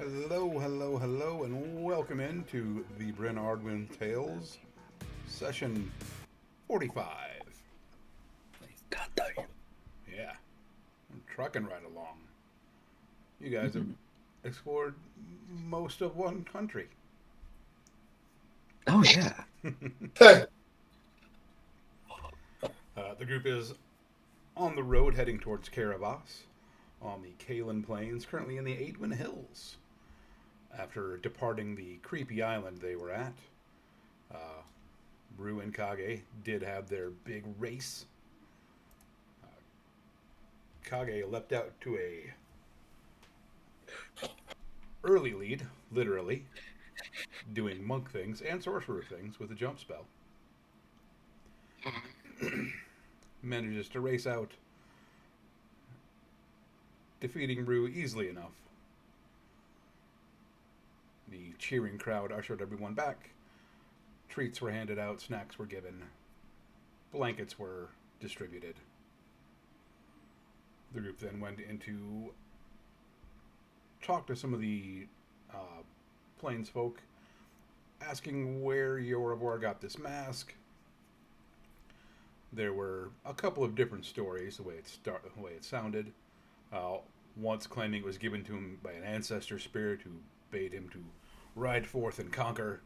Hello, hello, hello, and welcome into the Bryn Tales, session 45. Yeah, I'm trucking right along. You guys have explored most of one country. Oh yeah. The group is on the road heading towards Kerrevas on the Kalen Plains, currently in the Aidwin Hills. After departing the creepy island they were at, uh, Rue and Kage did have their big race. Kage leapt out to a early lead, literally, doing monk things and sorcerer things with a jump spell. Manages to race out, defeating Rue easily enough. The cheering crowd ushered everyone back. Treats were handed out, snacks were given, blankets were distributed. The group then went into talk to some of the plains folk, asking where Yorobor got this mask. There were a couple of different stories, the way it sounded. Uh, Once claiming it was given to him by an ancestor spirit who bade him to ride forth and conquer.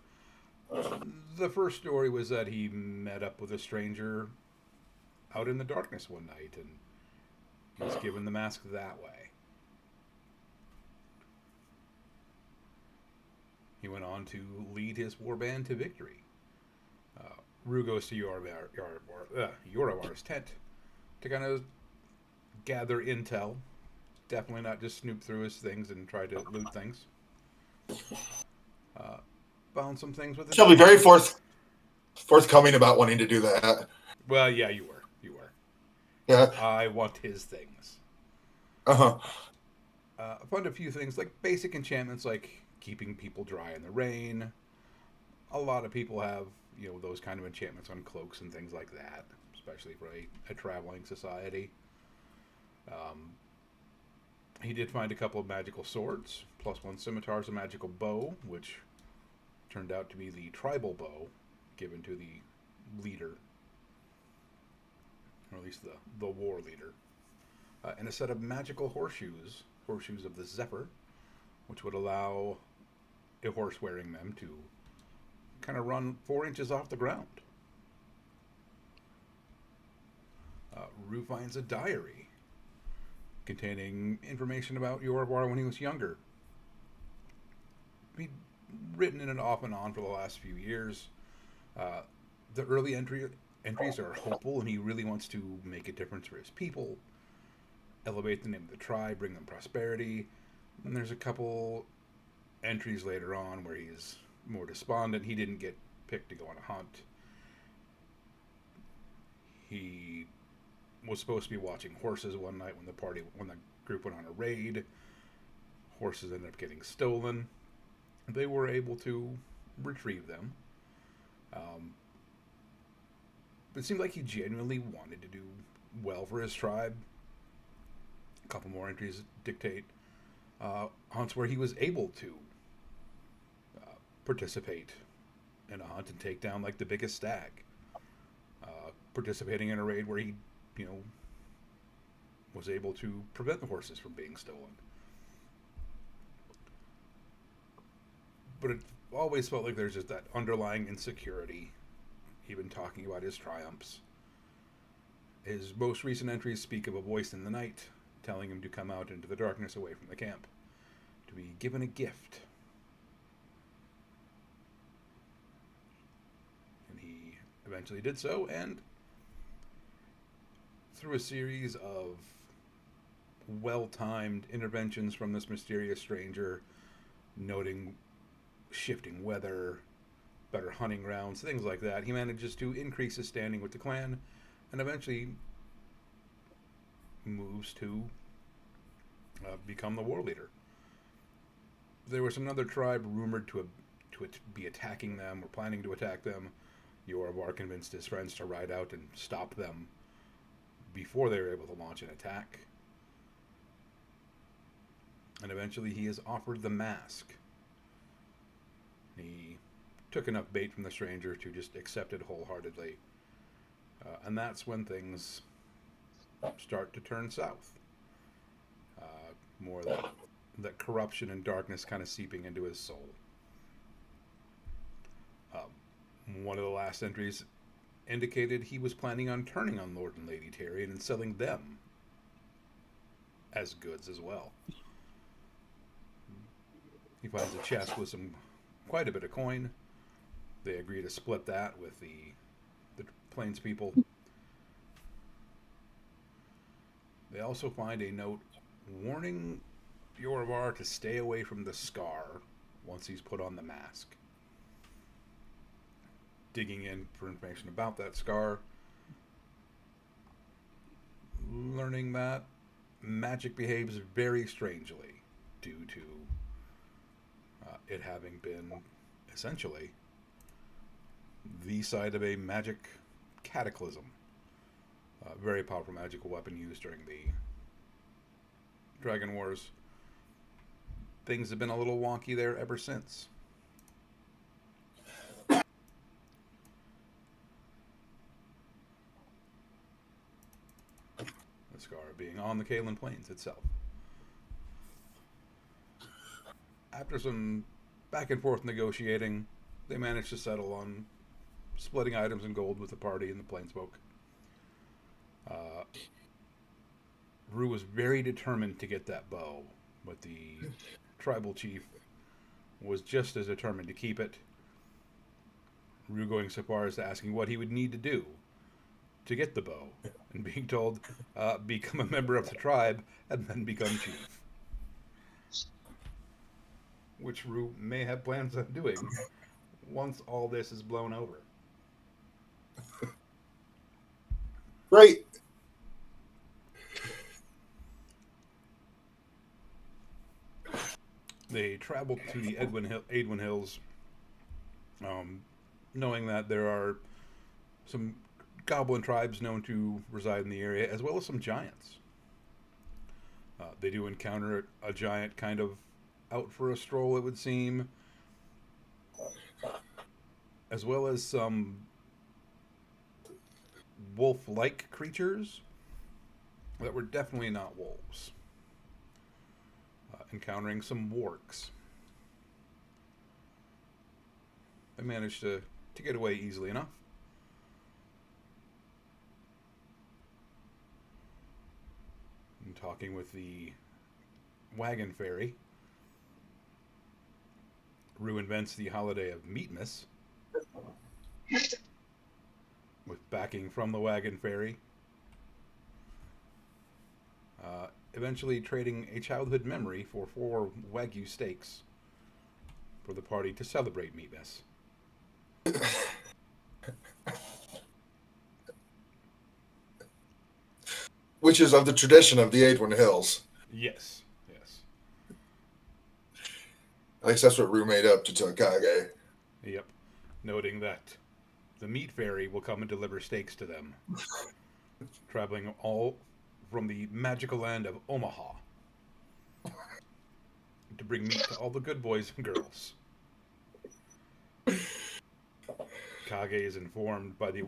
The first story was that he met up with a stranger out in the darkness one night and he was given the mask that way. He went on to lead his warband to victory. Rue goes to Yorovar's tent to kind of gather intel. Definitely not just snoop through his things and try to loot things. Uh, Found some things with his She'll be men. very forthcoming about wanting to do that. Well, yeah, you were. You were. Yeah. I want his things. Uh-huh. I found a few things like basic enchantments like keeping people dry in the rain. A lot of people have, those kind of enchantments on cloaks and things like that, especially for a traveling society. Um, he did find a couple of magical swords, plus one scimitars, a magical bow, which turned out to be the tribal bow given to the leader, or at least the war leader, and a set of magical horseshoes of the Zephyr, which would allow a horse wearing them to kind of run 4 inches off the ground. Rue finds a diary containing information about Yorobor when he was younger. He'd written in it off and on for the last few years. Uh, the entries are hopeful, and he really wants to make a difference for his people, elevate the name of the tribe, bring them prosperity. And there's a couple entries later on where he's more despondent. He didn't get picked to go on a hunt. He was supposed to be watching horses one night when the group went on a raid. Horses ended up getting stolen. They were able to retrieve them. It seemed like he genuinely wanted to do well for his tribe. A couple more entries dictate hunts where he was able to participate in a hunt and take down like the biggest stag. Participating in a raid where he, you know, was able to prevent the horses from being stolen. But it always felt like there's just that underlying insecurity, even talking about his triumphs. His most recent entries speak of a voice in the night telling him to come out into the darkness away from the camp, to be given a gift. And he eventually did so, and through a series of well-timed interventions from this mysterious stranger, noting shifting weather, better hunting grounds, things like that, he manages to increase his standing with the clan and eventually moves to become the war leader. There was another tribe rumored to be attacking them or planning to attack them. Yorvar convinced his friends to ride out and stop them before they were able to launch an attack. And eventually he is offered the mask. He took enough bait from the stranger to just accept it wholeheartedly. And that's when things start to turn south. More that corruption and darkness kind of seeping into his soul. One of the last entries indicated he was planning on turning on Lord and Lady Tyrion and selling them as goods as well. He finds a chest with quite a bit of coin. They agree to split that with the Plains people. They also find a note warning Yorvar to stay away from the Scar once he's put on the mask. Digging in for information about that Scar, learning that magic behaves very strangely due to it having been essentially the site of a magic cataclysm. Very powerful magical weapon used during the Dragon Wars. Things have been a little wonky there ever since. The Scar being on the Caelan Plains itself. After some back and forth negotiating, they managed to settle on splitting items and gold with the party and the Plainsfolk. Rue was very determined to get that bow, but the tribal chief was just as determined to keep it. Rue going so far as to asking what he would need to do to get the bow, and being told, become a member of the tribe and then become chief. Which Rue may have plans on doing once all this is blown over. Right. They traveled to the Aedwin Hills, knowing that there are some goblin tribes known to reside in the area, as well as some giants. They do encounter a giant kind of out for a stroll, it would seem, as well as some wolf-like creatures that were definitely not wolves. Encountering some wargs. They managed to get away easily enough. And talking with the wagon ferry, Rue invents the holiday of Meatmas, with backing from the wagon ferry. Eventually trading a childhood memory for 4 Wagyu steaks for the party to celebrate Meatmas. Which is of the tradition of the Aedwin Hills. Yes, yes. At least that's what Rue made up to Kage. Yep. Noting that the meat ferry will come and deliver steaks to them. Traveling all from the magical land of Omaha to bring meat to all the good boys and girls. Kage is informed by the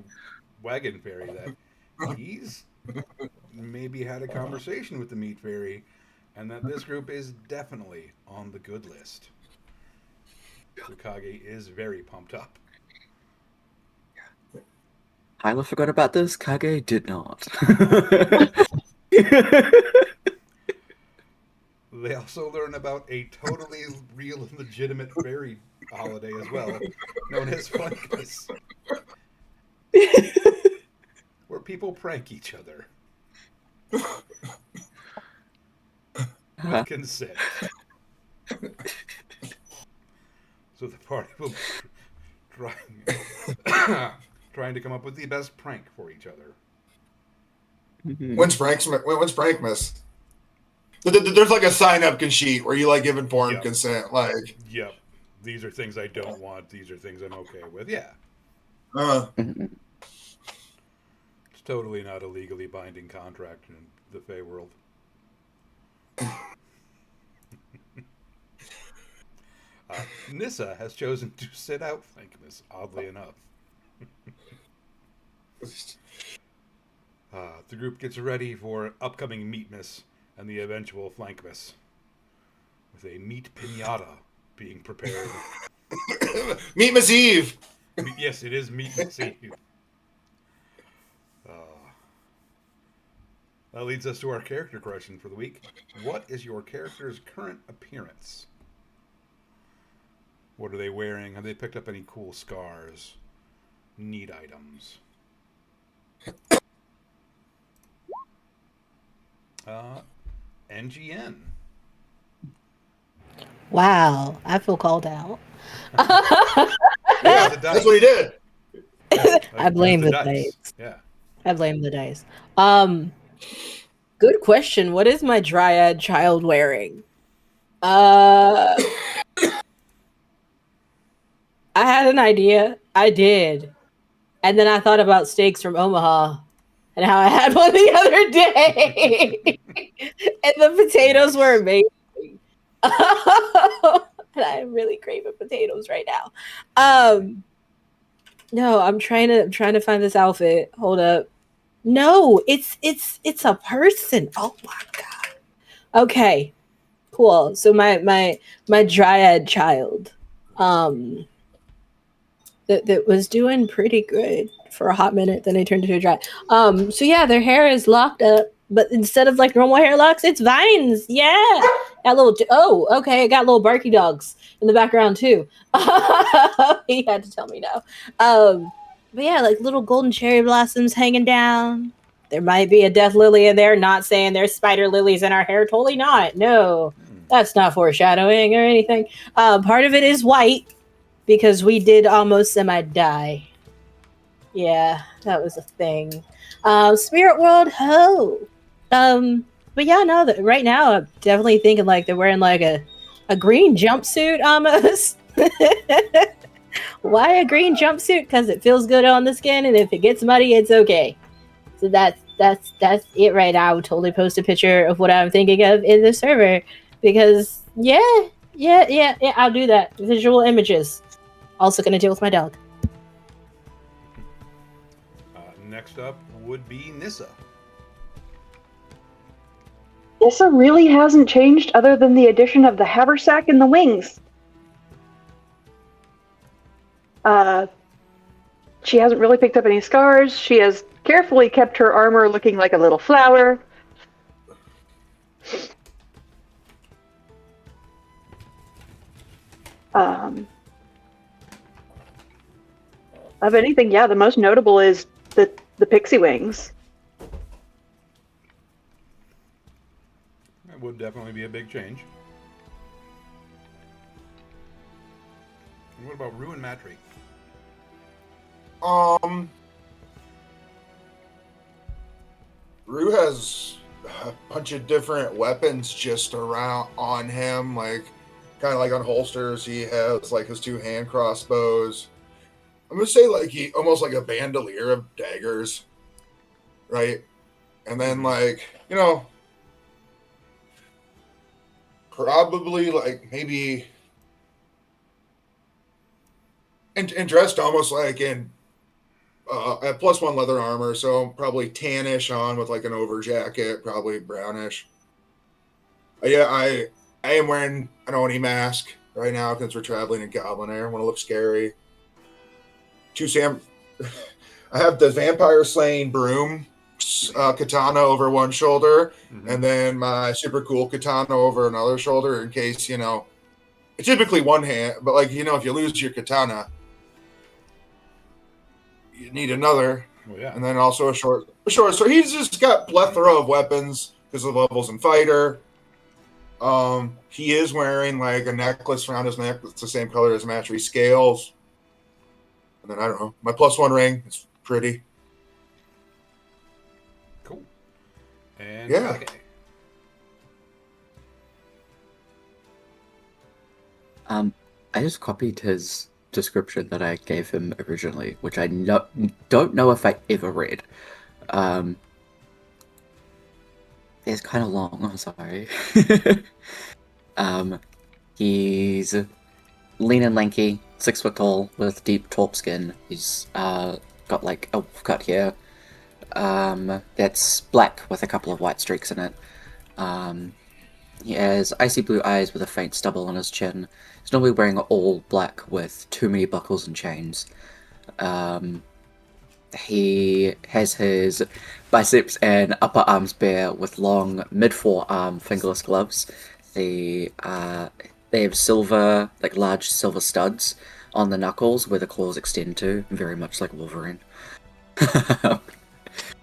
wagon fairy that he's maybe had a conversation with the meat fairy and that this group is definitely on the good list. So Kage is very pumped up. Hyla forgot about this. Kage did not. They also learn about a totally real and legitimate fairy holiday as well, known as Funkmas, where people prank each other with consent. So the party will trying to come up with the best prank for each other. When's Prankmas? There's like a sign-up sheet where you like give informed consent. Like, yep, these are things I don't want. These are things I'm okay with. Yeah. It's totally not a legally binding contract in the Fey world. Nissa has chosen to sit out Flankmas, oddly enough. The group gets ready for upcoming Meatmas and the eventual Flankmas, with a meat pinata being prepared. Meatmas Eve. Yes, it is Meatmas Eve. That leads us to our character question for the week. What is your character's current appearance? What are they wearing? Have they picked up any cool scars? Neat items? NGN. Wow, I feel called out. Yeah, that's what he did. Yeah, I blame the dice. Yeah. I blame the dice. Good question. What is my dryad child wearing? I had an idea. I did. And then I thought about steaks from Omaha and how I had one the other day. And the potatoes were amazing. And I am really craving potatoes right now. No, I'm trying to find this outfit. Hold up. No, it's a person. Oh my god. Okay. Cool. So my dryad child that was doing pretty good for a hot minute, then they turned into a dryad. So yeah, their hair is locked up, but instead of like normal hair locks, it's vines. Yeah. Got okay, it got little barky dogs in the background too. He had to tell me no. But yeah, like little golden cherry blossoms hanging down. There might be a death lily in there. Not saying there's spider lilies in our hair. Totally not. No, that's not foreshadowing or anything. Part of it is white because we did almost semi-die. Yeah, that was a thing. Spirit World Ho. But yeah, no, right now I'm definitely thinking like they're wearing like a green jumpsuit almost. Why a green jumpsuit? Because it feels good on the skin, and if it gets muddy, it's okay. So that's it right now. I would totally post a picture of what I'm thinking of in the server because yeah, I'll do that. Visual images. Also gonna deal with my dog. Next up would be Nissa. Nissa really hasn't changed other than the addition of the haversack and the wings. She hasn't really picked up any scars. She has carefully kept her armor looking like a little flower. Of anything, yeah, the most notable is the pixie wings. That would definitely be a big change. And what about Rue and Matry? Rue has a bunch of different weapons just around on him, like kind of like on holsters. He has like his 2 hand crossbows. I'm gonna say like he almost like a bandolier of daggers, right? And then like probably like maybe and dressed almost like in at +1 leather armor, so probably tannish on with like an over jacket, probably brownish. Yeah, I am wearing an Oni mask right now because we're traveling in Goblin Air. I want to look scary. I have the vampire slaying broom katana over one shoulder, and then my super cool katana over another shoulder in case it's typically one hand, but like if you lose your katana, you need another. Well, yeah. And then also a short. So he's just got plethora of weapons because of levels in fighter. He is wearing like a necklace around his neck that's the same color as Matry scales. And then I don't know, my +1 ring. It's pretty. Cool. And yeah. Okay. I just copied his description that I gave him originally, which I don't know if I ever read. It's kind of long, I'm sorry. He's lean and lanky, 6 foot tall, with deep taupe skin. He's got like a cut here. That's black with a couple of white streaks in it. He has icy blue eyes with a faint stubble on his chin. He's normally wearing all black with too many buckles and chains. He has his biceps and upper arms bare with long mid-forearm fingerless gloves. They have silver, like large silver studs on the knuckles where the claws extend to, very much like Wolverine. I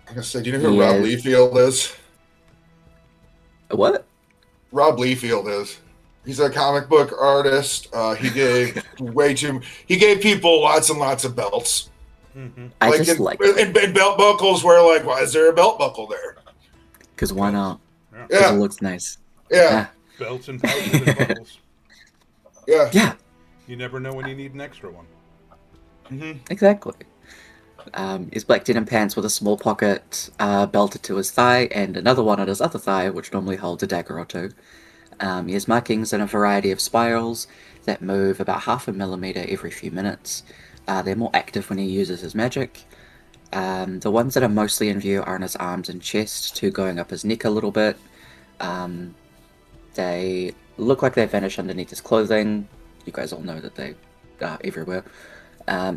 gotta say, do you know who Rob Liefeld is? What? Rob Liefeld is. He's a comic book artist. He gave he gave people lots and lots of belts. Mm-hmm. And belt buckles where like, why is there a belt buckle there? Because why not? Yeah. Because it looks nice. Yeah. Belts and pouches and buckles. Yeah. Yeah. You never know when you need an extra one. Mm-hmm. Exactly. His black denim pants with a small pocket belted to his thigh and another one on his other thigh, which normally holds a dagger or two. He has markings in a variety of spirals that move about 0.5 millimeter every few minutes. They're more active when he uses his magic. The ones that are mostly in view are on his arms and chest, two going up his neck a little bit. They look like they vanish underneath his clothing. You guys all know that they are everywhere.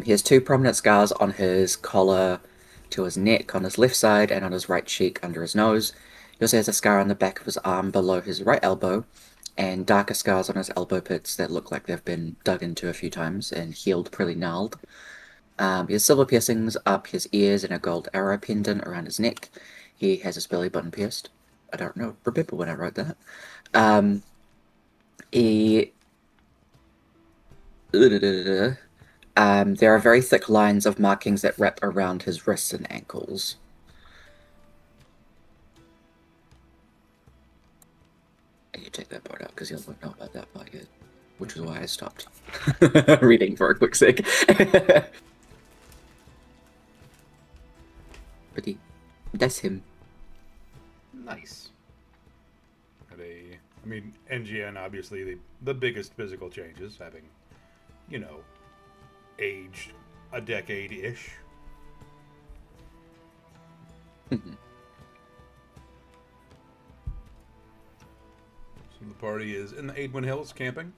He has 2 prominent scars on his collar to his neck on his left side and on his right cheek under his nose. He also has a scar on the back of his arm below his right elbow and darker scars on his elbow pits that look like they've been dug into a few times and healed pretty gnarled. He has silver piercings up his ears and a gold arrow pendant around his neck. He has his belly button pierced. I don't remember when I wrote that. There are very thick lines of markings that wrap around his wrists and ankles. And you take that part out because you don't know about that part yet, which is why I stopped reading for a quick sec. But that's him. Nice. I mean, NGN, obviously, the biggest physical changes, having, aged a decade-ish. So the party is in the Aidwin Hills camping.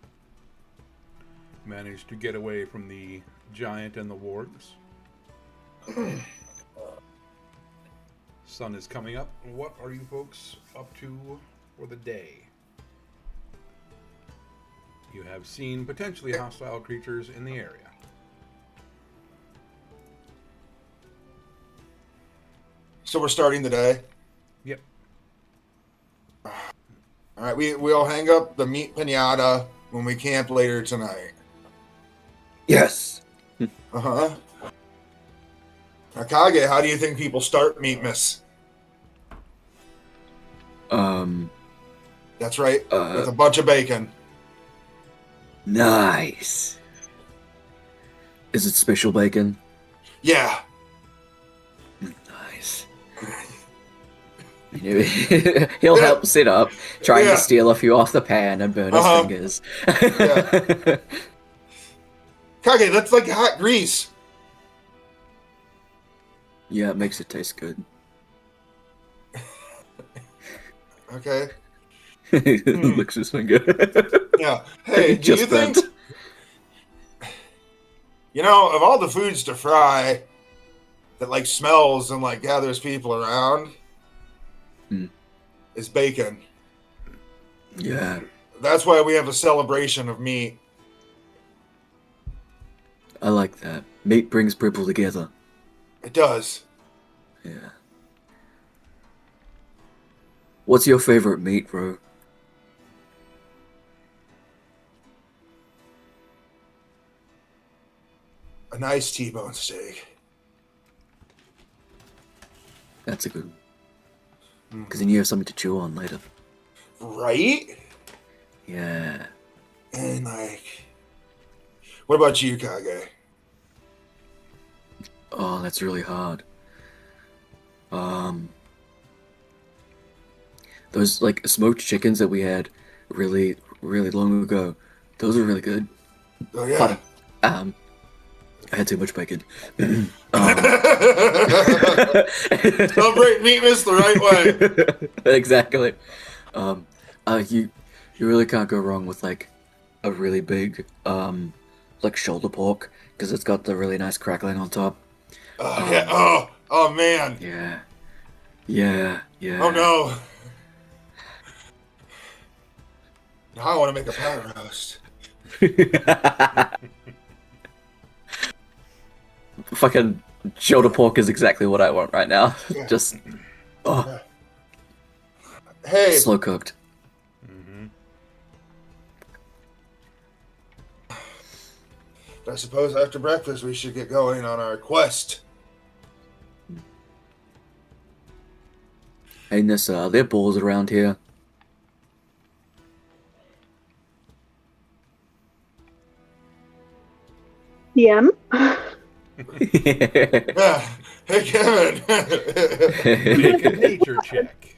Managed to get away from the giant and the wargs. Sun is coming up. What are you folks up to for the day? You have seen potentially hostile creatures in the area. So we're starting the day? Yep. All right, we'll hang up the meat pinata when we camp later tonight. Yes. Uh-huh. Akage, how do you think people start Meatmas? That's right, with a bunch of bacon. Nice. Is it special bacon? Yeah. Nice. He'll help set up, trying to steal a few off the pan and burn his fingers. Yeah. Kage, that's like hot grease. Yeah, it makes it taste good. Okay. Licks his finger. Yeah. Hey, do you think... of all the foods to fry that, like, smells and, like, gathers people around, is bacon. Yeah. That's why we have a celebration of meat. I like that. Meat brings people together. It does. Yeah. What's your favorite meat, bro? A nice T-bone steak. That's a good one. Because then you have something to chew on later. Right? Yeah. And, like... What about you, Kage? Oh, that's really hard. Those, like, smoked chickens that we had really, really long ago, those are really good. Oh yeah. Pardon. I had too much bacon. Celebrate meatness the right way. Exactly. You really can't go wrong with like a really big like shoulder pork because it's got the really nice crackling on top. Yeah. Oh man. Yeah. Yeah. Oh no. Now I want to make a powder roast. Fucking shoulder pork is exactly what I want right now. Yeah. Just Hey. slow cooked. Mm-hmm. I suppose after breakfast we should get going on our quest. Hey Nissa, are there balls around here? DM. Yeah. Hey Kevin. Make a nature check.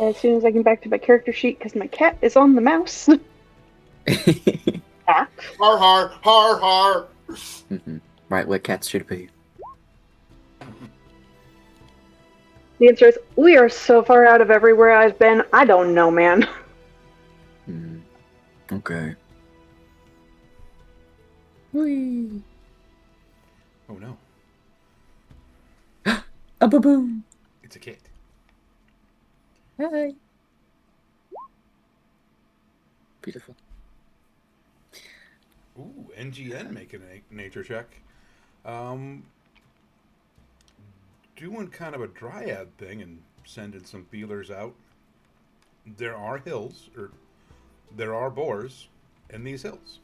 As soon as I get back to my character sheet, because my cat is on the mouse. Ah. Har har har har. Right where cats should be. The answer is, we are so far out of everywhere I've been, I don't know, man. Okay. Whee. Oh no, A baboon. it's a kid. Hi. Beautiful. Ooh, NGN making a nature check. Doing kind of a dryad thing and sending some feelers out. There are hills, or there are boars in these hills.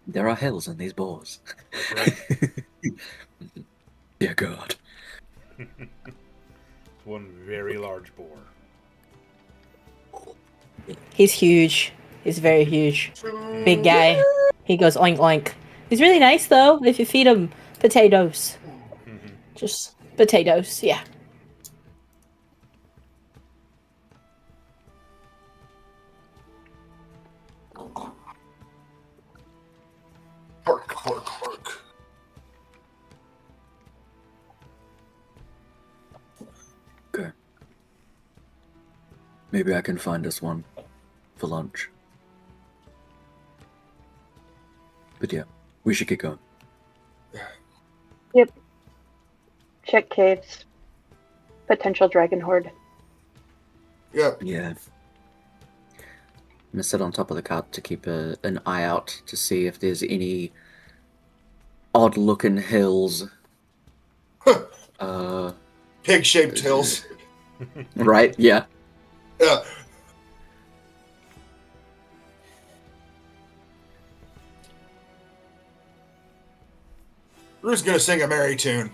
There are hills in these boars. That's right. Dear God. It's one very large boar. He's huge. He's very huge. Big guy. He goes oink oink. He's really nice though if you feed him potatoes. Just potatoes, yeah. Pork, pork, pork. Okay. Maybe I can find us one for lunch. But yeah, we should get going. Yep. Check caves. Potential dragon horde. Yep. Yeah. I'm gonna sit on top of the cart to keep an eye out to see if there's any odd looking hills. Pig-shaped hills. Right? Yeah. Yeah. Rue's gonna sing a merry tune.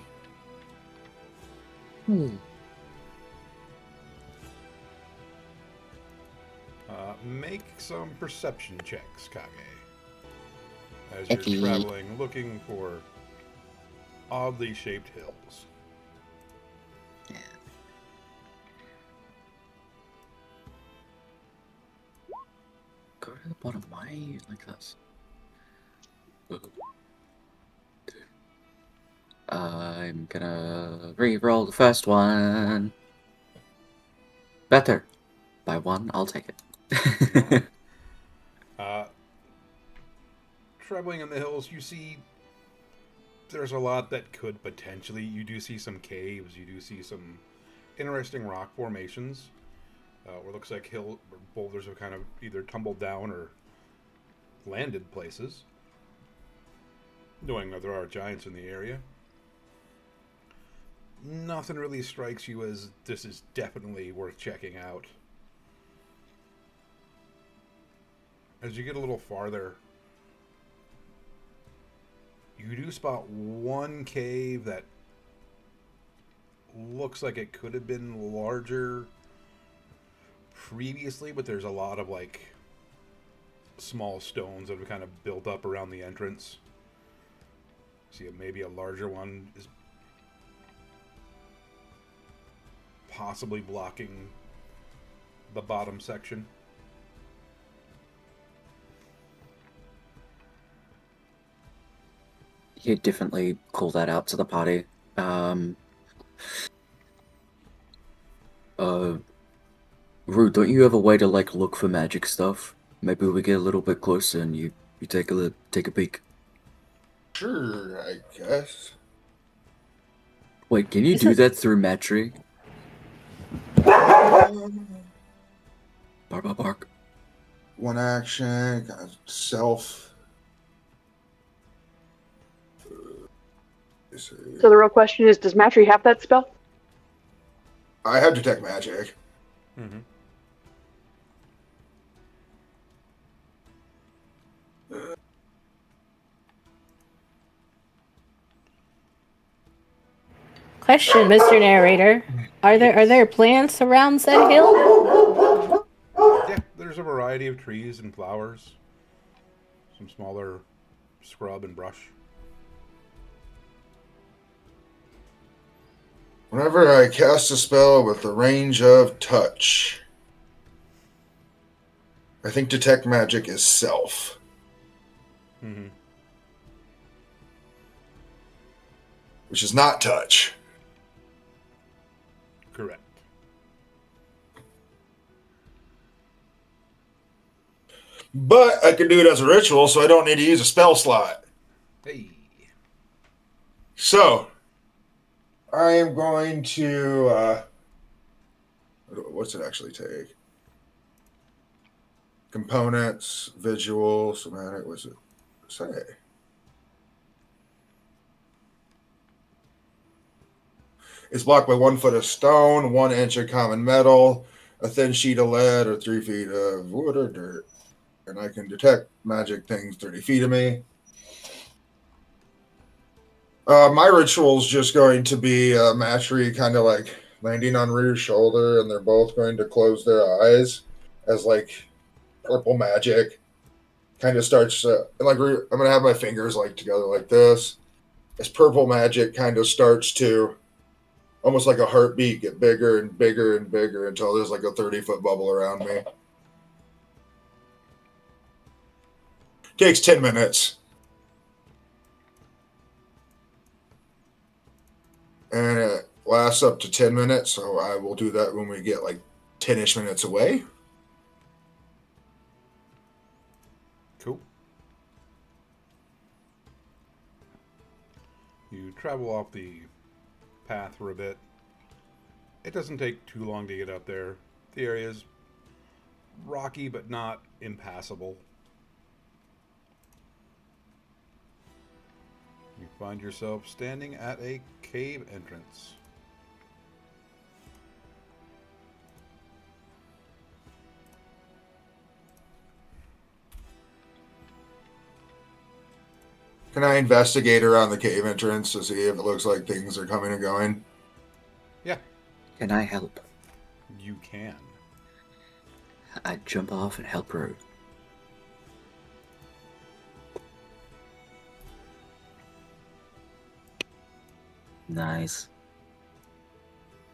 Make some perception checks, Kage. As you're Okay. traveling, looking for oddly shaped hills. Go to the bottom. Why are you like this? I'm gonna re-roll the first one. Better. By one, I'll take it. Traveling in the hills, you see there's a lot that could potentially. You do see some caves. You do see some interesting rock formations. Where it looks like hill boulders have kind of either tumbled down or landed places. Knowing that there are giants in the area. Nothing really strikes you as this is definitely worth checking out. As you get a little farther, you do spot one cave that looks like it could have been larger previously, but there's a lot of like small stones that have kind of built up around the entrance. See, maybe a larger one is possibly blocking the bottom section. He'd definitely call that out to the party. Rue, don't you have a way to like look for magic stuff? Maybe we get a little bit closer and you take a peek. Sure, I guess. Wait, can you do that through Matry? Bark. One action, kind of self. So the real question is, does Matry have that spell? I have detect magic. Mm-hmm. Question, Mr. Narrator. Are there plants around said hill? Yeah, there's a variety of trees and flowers. Some smaller scrub and brush. Whenever I cast a spell with the range of touch, I think detect magic is self. Mm-hmm. Which is not touch. Correct. But I can do it as a ritual, so I don't need to use a spell slot. Hey. So, I am going to... what's it actually take? Components, visual, somatic, what's it say? It's blocked by 1 foot of stone, 1 inch of common metal, a thin sheet of lead, or 3 feet of wood or dirt. And I can detect magic things 30 feet of me. My ritual is just going to be Matry kind of like landing on Rue's shoulder, and they're both going to close their eyes as like purple magic kind of starts. And like I'm going to have my fingers like together like this. As purple magic kind of starts to almost like a heartbeat get bigger and bigger and bigger until there's like a 30-foot bubble around me. Takes 10 minutes. And it lasts up to 10 minutes, so I will do that when we get like 10-ish minutes away. Cool. You travel off the path for a bit. It doesn't take too long to get up there. The area is rocky but not impassable. You find yourself standing at a cave entrance. Can I investigate around the cave entrance to see if it looks like things are coming and going? Yeah, Can I help? you can. I'd jump off and help Rue. Nice.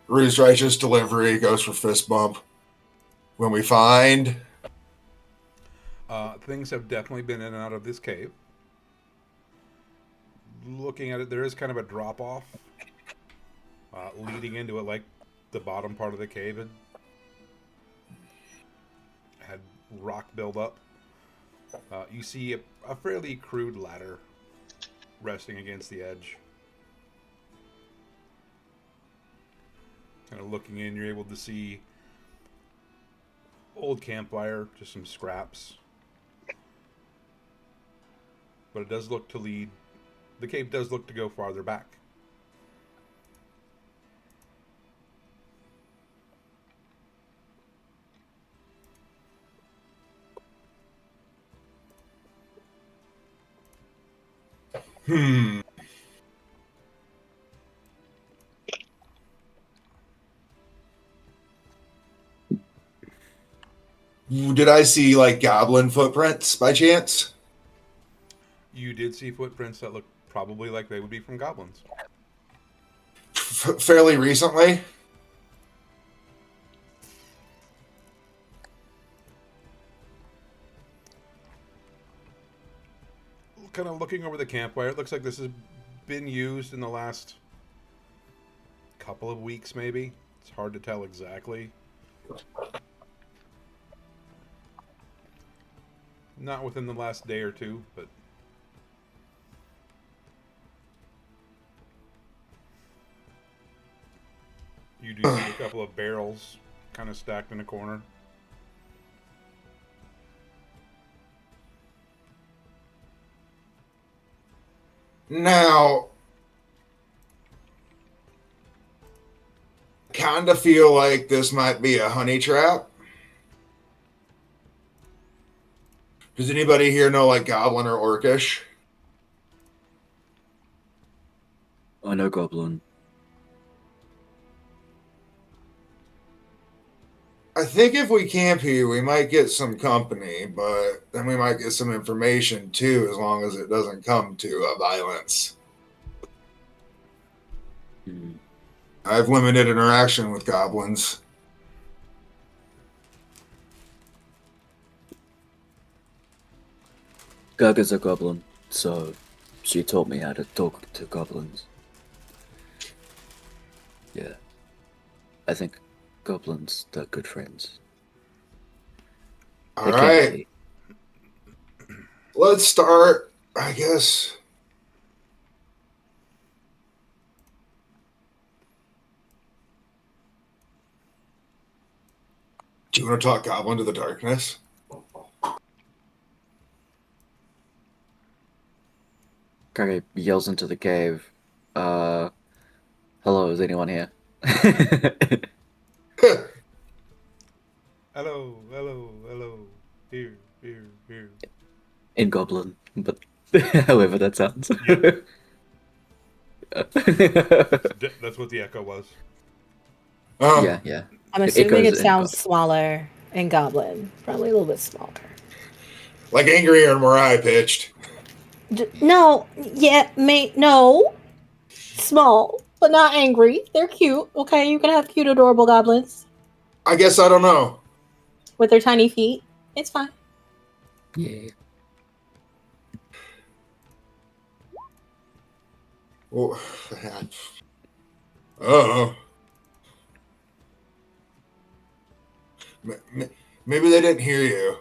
Rue's righteous delivery goes for fist bump. When we find... Things have definitely been in and out of this cave. Looking at it, there is kind of a drop off leading into it, like the bottom part of the cave had rock buildup. You see a fairly crude ladder resting against the edge. Kind of looking in, you're able to see old campfire, just some scraps. But it does look to lead. The cave does look to go farther back. Did I see like goblin footprints by chance? You did see footprints that look probably like they would be from goblins. Fairly recently? kind of looking over the campfire, it looks like this has been used in the last couple of weeks, maybe. It's hard to tell exactly. Not within the last day or two, but you do see a couple of barrels kind of stacked in a corner. Now, kind of feel like this might be a honey trap. Does anybody here know like Goblin or Orcish? I know Goblin. I think if we camp here, we might get some company, but then we might get some information too, as long as it doesn't come to violence. Hmm. I have limited interaction with goblins. Gaga's a goblin, so she taught me how to talk to goblins. Yeah. I think goblins are good friends. All They can right, be. let's start, I guess. Do you want to talk goblin to the darkness? Gaga yells into the cave. Hello, is anyone here? Hello, hello, hello. Here, here, here. In goblin, but however that sounds. Yep. That's what the echo was. Yeah, yeah. I'm It assuming echoes it in sounds Goblin. smaller in Goblin. Probably a little bit smaller. Like angrier and more high pitched. No, yeah, no. Small, but not angry. They're cute. Okay, you can have cute, adorable goblins I guess I don't know. with their tiny feet. It's fine. Yeah. Well, oh. Maybe they didn't hear you.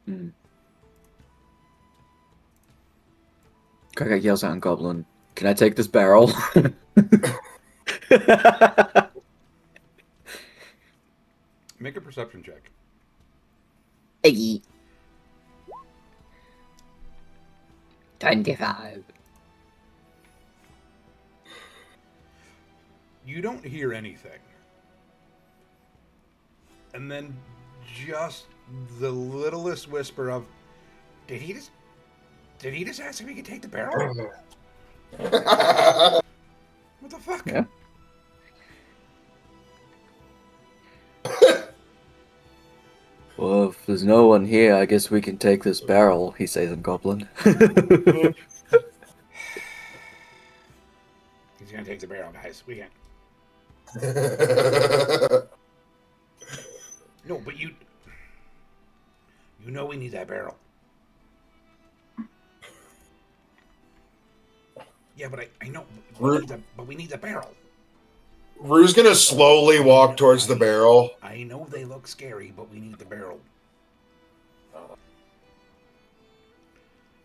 Hmm. Gaga yells out in goblin. Can I take this barrel? Make a perception check. Hey. 25. You don't hear anything. And then just the littlest whisper of, did he just ask if he could take the barrel? What the fuck? Yeah. Well, if there's no one here, I guess we can take this barrel, he says in goblin. He's gonna take the barrel, guys. We can't. No, but you know we need that barrel. Yeah, but I know. But we need the barrel. Rue's gonna slowly walk towards the barrel. I know they look scary, but we need the barrel.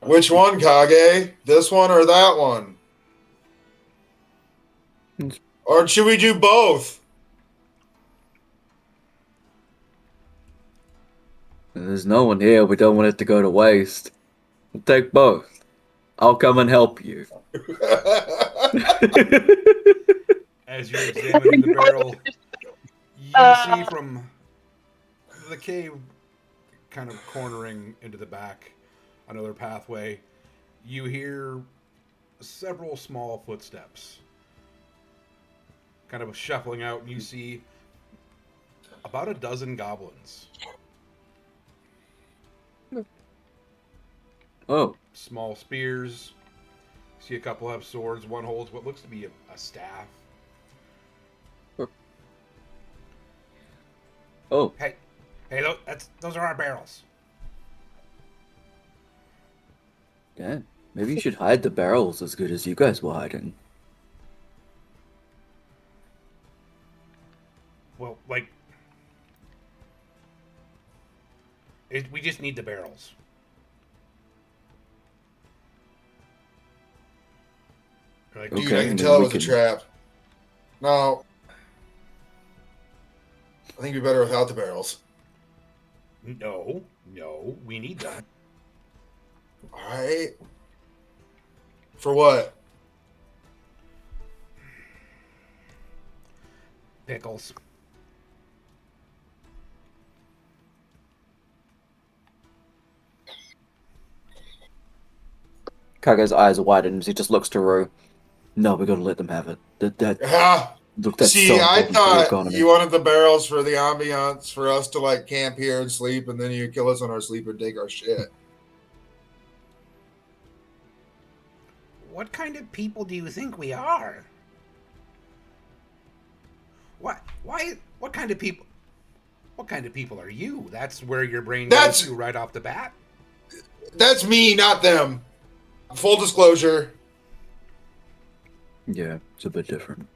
Which one, Kage? This one or that one? Or should we do both? There's no one here, we don't want it to go to waste. We'll take both. I'll come and help you. As you're examining the barrel, you see from the cave kind of cornering into the back, another pathway, you hear several small footsteps kind of shuffling out, and you see about a dozen goblins. Oh. Small spears. See a couple have swords. One holds what looks to be a staff. Oh. Hey, Hey, those are our barrels. Yeah, maybe you should hide the barrels as good as you guys were hiding. Well, we just need the barrels. Like, Dude, Okay, I can I tell mean, it we was a can. trap. No, I think it'd be better without the barrels. no, we need them. All right. For what? Pickles. Kaga's eyes widen as he just looks to Rue. No, we gotta let them have it. Ah, Look, that's see, so I important for the thought economy. you wanted the barrels for the ambiance, for us to like camp here and sleep, and then you kill us on our sleep and take our shit. What kind of people do you think we are? What? Why? What kind of people? What kind of people are you? That's where your brain goes to right off the bat. That's me, not them. Full disclosure. Yeah, it's a bit different.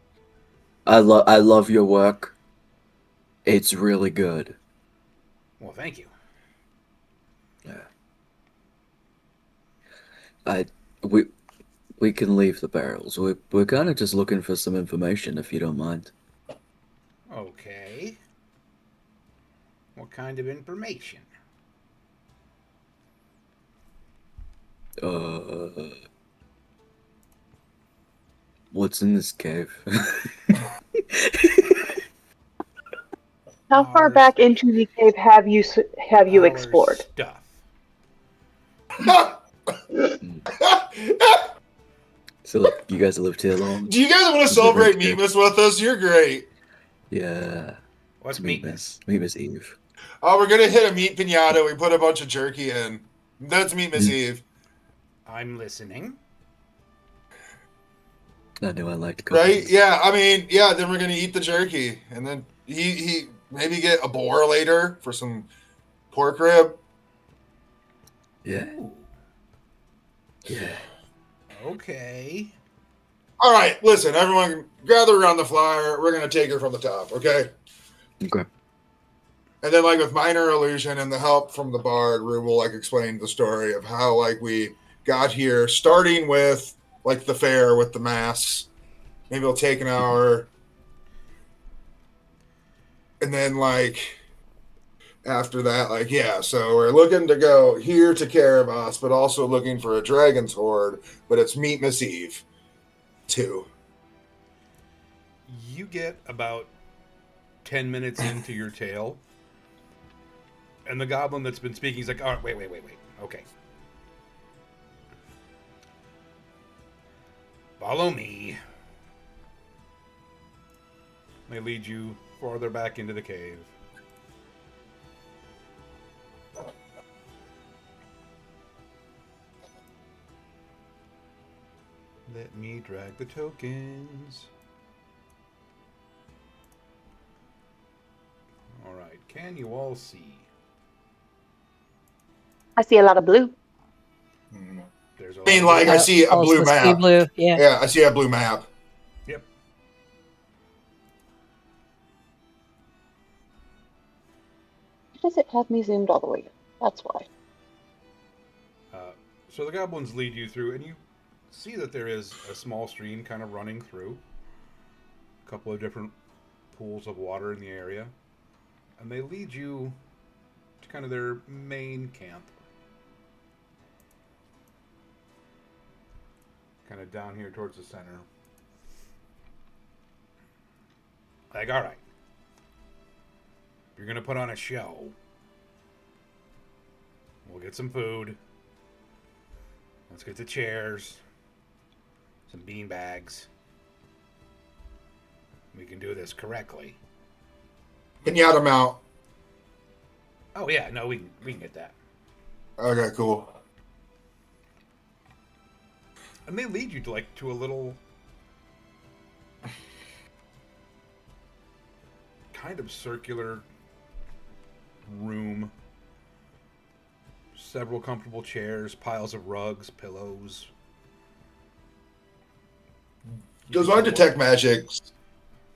I love your work. It's really good. Well, thank you. Yeah. I we we can leave the barrels. We're kind of just looking for some information, if you don't mind. Okay. What kind of information? What's in this cave? How far Our back into the cave have you our explored? stuff. So, like, you guys lived here long? Do you guys want to Is it celebrate really good? Meatmas with us? You're great. Yeah. What's It's meatness? Meatmas Eve. Oh, we're gonna hit a meat pinata. We put a bunch of jerky in. That's Meatmas Eve, I'm listening. I knew I liked right? cookies. Yeah, I mean, yeah. Then we're gonna eat the jerky, and then he maybe get a boar later for some pork rib. Yeah. Ooh, Yeah. okay. All right, listen, everyone, gather around the flyer. We're gonna take her from the top, okay? Okay. And then, like with minor illusion and the help from the bard, Rue will like explain the story of how like we got here, starting with like the fair with the masks. Maybe it'll take an hour, and then like after that, like yeah. So we're looking to go here to Kerrevas, but also looking for a dragon's horde. But it's Meatmas Eve, too. You get about 10 minutes into your tale, and the goblin that's been speaking is like, all right, wait. Okay. Follow me. They lead you farther back into the cave. Let me drag the tokens. Alright, can you all see? I see a lot of blue. There's a I mean, lot like of I see a blue Also see map. blue. Yeah. Yeah, I see a blue map. Yep. Why does it have me zoomed all the way in? That's why. So the goblins lead you through, and you see that there is a small stream kind of running through. A couple of different pools of water in the area. And they lead you to kind of their main camp. Kind of down here towards the center. Like, alright. You're going to put on a show. We'll get some food. Let's get the chairs. Some bean bags. We can do this correctly. Pinata mount. Oh yeah, no, we can get that. Okay, cool. And they lead you to a little kind of circular room. Several comfortable chairs, piles of rugs, pillows. Does our detect magic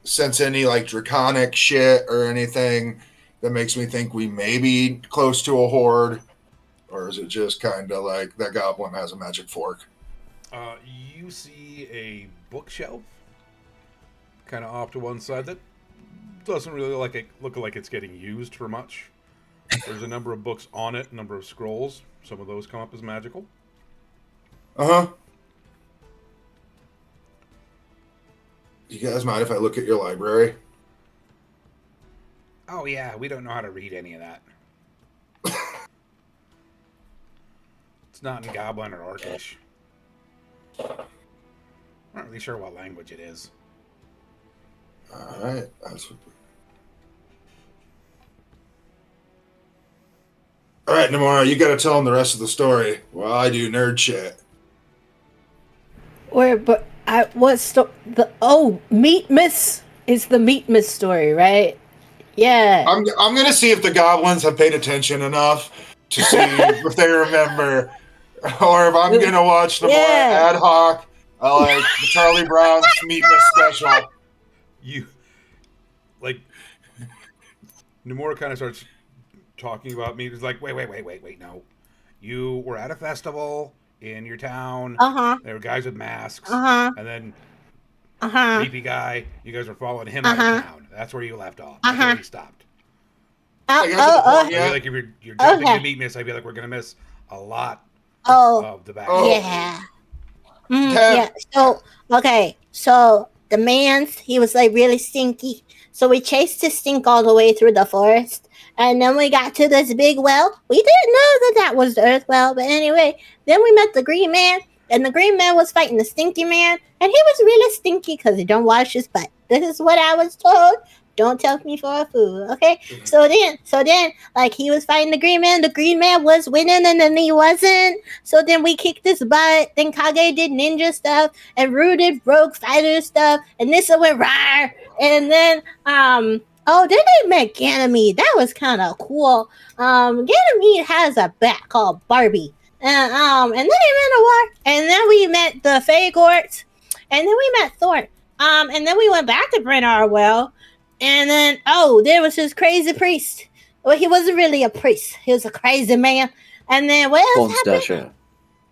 sense any like draconic shit or anything that makes me think we may be close to a horde? Or is it just kind of like that goblin has a magic fork? You see a bookshelf kind of off to one side that doesn't really look like it's getting used for much. There's a number of books on it, a number of scrolls. Some of those come up as magical. Uh-huh. Do you guys mind if I look at your library? Oh yeah, we don't know how to read any of that. It's not in Goblin or Orcish. I'm not really sure what language it is. Alright. Alright, Namora, you gotta tell him the rest of the story while I do nerd shit. Meat Miss is the Meat Miss story, right? Yeah. I'm gonna see if the goblins have paid attention enough to see if they remember, or if I'm gonna watch the more ad hoc, like the Charlie Brown's Meatless special. You, like, Nomura kind of starts talking about me. He's like, wait, no. You were at a festival in your town. There were guys with masks. And then creepy guy, you guys were following him out of town. That's where you left off. That's where he stopped. Yeah. Like if you're jumping to meet miss, I feel like we're gonna miss a lot of the back. Yeah. Yeah. So the man, he was like really stinky. So we chased his stink all the way through the forest. And then we got to this big well. We didn't know that was the earth well. But anyway, then we met the green man. And the green man was fighting the stinky man. And he was really stinky because he don't wash his butt. This is what I was told. Don't tell me for a fool, okay? So then, like, he was fighting the green man. The green man was winning, and then he wasn't. So then we kicked his butt. Then Kage did ninja stuff, and Rue did rogue fighter stuff, and Nissa went rawr. And then, then they met Ganymede. That was kind of cool. Ganymede has a bat called Barbie. And then they met a war. And then we met the Fae Courts. And then we met Thorn. And then we went back to Bryn Ardwell. And then, there was his crazy priest. Well, he wasn't really a priest. He was a crazy man. And then what else happened?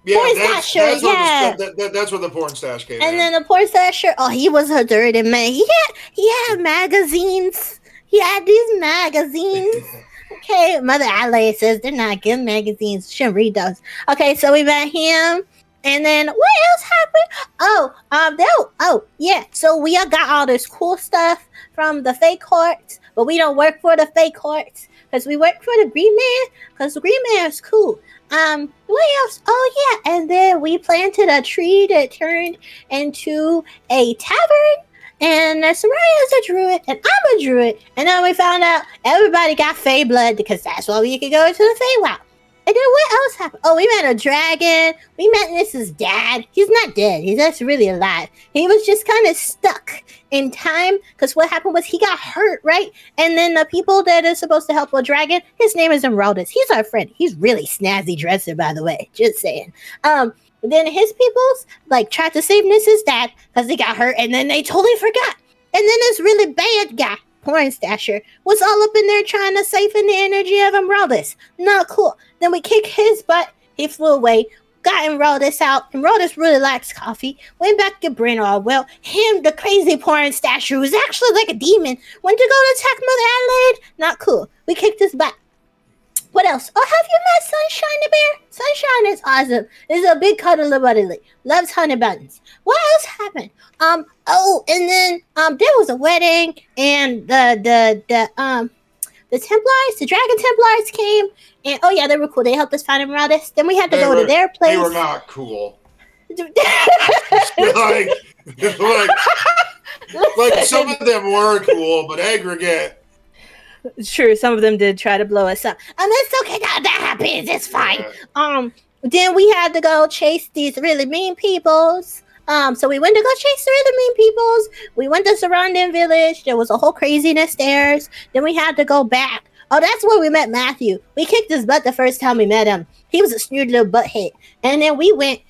Yeah, that's where the porn stash came in. And then the porn stasher, he was a dirty man. He had magazines. He had these magazines. Okay, Mother Adelaide says they're not good magazines. Shouldn't read those. Okay, so we met him. And then what else happened? So we all got all this cool stuff from the fake courts, but we don't work for the fake courts because we work for the green man because the green man is cool. What else? And then we planted a tree that turned into a tavern. And Soraya's a druid, and I'm a druid. And then we found out everybody got Fey blood because that's why we could go to the Feywild. And then what else happened? We met a dragon. We met Nissa's dad. He's not dead. He's actually really alive. He was just kind of stuck in time because what happened was he got hurt, right? And then the people that are supposed to help a dragon, his name is Emeraldus. He's our friend. He's really snazzy dresser, by the way. Just saying. Then his peoples tried to save Nissa's dad because he got hurt, and then they totally forgot. And then this really bad guy, Porn Stasher, was all up in there trying to siphon the energy of Emeraldus. Not cool. Then we kicked his butt. He flew away. Got Emeraldus out. Emeraldus really likes coffee. Went back to Bryn Ardwell. Him, the crazy Porn Stasher, who's actually like a demon, went to go to attack Mother Adelaide. Not cool. We kicked his butt. What else? Have you met Sunshine the Bear? Sunshine is awesome. He's a big cuddler buddy. Loves honey buttons. What else happened? And then there was a wedding, and the Templars, the Dragon Templars came, and they were cool. They helped us find Emeraldus. Then we had to go to their place. They were not cool. like some of them were cool, but aggregate. Sure, some of them did try to blow us up. It's okay. That happens. It's fine. Yeah. Then we had to go chase these really mean peoples. So we went to go chase the really mean peoples. We went to surrounding village. There was a whole craziness there. Then we had to go back. Oh, that's where we met Matthew. We kicked his butt the first time we met him. He was a snooty little butthead. And then we went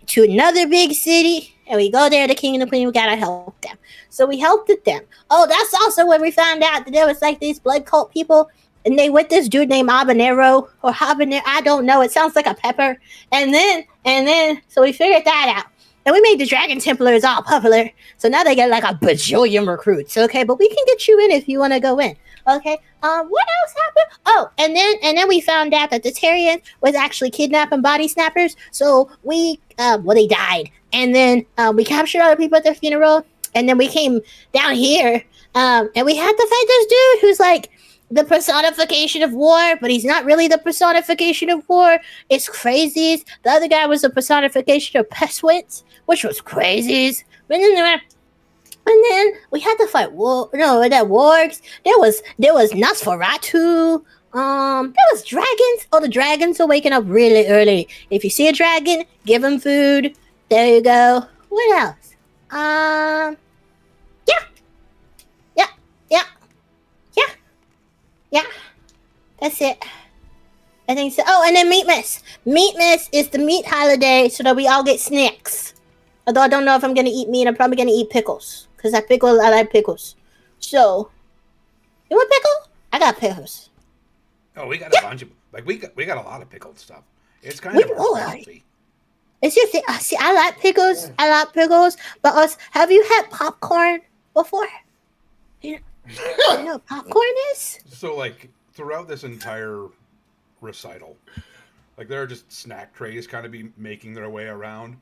to another big city, and we go there, the king and the queen, we gotta help them. So we helped them. Oh, that's also when we found out that there was like these blood cult people, and they with this dude named Habanero, or Habanero, I don't know, it sounds like a pepper. And then, so we figured that out. And we made the Dragon Templars all popular. So now they get like a bajillion recruits, okay? But we can get you in if you want to go in, okay? What else happened? Oh, and then we found out that the Tyrion was actually kidnapping body snappers. So we, they died. And then we captured other people at their funeral. And then we came down here, and we had to fight this dude who's like the personification of war, but he's not really the personification of war. It's crazies. The other guy was the personification of pestilence, which was crazies. And then we had to fight wargs. There was Nosferatu. There was dragons. Oh, the dragons are waking up really early. If you see a dragon, give them food. There you go. What else? Yeah. That's it. I think so. Oh, and then Meatmas. Meatmas is the meat holiday so that we all get snacks. Although I don't know if I'm going to eat meat. I'm probably going to eat pickles. Because I like pickles. So, you want pickle? I got pickles. Oh, we got a bunch of, like, we got a lot of pickled stuff. It's kind of our specialty. It's just, see, I like pickles. I like pickles. But have you had popcorn before? You know what popcorn is? So, like, throughout this entire recital, like, there are just snack trays kind of be making their way around.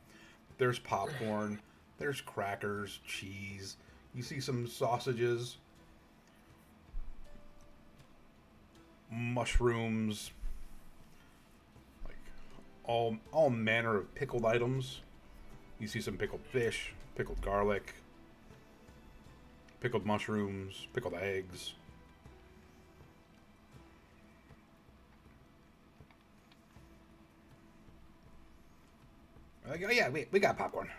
There's popcorn, there's crackers, cheese. You see some sausages, mushrooms, like all manner of pickled items. You see some pickled fish, pickled garlic, pickled mushrooms, pickled eggs. Like, oh yeah, we got popcorn.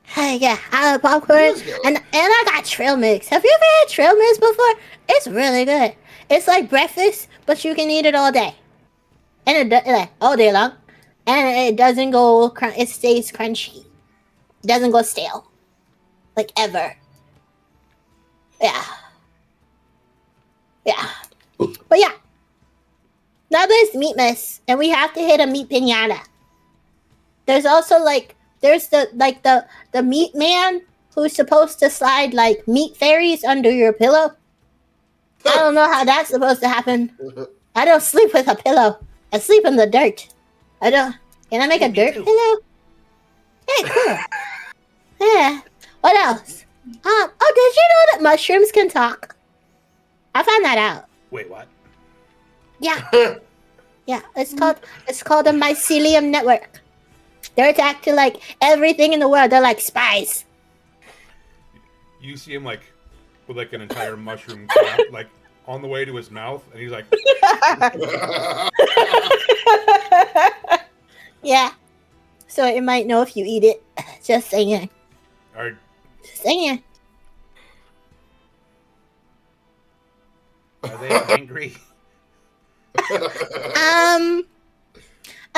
Hey, yeah, I have popcorn, and I got trail mix. Have you ever had trail mix before? It's really good. It's like breakfast, but you can eat it all day, and like all day long, and it doesn't go. It stays crunchy. It doesn't go stale, like ever. Yeah. But yeah, now there's Meatmas, and we have to hit a meat pinata. There's also there's the meat man who's supposed to slide like meat fairies under your pillow. I don't know how that's supposed to happen. I don't sleep with a pillow. I sleep in the dirt. Can I make a dirt pillow? Hey, cool. Yeah. What else? Oh, did you know that mushrooms can talk? I found that out. Wait, what? Yeah. Yeah, it's called a mycelium network. They're attacked to like everything in the world. They're like spies. You see him like with like an entire mushroom cap, like on the way to his mouth, and he's like, yeah. So it might know if you eat it. Just saying. Just saying. Are they angry?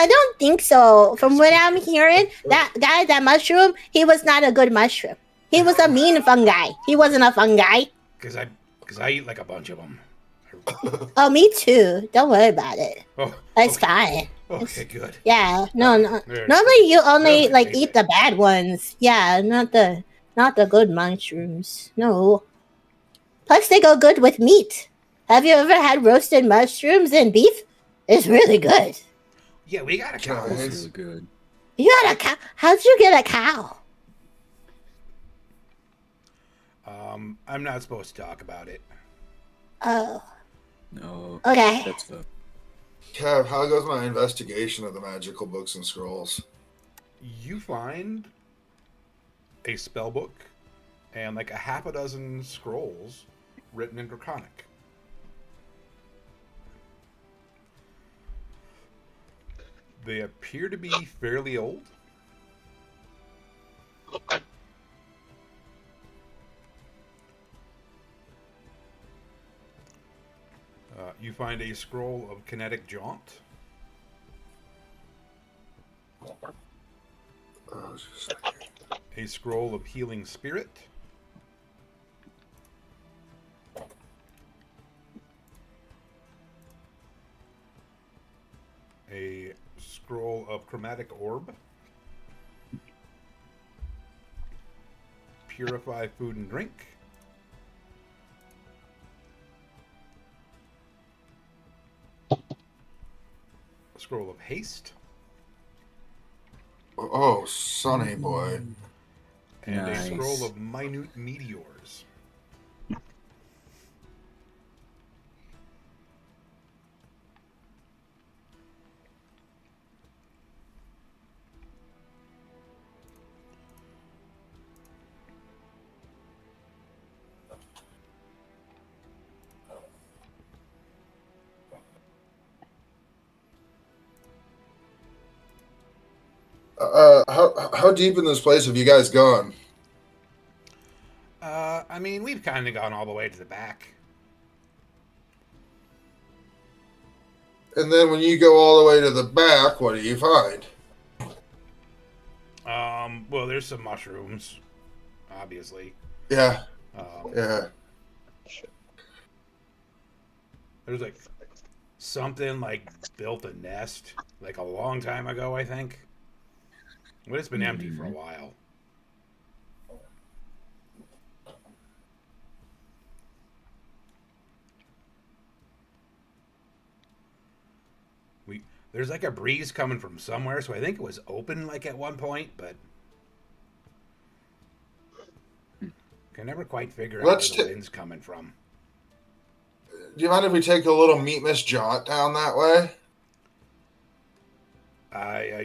I don't think so. From what I'm hearing, that mushroom, he was not a good mushroom. He was a mean fungi. He wasn't a fungi. Because I eat like a bunch of them. Oh, me too. Don't worry about it. Oh, it's fine. Okay, good. Yeah, no. Normally you only like eat the bad ones. Yeah, not the good mushrooms. No. Plus, they go good with meat. Have you ever had roasted mushrooms and beef? It's really good. Yeah, we got a cow. It's really good. You got a cow? How'd you get a cow? I'm not supposed to talk about it. Oh. No. Okay. That's the... Kev, how goes my investigation of the magical books and scrolls? You find a spell book and like a half a dozen scrolls written in Draconic. They appear to be fairly old. You find a scroll of kinetic jaunt. A scroll of healing spirit. A scroll of chromatic orb. Purify food and drink. A scroll of haste. Oh, Sonny boy. And Nice. a scroll of minute meteors. How deep in this place have you guys gone? I mean, we've kind of gone all the way to the back. And then when you go all the way to the back, what do you find? Well, there's some mushrooms, obviously. Yeah, Um, yeah. There's like something like built a nest like a long time ago, I think. But it's been empty for a while. There's like a breeze coming from somewhere, so I think it was open like at one point, but can never quite figure out where the wind's coming from. Do you mind if we take a little meet Miss Jaunt down that way?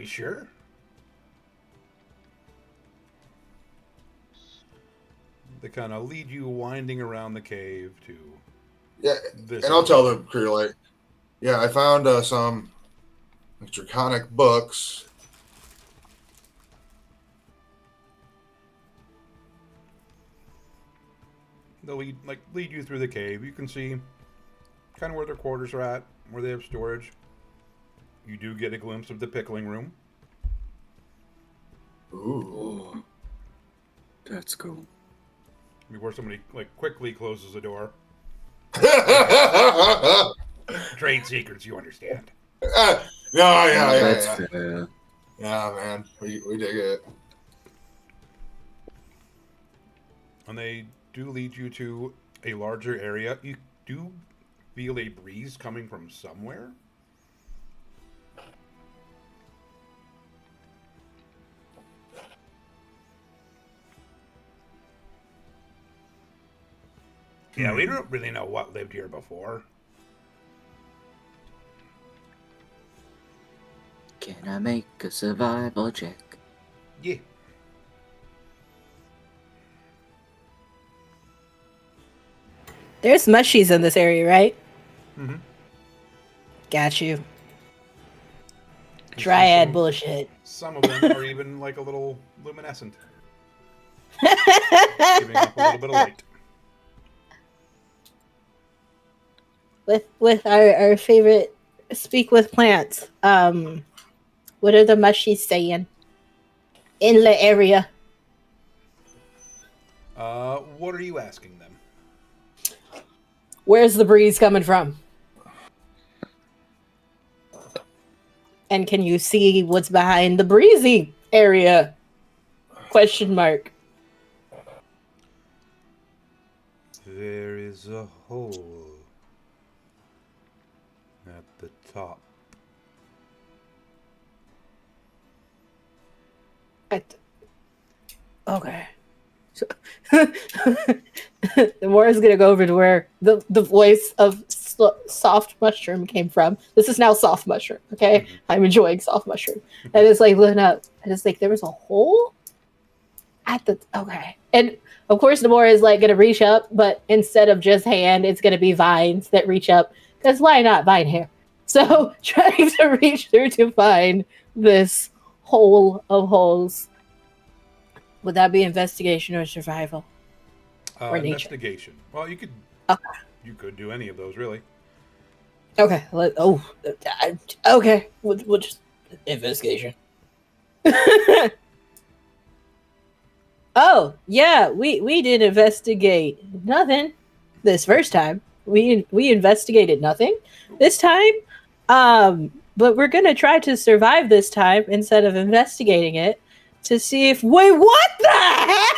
Sure. They kind of lead you winding around the cave to this. And I'll tell the crew, like, yeah, I found some draconic books. They'll lead you through the cave. You can see kind of where their quarters are at, where they have storage. You do get a glimpse of the pickling room. Ooh. That's cool. Before somebody quickly closes the door. Trade secrets, you understand. That's fair. Yeah, man, we dig it. And they do lead you to a larger area. You do feel a breeze coming from somewhere. Yeah, we don't really know what lived here before. Can I make a survival check? Yeah. There's mushies in this area, right? Mm-hmm. Got you. Dryad bullshit. Some of them are even like a little luminescent. Giving up a little bit of light. With our favorite speak with plants. What are the mushies saying? In the area. What are you asking them? Where's the breeze coming from? And can you see what's behind the breezy area? Question mark. There is a hole at the top. Okay. So, the more is gonna go over to where the voice of soft mushroom came from. This is now soft mushroom. Okay, Mm-hmm. I'm enjoying soft mushroom. And it's like looking up, and it's like there was a hole at the and of course the more is like gonna reach up, but instead of just hand, it's gonna be vines that reach up. Because why not vine hair? So trying to reach through to find this hole of holes. Would that be investigation or survival? Or nature? Investigation. Well, you could do any of those, really. Okay. Okay. We'll just investigation. Oh yeah, we did investigate nothing this first time. We investigated nothing this time. But we're gonna try to survive this time instead of investigating it to see if wait what the heck?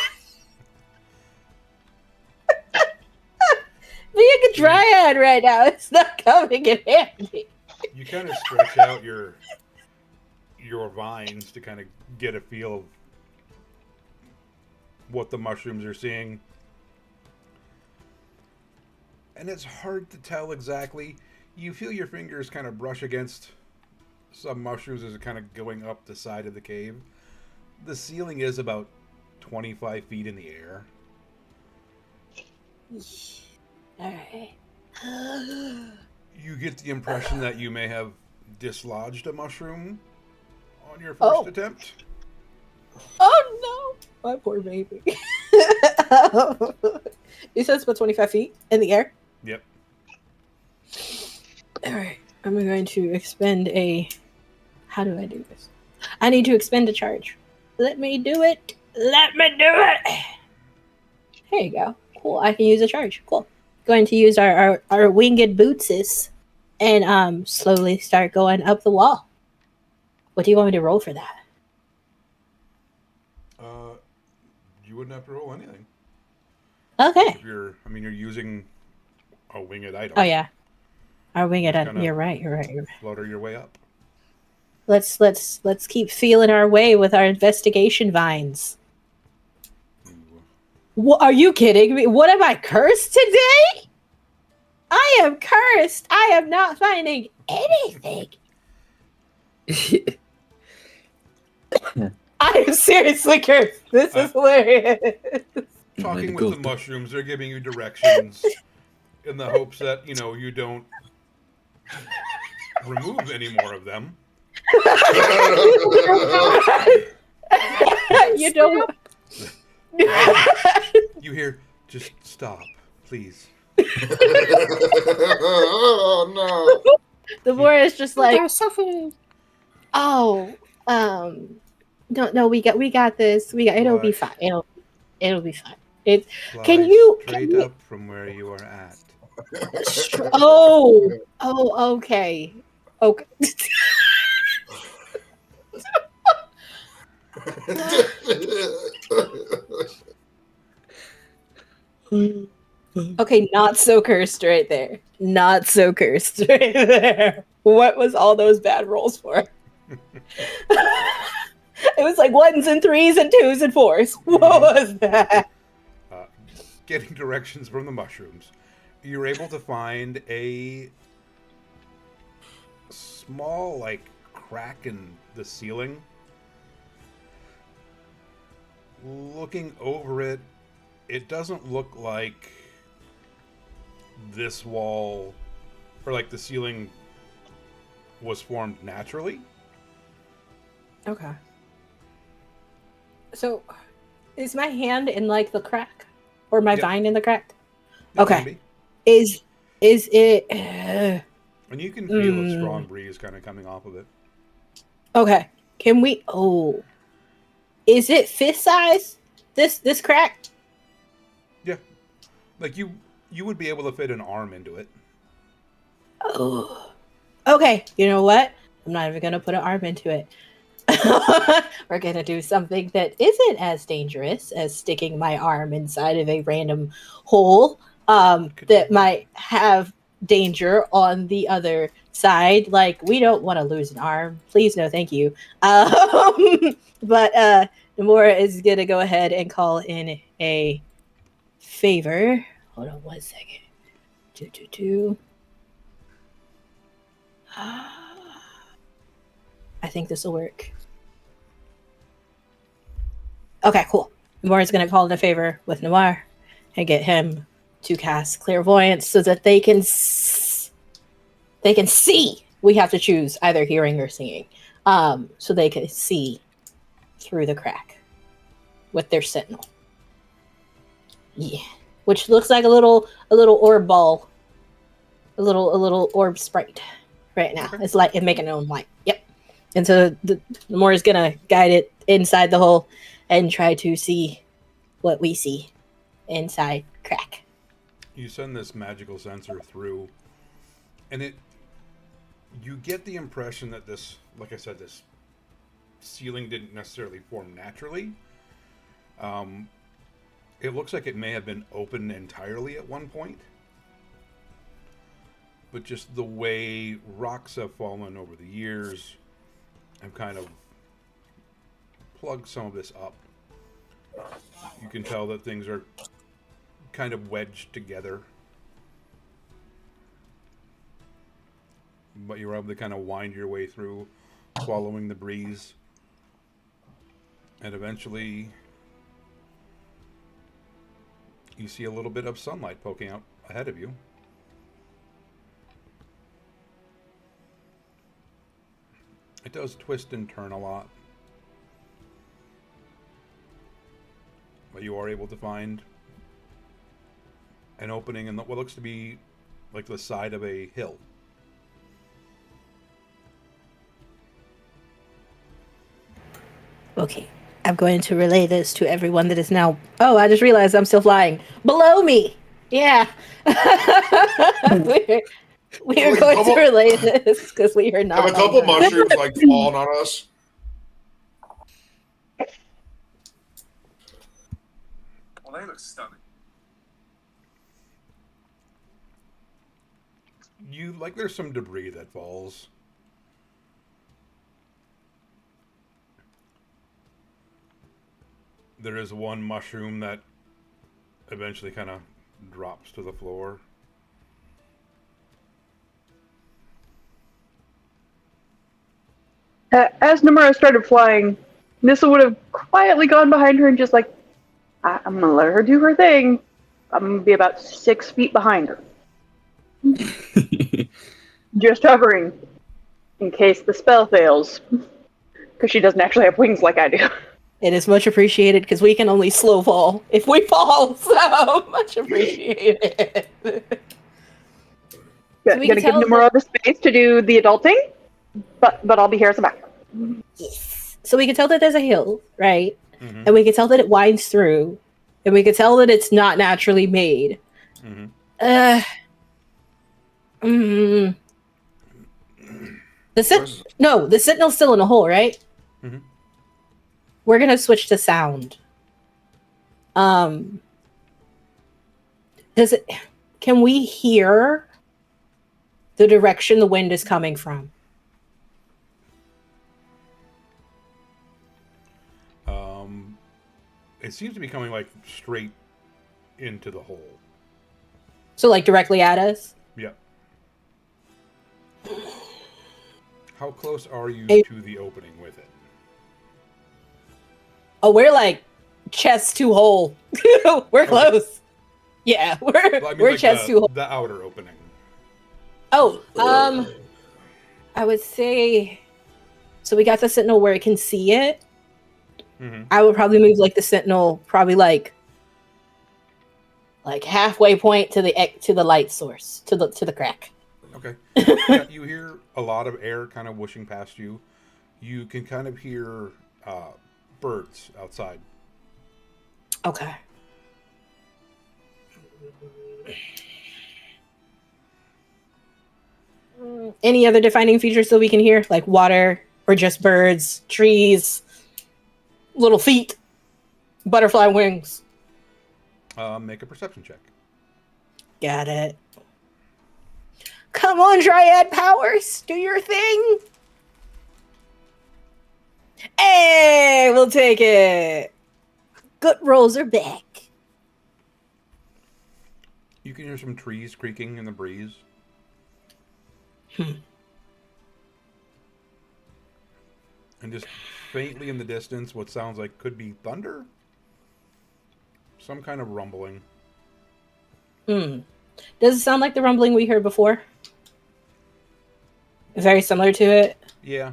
Being a dryad right now, it's not coming in handy. You kind of stretch out your vines to kind of get a feel of what the mushrooms are seeing. And it's hard to tell exactly. You feel your fingers kind of brush against some mushrooms as they're kind of going up the side of the cave. The ceiling is about 25 feet in the air. Alright. You get the impression that you may have dislodged a mushroom on your first attempt. Oh no! My poor baby. You said it's about 25 feet in the air? Yep. Alright. I'm going to expend a... How do I do this? I need to expend a charge. Let me do it! Let me do it! There you go. Cool. I can use a charge. Cool. Going to use our winged bootses and slowly start going up the wall. What do you want me to roll for that? You wouldn't have to roll anything. Okay. If you're using a winged item. Oh yeah. Our winged item. You're right. Flutter your way up. Let's keep feeling our way with our investigation vines. What, are you kidding me? What am I cursed today? I am cursed. I am not finding anything. I am seriously cursed. This is hilarious. Talking with the mushrooms, they're giving you directions in the hopes that, you don't remove any more of them. You don't. You hear, just stop, please. Oh no! The boy is just like, oh, no, we got this. It'll be fine. It'll be fine. Can you up from where you are at? Oh, okay. Okay, not so cursed right there. Not so cursed right there. What was all those bad rolls for? It was like 1s and 3s and 2s and 4s. What was that? Getting directions from the mushrooms. You're able to find a small, crack in the ceiling. Looking over it, it doesn't look like this wall or the ceiling was formed naturally. Okay. So, is my hand in the crack, or my vine in the crack? Okay. Is it? And you can feel a strong breeze kind of coming off of it. Okay. Can we? Oh. Is it fist size? This crack? Yeah. You would be able to fit an arm into it. Oh. Okay. You know what? I'm not even gonna put an arm into it. We're gonna do something that isn't as dangerous as sticking my arm inside of a random hole that might have danger on the other side. We don't want to lose an arm. Please, no, thank you. But Nomura is gonna go ahead and call in a favor. Hold on 1 second. I think this will work. Okay, cool. Noir is going to call in a favor with Noir and get him to cast clairvoyance so that they can see. We have to choose either hearing or seeing, so they can see through the crack with their sentinel. Yeah, which looks like a little orb ball. a little orb sprite right now. It's like it's making its own light. Yep. And so the more is gonna guide it inside the hole and try to see what we see inside crack. You send this magical sensor through, and you get the impression that this, like I said, this ceiling didn't necessarily form naturally. It looks like it may have been open entirely at one point, but just the way rocks have fallen over the years have kind of plugged some of this up. You can tell that things are kind of wedged together, but you're able to kind of wind your way through, following the breeze, and eventually you see a little bit of sunlight poking out ahead of you. It does twist and turn a lot, but you are able to find an opening in what looks to be like the side of a hill. Okay. I'm going to relay this to everyone that is now. Oh, I just realized I'm still flying. Below me! Yeah. we are going to relay this because we are not. Have a couple mushrooms like falling on us. Well, they look stunning. There's some debris that falls. There is one mushroom that eventually kind of drops to the floor. As Nomura started flying, Nissa would have quietly gone behind her and just like, I'm gonna let her do her thing. I'm gonna be about 6 feet behind her. Just hovering in case the spell fails. Because she doesn't actually have wings like I do. It is much appreciated because we can only slow fall if we fall. So much appreciated. Gonna give Nomura the space to do the adulting, but I'll be here as a backup. Yes. So we can tell that there's a hill, right? Mm-hmm. And we can tell that it winds through, and we can tell that it's not naturally made. Mm-hmm. The sentinel's still in a hole, right? Mm-hmm. We're gonna switch to sound. Can we hear the direction the wind is coming from? It seems to be coming like straight into the hole. So like directly at us? Yeah. How close are you to the opening with it? Oh, we're like chest to hole. We're close. Yeah, we're chest to hole. The outer opening. Oh, I would say. So we got the sentinel where it can see it. Mm-hmm. I would probably move like the sentinel, probably like halfway point to the light source, to the crack. Okay. Yeah, you hear a lot of air kind of whooshing past you. You can kind of hear birds outside. Okay. Any other defining features that we can hear, like water or just birds, trees, little feet, butterfly wings? Make a perception check. Got it. Come on, Dryad Powers, do your thing. Hey, we'll take it. Good rolls are back. You can hear some trees creaking in the breeze. And just faintly in the distance, what sounds like could be thunder? Some kind of rumbling. Does it sound like the rumbling we heard before? Very similar to it? Yeah.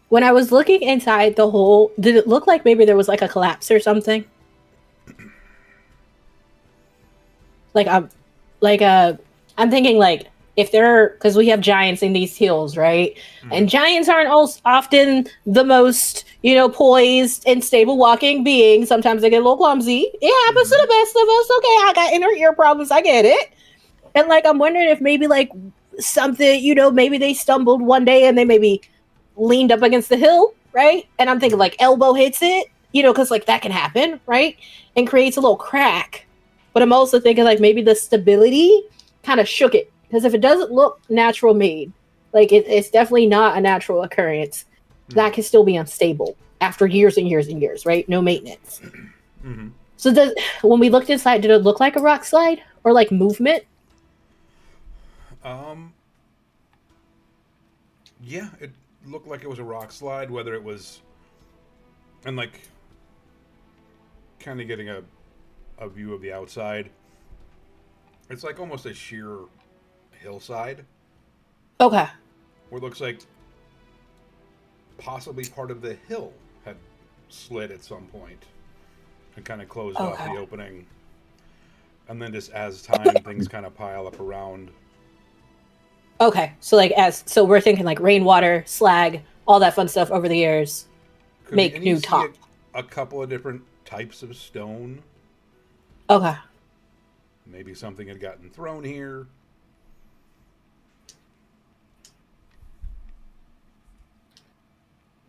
When I was looking inside the hole, did it look like maybe there was like a collapse or something? like I'm thinking like if they're because we have giants in these hills, right? And giants aren't often the most poised and stable walking beings. Sometimes they get a little clumsy. It happens to the best of us. Okay, I got inner ear problems. I get it. And like I'm wondering if maybe like something maybe they stumbled one day and they maybe leaned up against the hill, right? And I'm thinking like elbow hits it, because like that can happen, right? And creates a little crack. But I'm also thinking like maybe the stability kind of shook it. Because if it doesn't look natural made, like it's definitely not a natural occurrence, that can still be unstable after years and years and years, right? No maintenance. So when we looked inside, did it look like a rock slide or like movement? Yeah, it looked like it was a rock slide, whether it was, and like, kind of getting a view of the outside. It's like almost a sheer hillside. Okay. Where it looks like possibly part of the hill had slid at some point and kind of closed off the opening. And then just as time, things kind of pile up around. Okay, so we're thinking like rainwater, slag, all that fun stuff over the years. Make new top. A couple of different types of stone. Okay. Maybe something had gotten thrown here.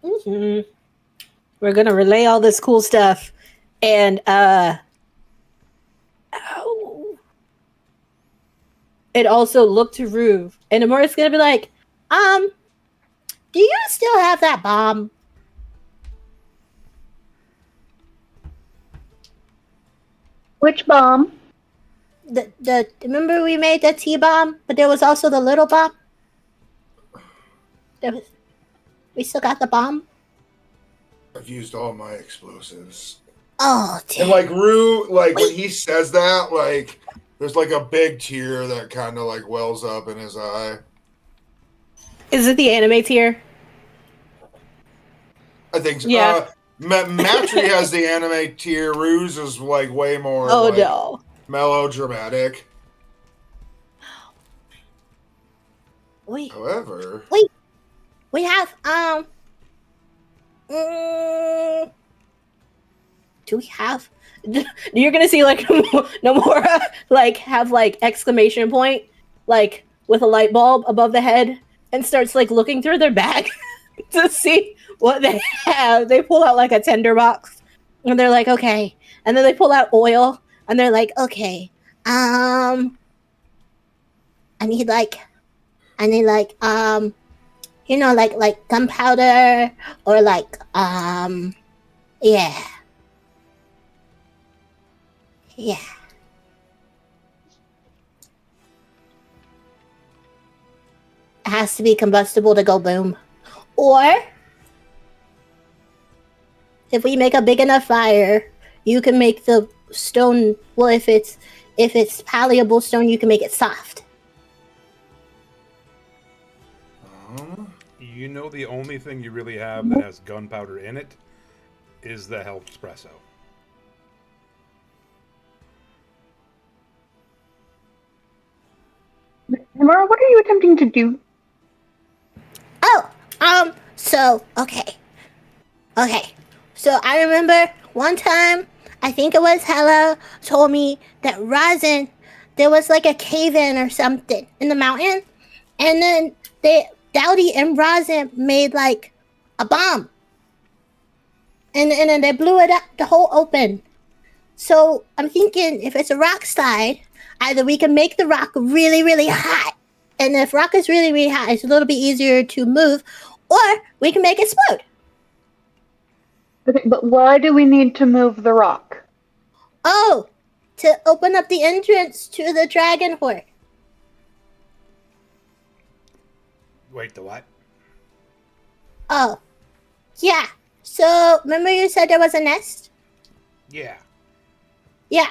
We're gonna relay all this cool stuff, and it also looked to Ruve, and Amor's gonna be like, do you still have that bomb? Which bomb? The remember we made the T-bomb, but there was also the little bomb. We still got the bomb. I've used all my explosives. Oh, damn. And like Rue, like when he says that, like there's like a big tear that kind of like wells up in his eye. Is it the anime tear? I think so. Yeah. Matri has the anime tear. Rue's is like way more no. melodramatic. Wait. However. Wait. We have do we have you're gonna see like Nomura like have like exclamation point like with a light bulb above the head and starts like looking through their bag to see what they have. They pull out like a tender box and they're like, okay. And then they pull out oil and they're like, okay, I need like like gunpowder or like yeah. It has to be combustible to go boom. Or if we make a big enough fire, you can make the stone, well, if it's malleable stone, you can make it soft. The only thing you really have that has gunpowder in it is the health espresso. Namara, what are you attempting to do? So, okay. So I remember one time, I think it was Hella told me that Razin, there was like a cave-in or something in the mountain, and then Dowdy and Razin made like a bomb. And then they blew it up, the hole open. So I'm thinking if it's a rock slide, either we can make the rock really, really hot. And if rock is really, really hot, it's a little bit easier to move. Or we can make it explode. Okay, but why do we need to move the rock? Oh, to open up the entrance to the dragon horde. Wait, the what? Oh, yeah. So, remember you said there was a nest? Yeah. Yeah.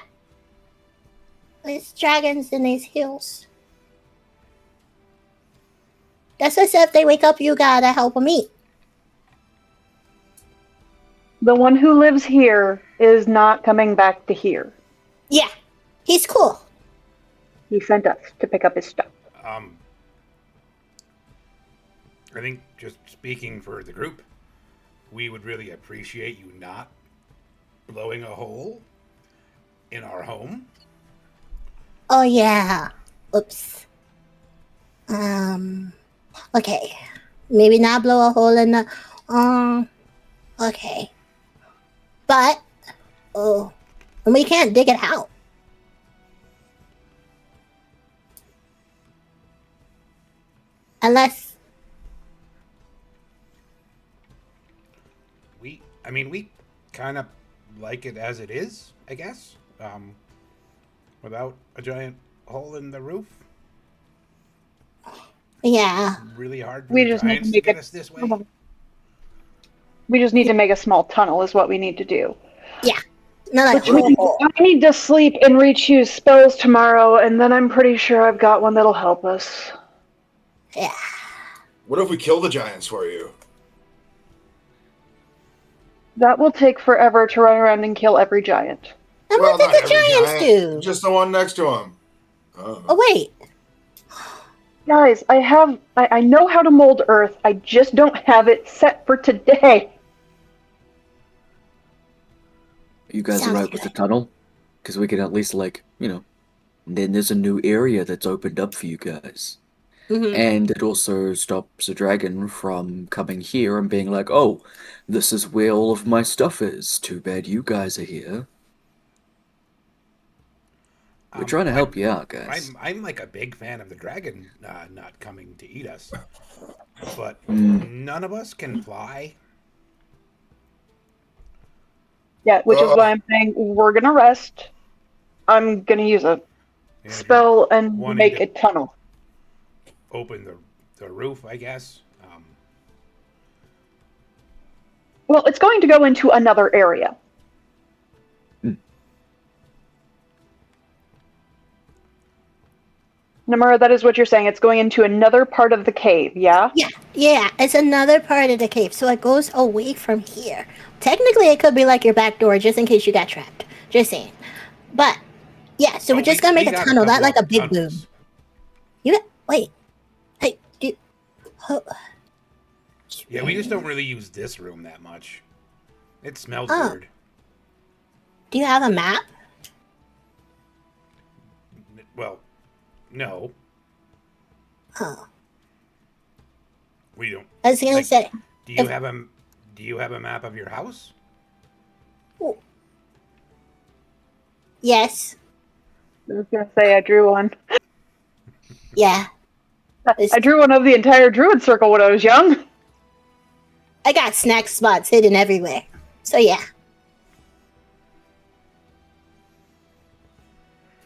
There's dragons in these hills. That's what if they wake up, you gotta help them eat. The one who lives here is not coming back to here. Yeah, he's cool. He sent us to pick up his stuff. I think just speaking for the group, we would really appreciate you not blowing a hole in our home. Oh yeah. Oops. Okay. Maybe not blow a hole in the. Okay. But we can't dig it out. Unless. We kind of like it as it is, I guess. Without a giant hole in the roof. Yeah. Really hard for We the just need to Giants to make get it- us this way. We just need to make a small tunnel is what we need to do. Yeah. Not like Which means I need to sleep and rechoose spells tomorrow, and then I'm pretty sure I've got one that'll help us. Yeah. What if we kill the giants for you? That will take forever to run around and kill every giant. And Well, what did not the every Giants giant, do? just the one next to him. Oh wait. Guys, I know how to mold earth. I just don't have it set for today. You guys Sounds alright with the good. tunnel? Because we can at least, then there's a new area that's opened up for you guys. Mm-hmm. And it also stops a dragon from coming here and being like, oh, this is where all of my stuff is. Too bad you guys are here. We're trying to help you out, guys. I'm like a big fan of the dragon not coming to eat us, but Mm. none of us can fly. Yeah, which is why I'm saying we're gonna rest. I'm gonna use a And spell and wanting make to- a tunnel. Open the roof, I guess. Well, it's going to go into another area. Namura, that is what you're saying. It's going into another part of the cave, yeah? Yeah, it's another part of the cave, so it goes away from here. Technically, it could be like your back door, just in case you got trapped. Just saying. But yeah, so we're just gonna make a got tunnel, not couple like a of big boom. tunnels. Wait. Hey, Yeah, we just don't really use this room that much. It smells Oh. weird. do you have a map? Well, no, Oh, we don't. I was gonna Like, say. Do you If- have a map of your house? Yes. I was gonna say I drew one. Yeah. I drew one of the entire druid circle when I was young. I got snack spots hidden everywhere. So yeah.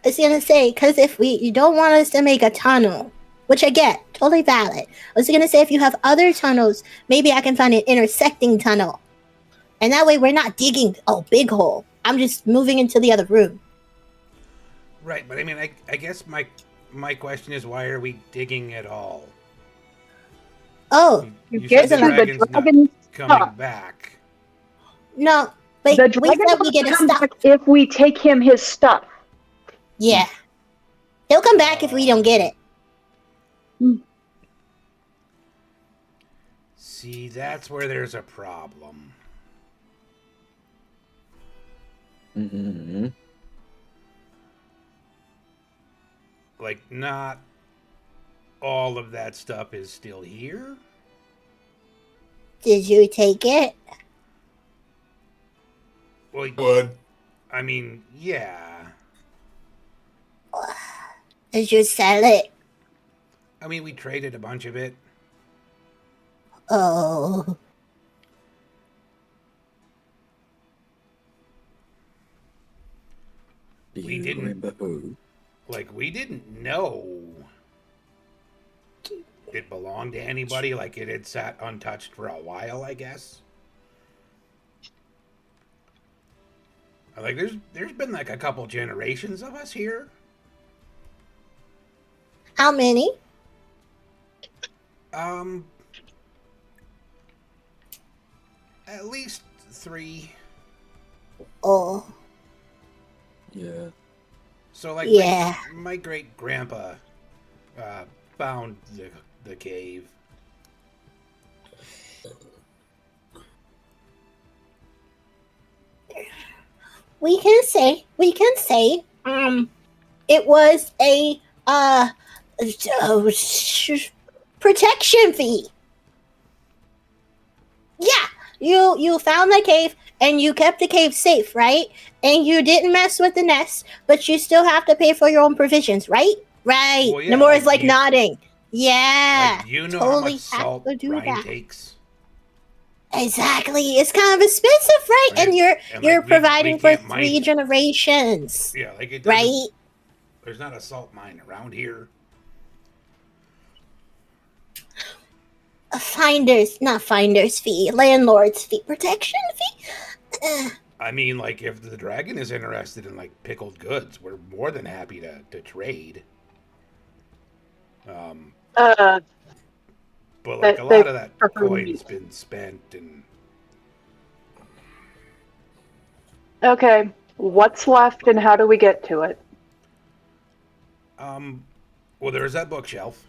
I was gonna say, because if you don't want us to make a tunnel, which I get, totally valid. I was gonna say, if you have other tunnels, maybe I can find an intersecting tunnel. And that way we're not digging a big hole. I'm just moving into the other room. Right, but I mean, I guess my question is, why are we digging at all? Oh, You You get said to the the dragon's not dragon's coming stuff. back. no. Wait, The we dragon said we get a comes stuff. back if we take him his stuff. Yeah. He'll come back if we don't get it. See, that's where there's a problem. Mm-hmm. Like, not all of that stuff is still here. Did you take it? Well, Would. I mean, yeah. Did you sell it? I mean, we traded a bunch of it. Oh. Do We you didn't- remember who? Like, we didn't know it belonged to anybody. Like, it had sat untouched for a while, I guess. Like, there's been like a couple generations of us here. How many? At least 3. Oh. Yeah. So, like, Yeah. my great grandpa found the cave. We can say, it was a protection fee. Yeah, you found the cave and you kept the cave safe, right? And you didn't mess with the nest, but you still have to pay for your own provisions, right? Right. Well, yeah, Namor is like, nodding. Yeah. Like, do you know how totally much have salt to do Brine that. takes? Exactly. It's kind of expensive, right? Right? And you're And, you're like, we providing for can't mine 3 it. generations, Yeah, like, it doesn't. right? There's not a salt mine around here. A not finder's fee, landlord's fee, protection fee. I mean, like, if the dragon is interested in, like, pickled goods, we're more than happy to trade. Uh, But, like, a they lot of that prefer coin's meat. been spent, and Okay, what's left and how do we get to it? well, there's that bookshelf.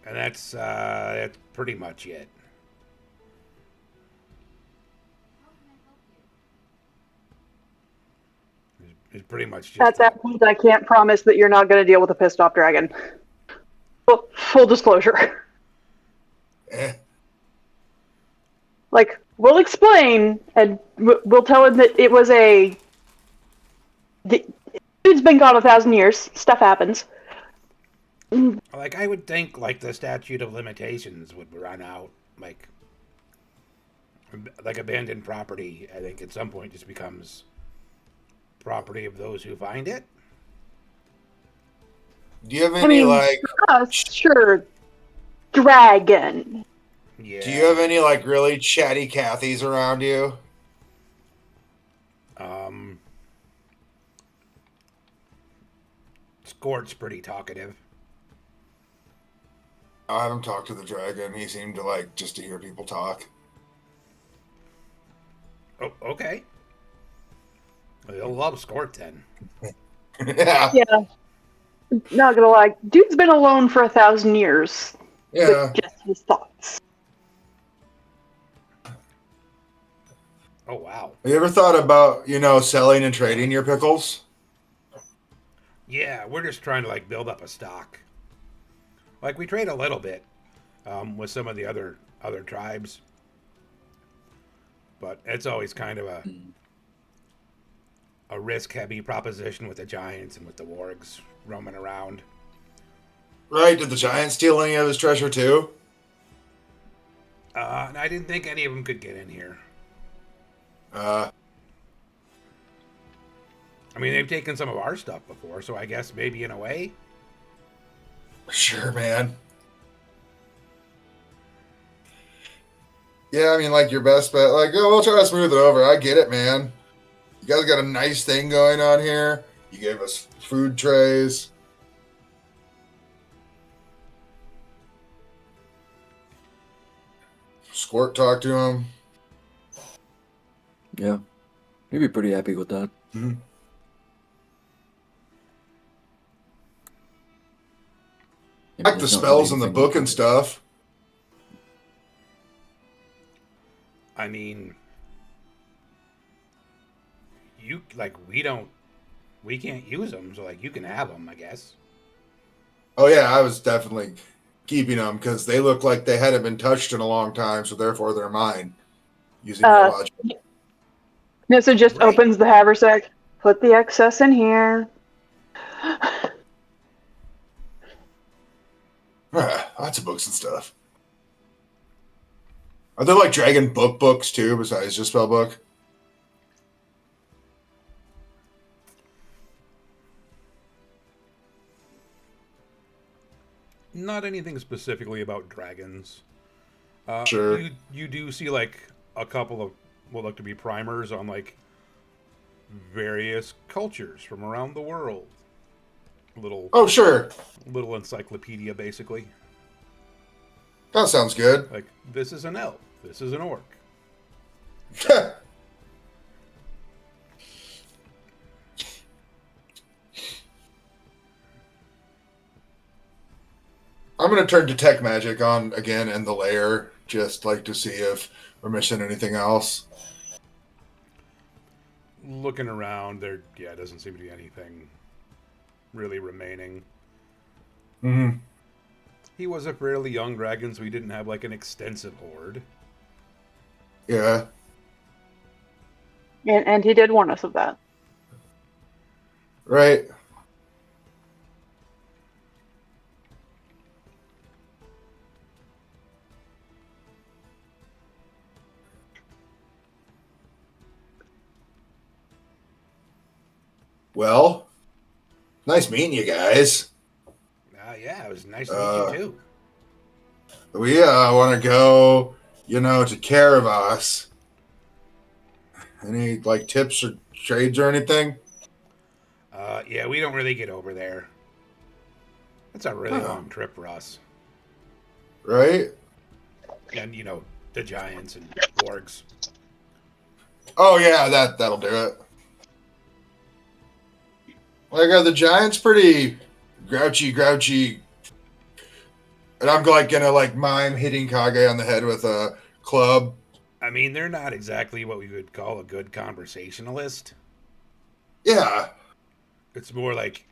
And that's pretty much it. It's pretty much just At that point, I can't promise that you're not going to deal with a pissed off dragon. Full disclosure. Eh. Like, we'll explain, and we'll tell him that it was dude's been gone 1,000 years. Stuff happens. like, I would think, like, the statute of limitations would run out. Like abandoned property, I think at some point just becomes property of those who find it. Do you have any Sure, dragon. Yeah. Do you have any like really chatty Cathys around you? Scort's pretty talkative. I haven't talked to the dragon. He seemed to like just to hear people talk. Oh, okay. They'll love Scort then. Yeah. Yeah. Not gonna lie, dude's been alone for 1,000 years. Yeah. With just his thoughts. Oh, wow. Have you ever thought about, selling and trading your pickles? Yeah, we're just trying to, like, build up a stock. Like, we trade a little bit with some of the other tribes. But it's always kind of a risk-heavy proposition with the giants and with the wargs roaming around. Right? Did the giant steal any of his treasure too? And I didn't think any of them could get in here. I mean, they've taken some of our stuff before, so I guess maybe in a way. Sure, man. Yeah, I mean, like, your best bet, like, oh, we'll try to smooth it over. I get it, man. You guys got a nice thing going on here. You gave us food trays. Squirt talked to him. Yeah. He'd be pretty happy with that. Mm-hmm. Yeah, Like the there's not spells really in the anything book and stuff. I mean, we can't use them, so, like, you can have them, I guess. Oh, yeah, I was definitely keeping them because they look like they hadn't been touched in a long time, so therefore they're mine. Using your logic. Nissa just Right. opens the haversack. Put the excess in here. Lots of books and stuff. Are there like dragon books too, besides just spell book? Not anything specifically about dragons. Sure. You do see, like, a couple of what look to be primers on, like, various cultures from around the world. Oh, sure. Little encyclopedia, basically. That sounds good. Like, this is an elf. This is an orc. I'm gonna turn detect magic on again in the lair, just like to see if we're missing anything else. Looking around, there doesn't seem to be anything really remaining. Mm-hmm. He was a fairly young dragon, so he didn't have like an extensive horde. Yeah. And he did warn us of that. Right. Well, nice meeting you guys. Yeah, it was nice to meet you too. We want to go, to Kerrevas. Any like tips or trades or anything? Yeah, we don't really get over there. It's a really long trip for us. Right? And the giants and wargs. Oh yeah, that'll do it. Like, are the giants pretty grouchy? And I'm like gonna like mime hitting Kage on the head with a club. I mean, they're not exactly what we would call a good conversationalist. Yeah. It's more like,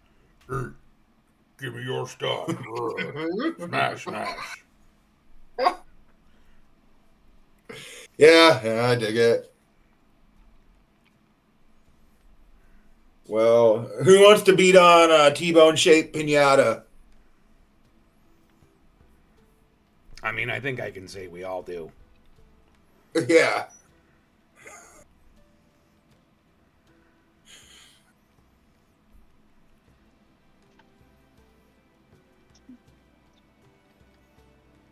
give me your stuff. Smash. Yeah, I dig it. Well, who wants to beat on T-bone shaped pinata? I mean, I think I can say we all do. Yeah.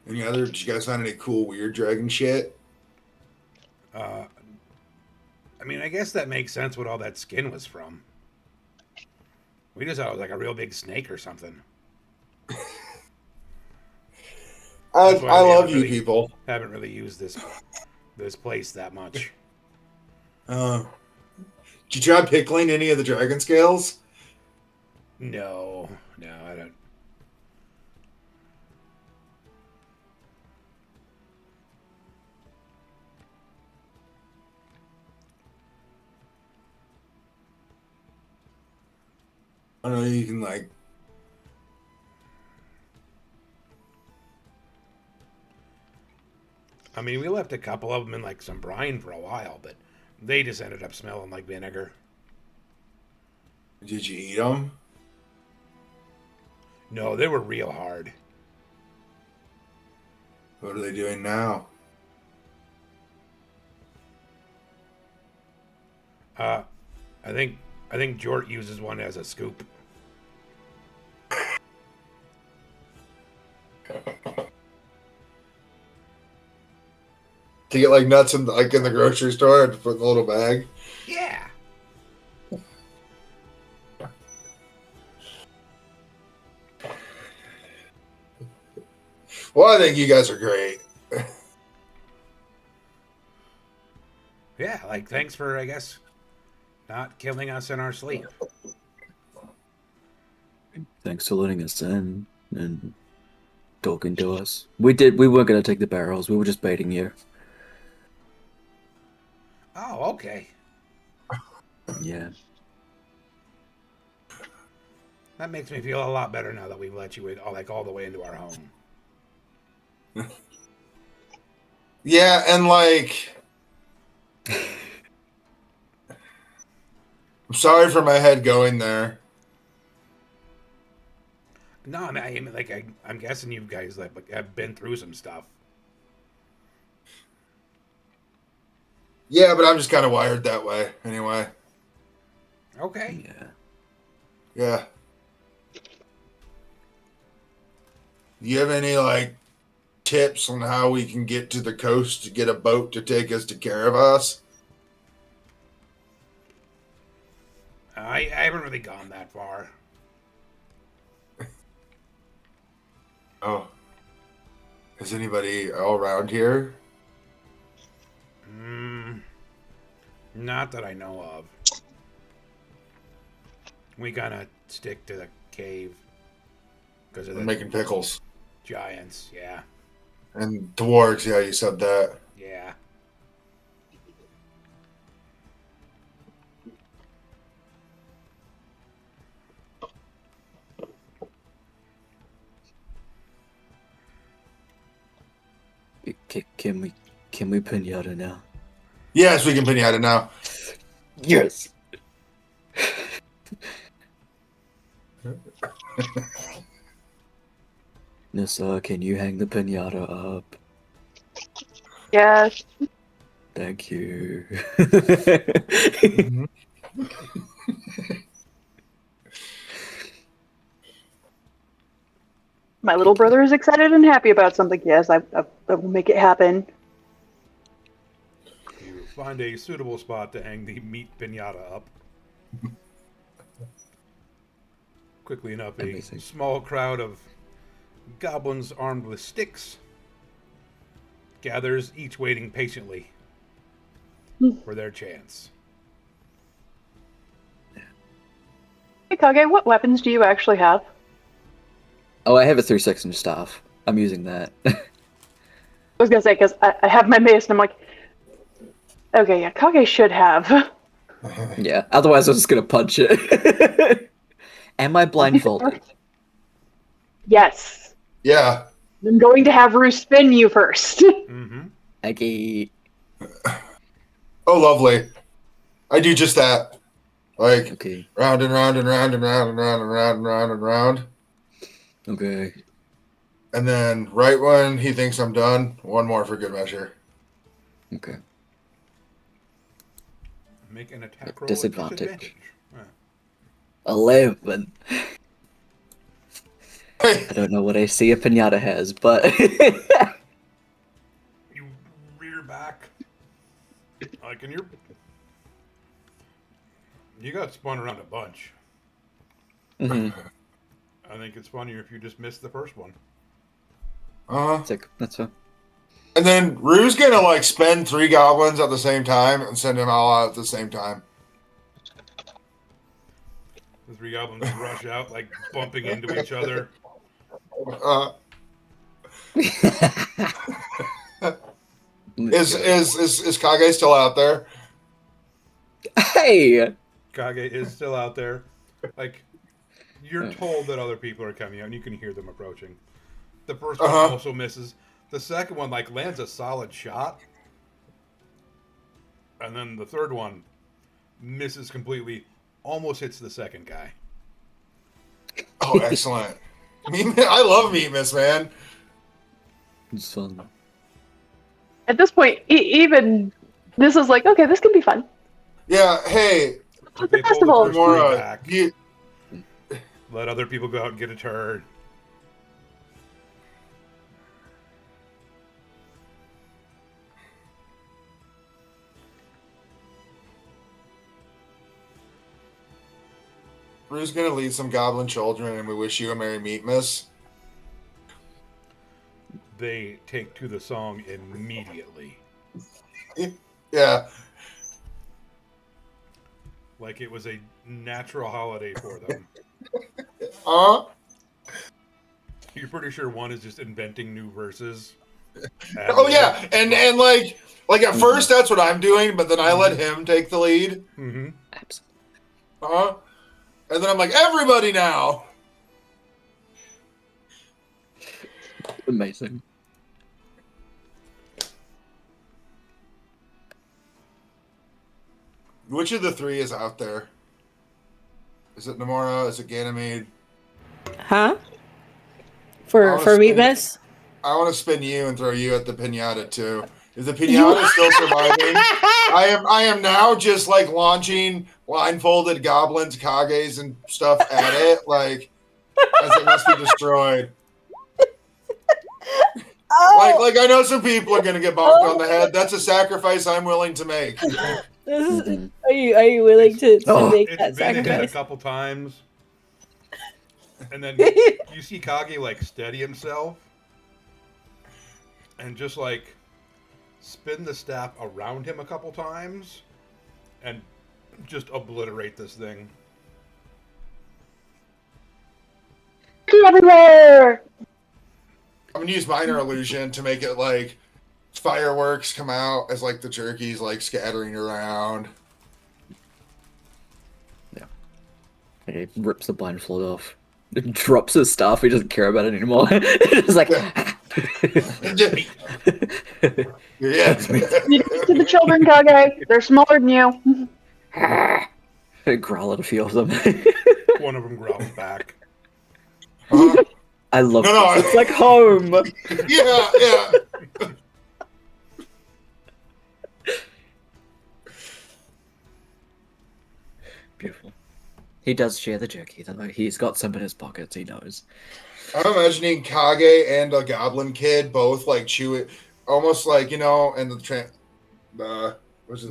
Did you guys find any cool weird dragon shit? I mean, I guess that makes sense what all that skin was from. We just thought it was like a real big snake or something. I love you people. Haven't really used this place that much. Did you try pickling any of the dragon scales? No, I don't. I don't know, you can like... I mean, we left a couple of them in like some brine for a while, but they just ended up smelling like vinegar. Did you eat them? No, they were real hard. What are they doing now? I think Jort uses one as a scoop. To get like nuts in the grocery store and put in the little bag? Yeah. Well, I think you guys are great. Yeah, like thanks for, I guess, not killing us in our sleep. Thanks for letting us in and talking to us. We weren't going to take the barrels. We were just baiting you. Oh, okay. Yeah. That makes me feel a lot better now that we've let you in, all the way into our home. Yeah, and like... I'm sorry for my head going there. No, I mean, like, I'm guessing you guys like have been through some stuff. Yeah, but I'm just kind of wired that way anyway. Okay. Yeah. Yeah. Do you have any like tips on how we can get to the coast to get a boat to take us to Kerrevas? I haven't really gone that far. Oh. Is anybody all around here? Not that I know of. We gotta stick to the cave because of We're the making pickles. giants. Yeah, And dwarves, yeah, you said that. yeah. Can we pinata now? Yes, we can pinata now. Yes. Nissa, can you hang the pinata up? Yes. Thank you. My little brother is excited and happy about something. Yes, I will make it happen. You find a suitable spot to hang the meat pinata up. Quickly enough, Amazing. a small crowd of goblins armed with sticks gathers, each waiting patiently for their chance. Hey, Kage, what weapons do you actually have? Oh, I have a 3-6 staff. I'm using that. I was gonna say, because I have my mace, and I'm like, okay, yeah, Kage should have. Yeah, otherwise I was just gonna punch it. Am I blindfolded? Yes. Yeah. I'm going to have Rue spin you first. Mm-hmm. Aggie. Oh, lovely. I do just that. Like, Okay. round and round and round and round and round and round and round and round. Okay. And then right when he thinks I'm done, one more for good measure. Okay. Make an attack roll at Disadvantage. disadvantage. 11. Hey, I don't know what AC a pinata has, but You rear back. Like, and you got spun around a bunch. Mhm. I think it's funnier if you just missed the first one. Sick. That's fine. And then Rue's gonna like spend 3 goblins at the same time and send them all out at the same time. The 3 goblins rush out, like bumping into each other. Is Kage still out there? Hey! Kage is still out there. Like, you're told that other people are coming out, and you can hear them approaching. The first one also misses. The second one, like, lands a solid shot. And then the third one misses completely, almost hits the second guy. Oh, excellent. I love Meatmas, man. It's fun. At this point, even this is like, okay, this can be fun. Yeah, hey, They the pull festival. the first 3 Mora, back. you, Let other people go out and get a turn. Rue's gonna lead some goblin children, and we wish you a Merry Meatmas. They take to the song immediately. Yeah. Like it was a natural holiday for them. You're pretty sure one is just inventing new verses. Oh yeah, and like at first that's what I'm doing, but then I let him take the lead. Mm-hmm. Absolutely. And then I'm like, everybody now. Amazing. Which of the 3 is out there? Is it Namora? Is it Ganymede? Huh? For I'll spin- meat mess? I want to spin you and throw you at the pinata too. Is the pinata still surviving? I am now just like launching blindfolded goblins, kages, and stuff at it, like as it must be destroyed. Like I know some people are gonna get bonked on the head. That's a sacrifice I'm willing to make. Are you willing to make that It's been hit a sacrifice? couple times. And then you see Kage like steady himself and just like spin the staff around him a couple times and just obliterate this thing. Everywhere! I'm gonna use minor illusion to make it like fireworks come out as like the jerky's like scattering around. He rips the blindfold off. Drops his staff. He doesn't care about it anymore. It's like, Yeah. You do it to the children, Kage. They're smaller than you. growl at a few of them. One of them growls back. I love No, this. It's like home. yeah. Beautiful. He does share the jerky, though. He's got some in his pockets, he knows. I'm imagining Kage and a goblin kid both like chew it, almost like, you know, and what's it?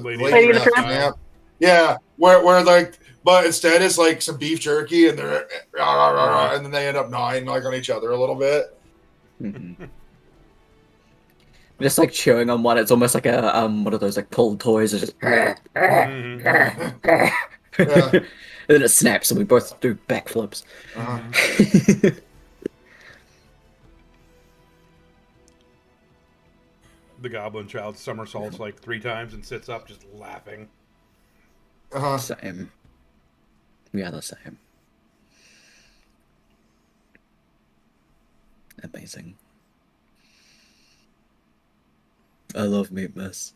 Lady and the Tramp? Tramp. Yeah, where like, but instead it's like some beef jerky, and they're and then they end up gnawing like on each other a little bit. Mm-hmm. Just like chewing on one, it's almost like a one of those like pulled toys. It's just Yeah. and then it snaps, and we both do backflips. The goblin child somersaults like 3 times and sits up just laughing. Same. We are the same. Amazing. I love meat mess.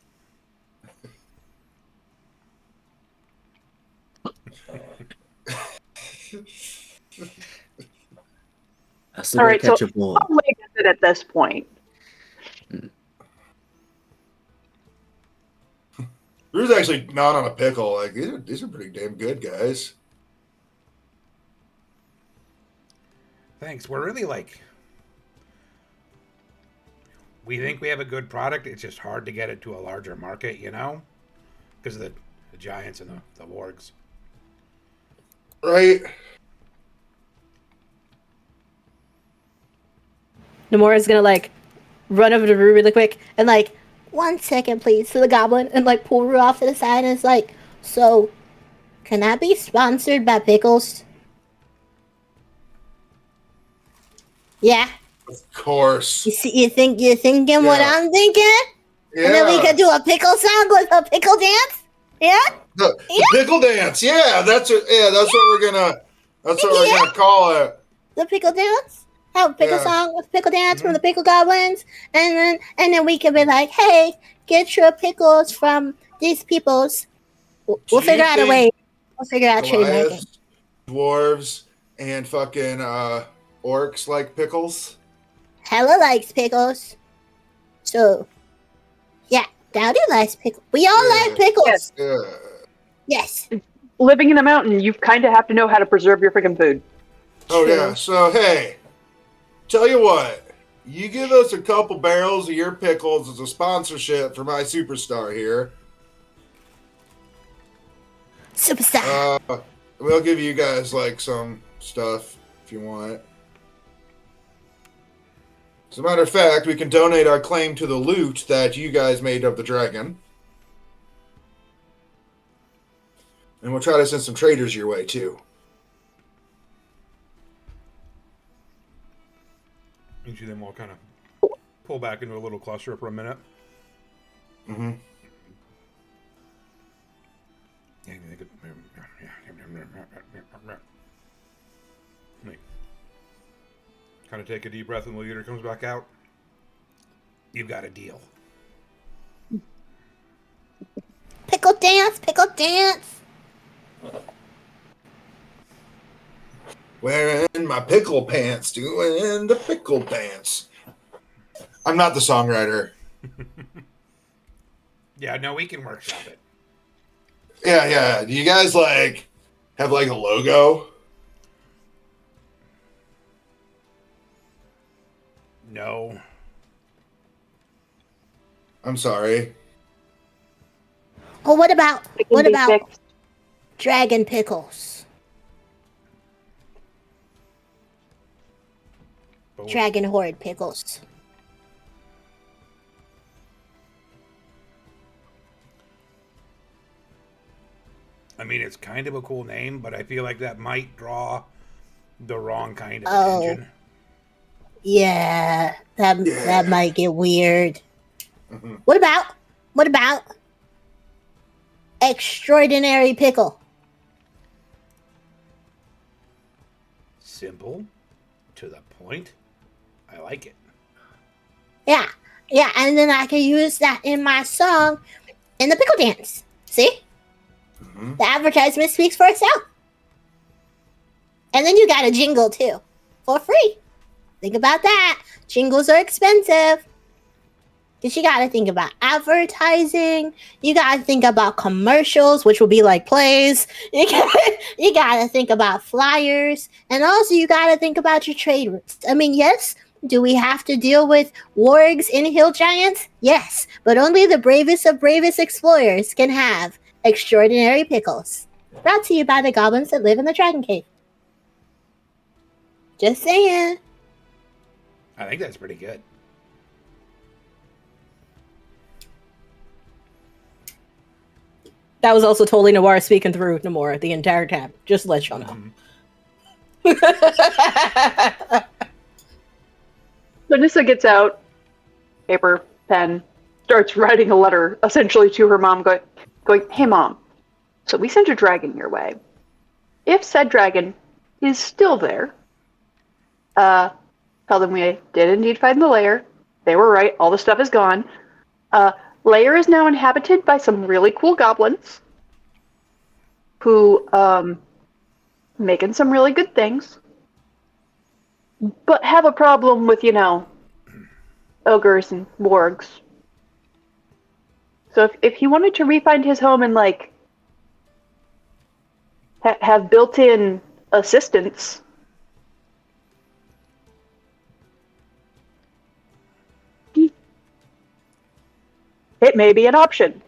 I still All gotta right, so catch a ball. how late is it at this point? Drew's actually not on a pickle. Like these are pretty damn good, guys. Thanks. We're really like... We think we have a good product. It's just hard to get it to a larger market, you know? Because of the giants and the wargs. Right? Nomura's gonna like run over to Rue really quick and like, 1 second, please, to the goblin, and like pull Rue off to the side, and it's like, so, can that be sponsored by Pickles? Yeah. Of course. You see, you're thinking what Yeah. I'm thinking? Yeah. And then we could do a pickle sound with a pickle dance? Yeah? The pickle dance. Yeah, that's what we're gonna call it. The pickle dance? Have a pickle Yeah. song with pickle dance from the pickle goblins, and then we could be like, hey, get your pickles from these peoples. We'll Do you figure out a think way. We'll figure out trademarking. Goliaths, dwarves, and fucking orcs like pickles. Hella likes pickles. So, yeah, Dowdy likes pickles. We all Yeah. like pickles. Yeah. Yes. Living in a mountain, you kind of have to know how to preserve your freaking food. Oh True. yeah. So hey, tell you what, you give us a couple barrels of your pickles as a sponsorship for my superstar here. Superstar. We'll give you guys like some stuff if you want. As a matter of fact, we can donate our claim to the loot that you guys made of the dragon. And we'll try to send some traders your way too. You see them all kind of pull back into a little cluster for a minute. Mm-hmm. Kind of take a deep breath, and the leader comes back out. You've got a deal. Pickle dance, pickle dance. Wearing my pickle pants, doing the pickle dance. I'm not the songwriter. Yeah, no, we can workshop it. Yeah. Do you guys like have like a logo? No. I'm sorry. Oh, what about It can be fixed. dragon pickles? But Dragon horde pickles. I mean, it's kind of a cool name, but I feel like that might draw the wrong kind of Oh. attention. Yeah, that Yeah. might get weird. Mhm. What about extraordinary pickle? Simple, to the point. I like it. Yeah, and then I can use that in my song in the pickle dance. See? Mhm. The advertisement speaks for itself. And then you got a jingle too, for free. Think about that. Jingles are expensive. Because you got to think about advertising. You got to think about commercials, which will be like plays. You got to think about flyers. And also, you got to think about your trade routes. I mean, yes, do we have to deal with wargs and hill giants? Yes. But only the bravest of bravest explorers can have extraordinary pickles. Brought to you by the goblins that live in the dragon cave. Just saying. I think that's pretty good. That was also totally Noir speaking through Namora the entire time. Just to let y'all know. So Nissa gets out paper, pen, starts writing a letter essentially to her mom, going, "Hey mom, so we sent a dragon your way. If said dragon is still there, tell them we did indeed find the lair. They were right. All the stuff is gone. Lair is now inhabited by some really cool goblins who making some really good things, but have a problem with, ogres and wargs. So if he wanted to re-find his home and like have built-in assistance, it may be an option.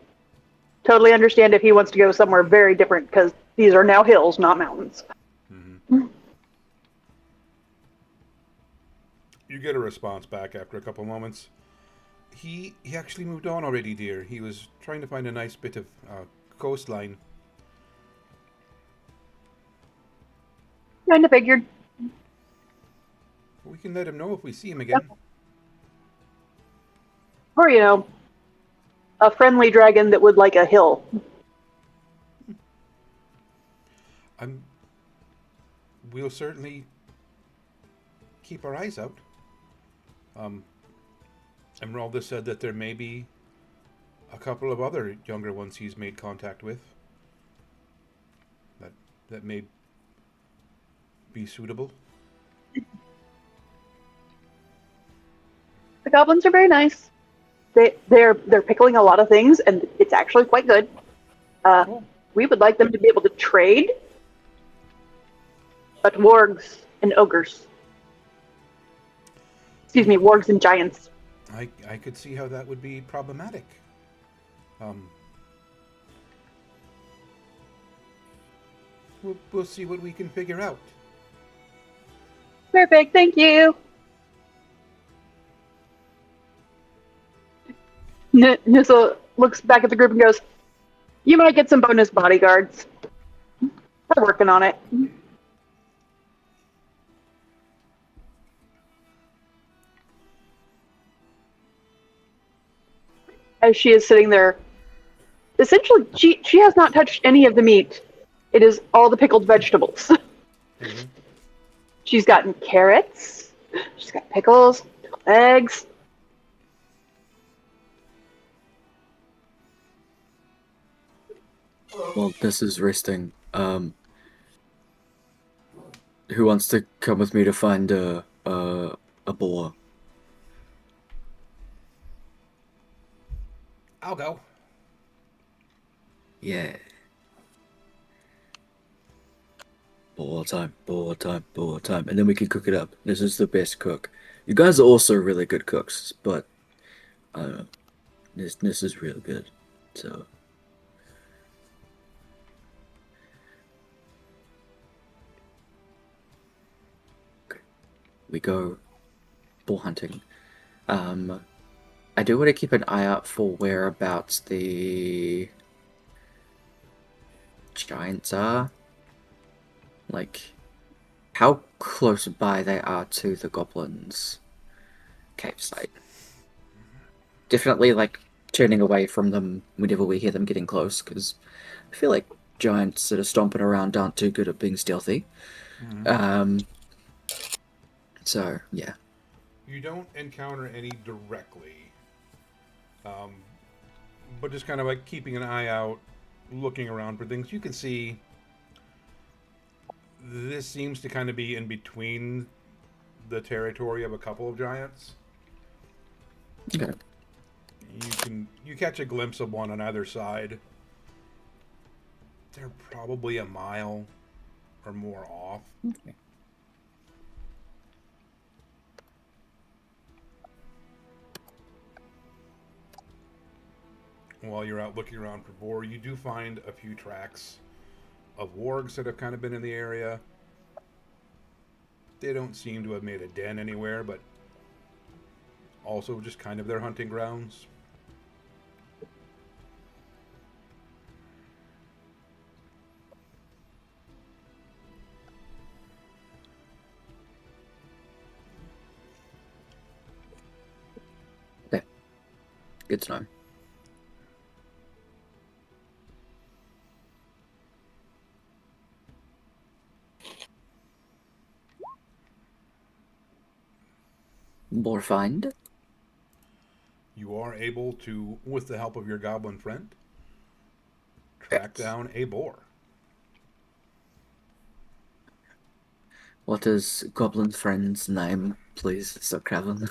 Totally understand if he wants to go somewhere very different because these are now hills, not mountains." You get a response back after a couple moments. He actually moved on already, dear. He was trying to find a nice bit of coastline. Kind of figured. We can let him know if we see him again. Or, a friendly dragon that would like a hill. We'll certainly keep our eyes out. Emeralda said that there may be a couple of other younger ones he's made contact with that may be suitable. The goblins are very nice. They're pickling a lot of things, and it's actually quite good. We would like them to be able to trade, but wargs and ogres. Excuse me, wargs and giants. I could see how that would be problematic. We'll see what we can figure out. Perfect, thank you. Nissa looks back at the group and goes, "You might get some bonus bodyguards. We're working on it." As she is sitting there, essentially, she has not touched any of the meat. It is all the pickled vegetables. Mm-hmm. She's gotten carrots. She's got pickles, eggs. Well, this is resting. Who wants to come with me to find a boar? I'll go. Yeah. Boar time, boar time, boar time. And then we can cook it up. This is the best cook. You guys are also really good cooks, but this is real good. So okay. We go boar hunting. I do want to keep an eye out for whereabouts the giants are. Like, how close by they are to the goblins' cave site. Definitely, like, turning away from them whenever we hear them getting close, because I feel like giants that are stomping around aren't too good at being stealthy. So, yeah. You don't encounter any directly, but just kind of like keeping an eye out, looking around for things. You can see this seems to kind of be in between the territory of a couple of giants. Okay. You catch a glimpse of one on either side. They're probably a mile or more off. Okay. While you're out looking around for boar, you do find a few tracks of wargs that have kind of been in the area. They don't seem to have made a den anywhere, but also just kind of their hunting grounds. Okay. Good to know. More find? You are able to, with the help of your goblin friend, track down a boar. What is Goblin Friend's name, please, Sir Craven?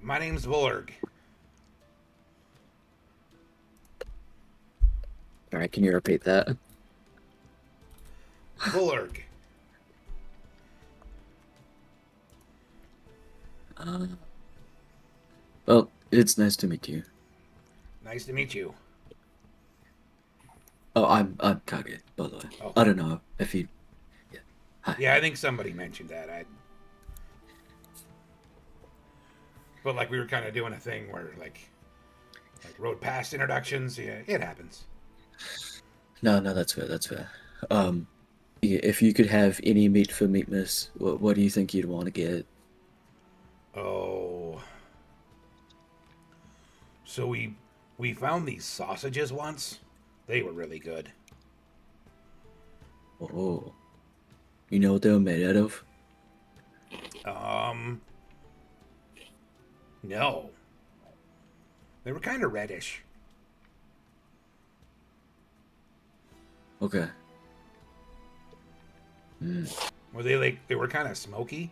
My name's Vullerg. Alright, can you repeat that? Vullerg. Well, it's nice to meet you. Nice to meet you. Oh, I'm Kage, by the way. Oh. I don't know if you... Yeah. Hi. Yeah, I think somebody mentioned that. But like we were kind of doing a thing where like road past introductions. Yeah, it happens. No, that's fair, that's fair. Yeah, if you could have any meat for meatness, what do you think you'd want to get? Oh. So we found these sausages once. They were really good. Oh. You know what they were made out of? No. They were kind of reddish. Okay. Were they were kind of smoky?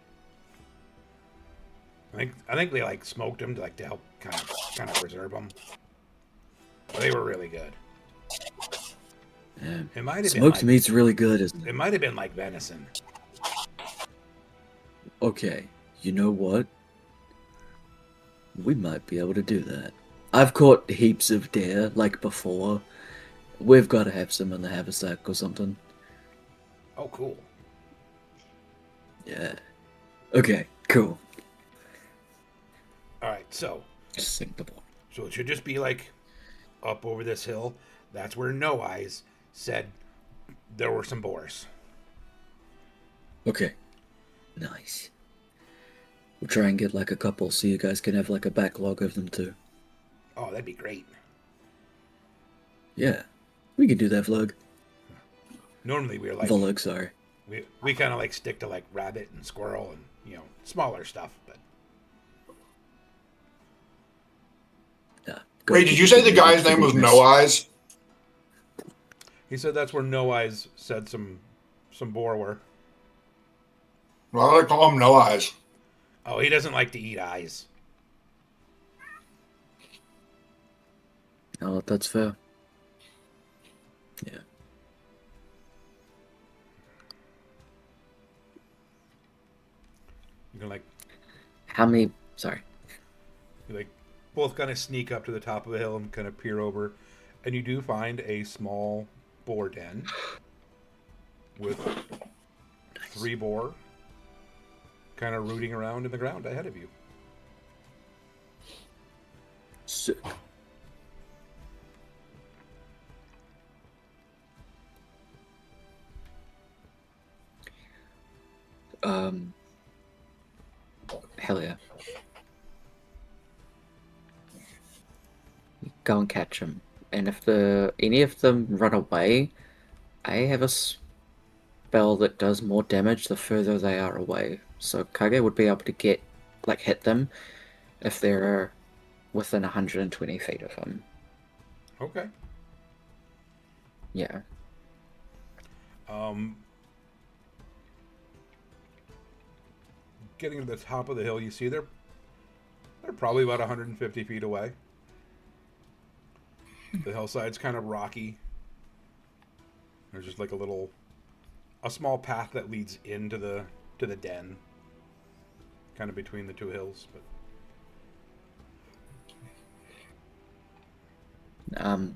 I think they like smoked them to help kind of preserve them. But they were really good. Yeah. It might have been Smoked like, meat's really good, isn't It it? might have been like venison. Okay, you know what? We might be able to do that. I've caught heaps of deer, like before. We've got to have some in the haversack or something. Oh, cool. Yeah. Okay, cool. All right, so Sink the ball. it should just be like up over this hill. That's where No Eyes said there were some boars. Okay. Nice. We'll try and get like a couple so you guys can have like a backlog of them too. Oh, that'd be great. Yeah. We could do that, Vlog. Normally we're like Vlog, sorry. we kind of like stick to like rabbit and squirrel and smaller stuff, but Yeah. Wait, did you say the guy's name was No Eyes? he said that's where No Eyes said some boar were. Why do I call him No Eyes? Oh, he doesn't like to eat eyes. Oh, that's fair. Yeah. You can like How many... Sorry. you like both kind of sneak up to the top of the hill and kind of peer over, and you do find a small boar den with 3 boar kind of rooting around in the ground ahead of you. Sick. Hell yeah. Go and catch them. And if any of them run away, I have a spell that does more damage the further they are away. So Kage would be able to hit them if they're within 120 feet of him. Okay. Yeah. Getting to the top of the hill, you see they're probably about 150 feet away. The hillside's kind of rocky. There's just like a small path that leads into the den, kind of between the two hills. But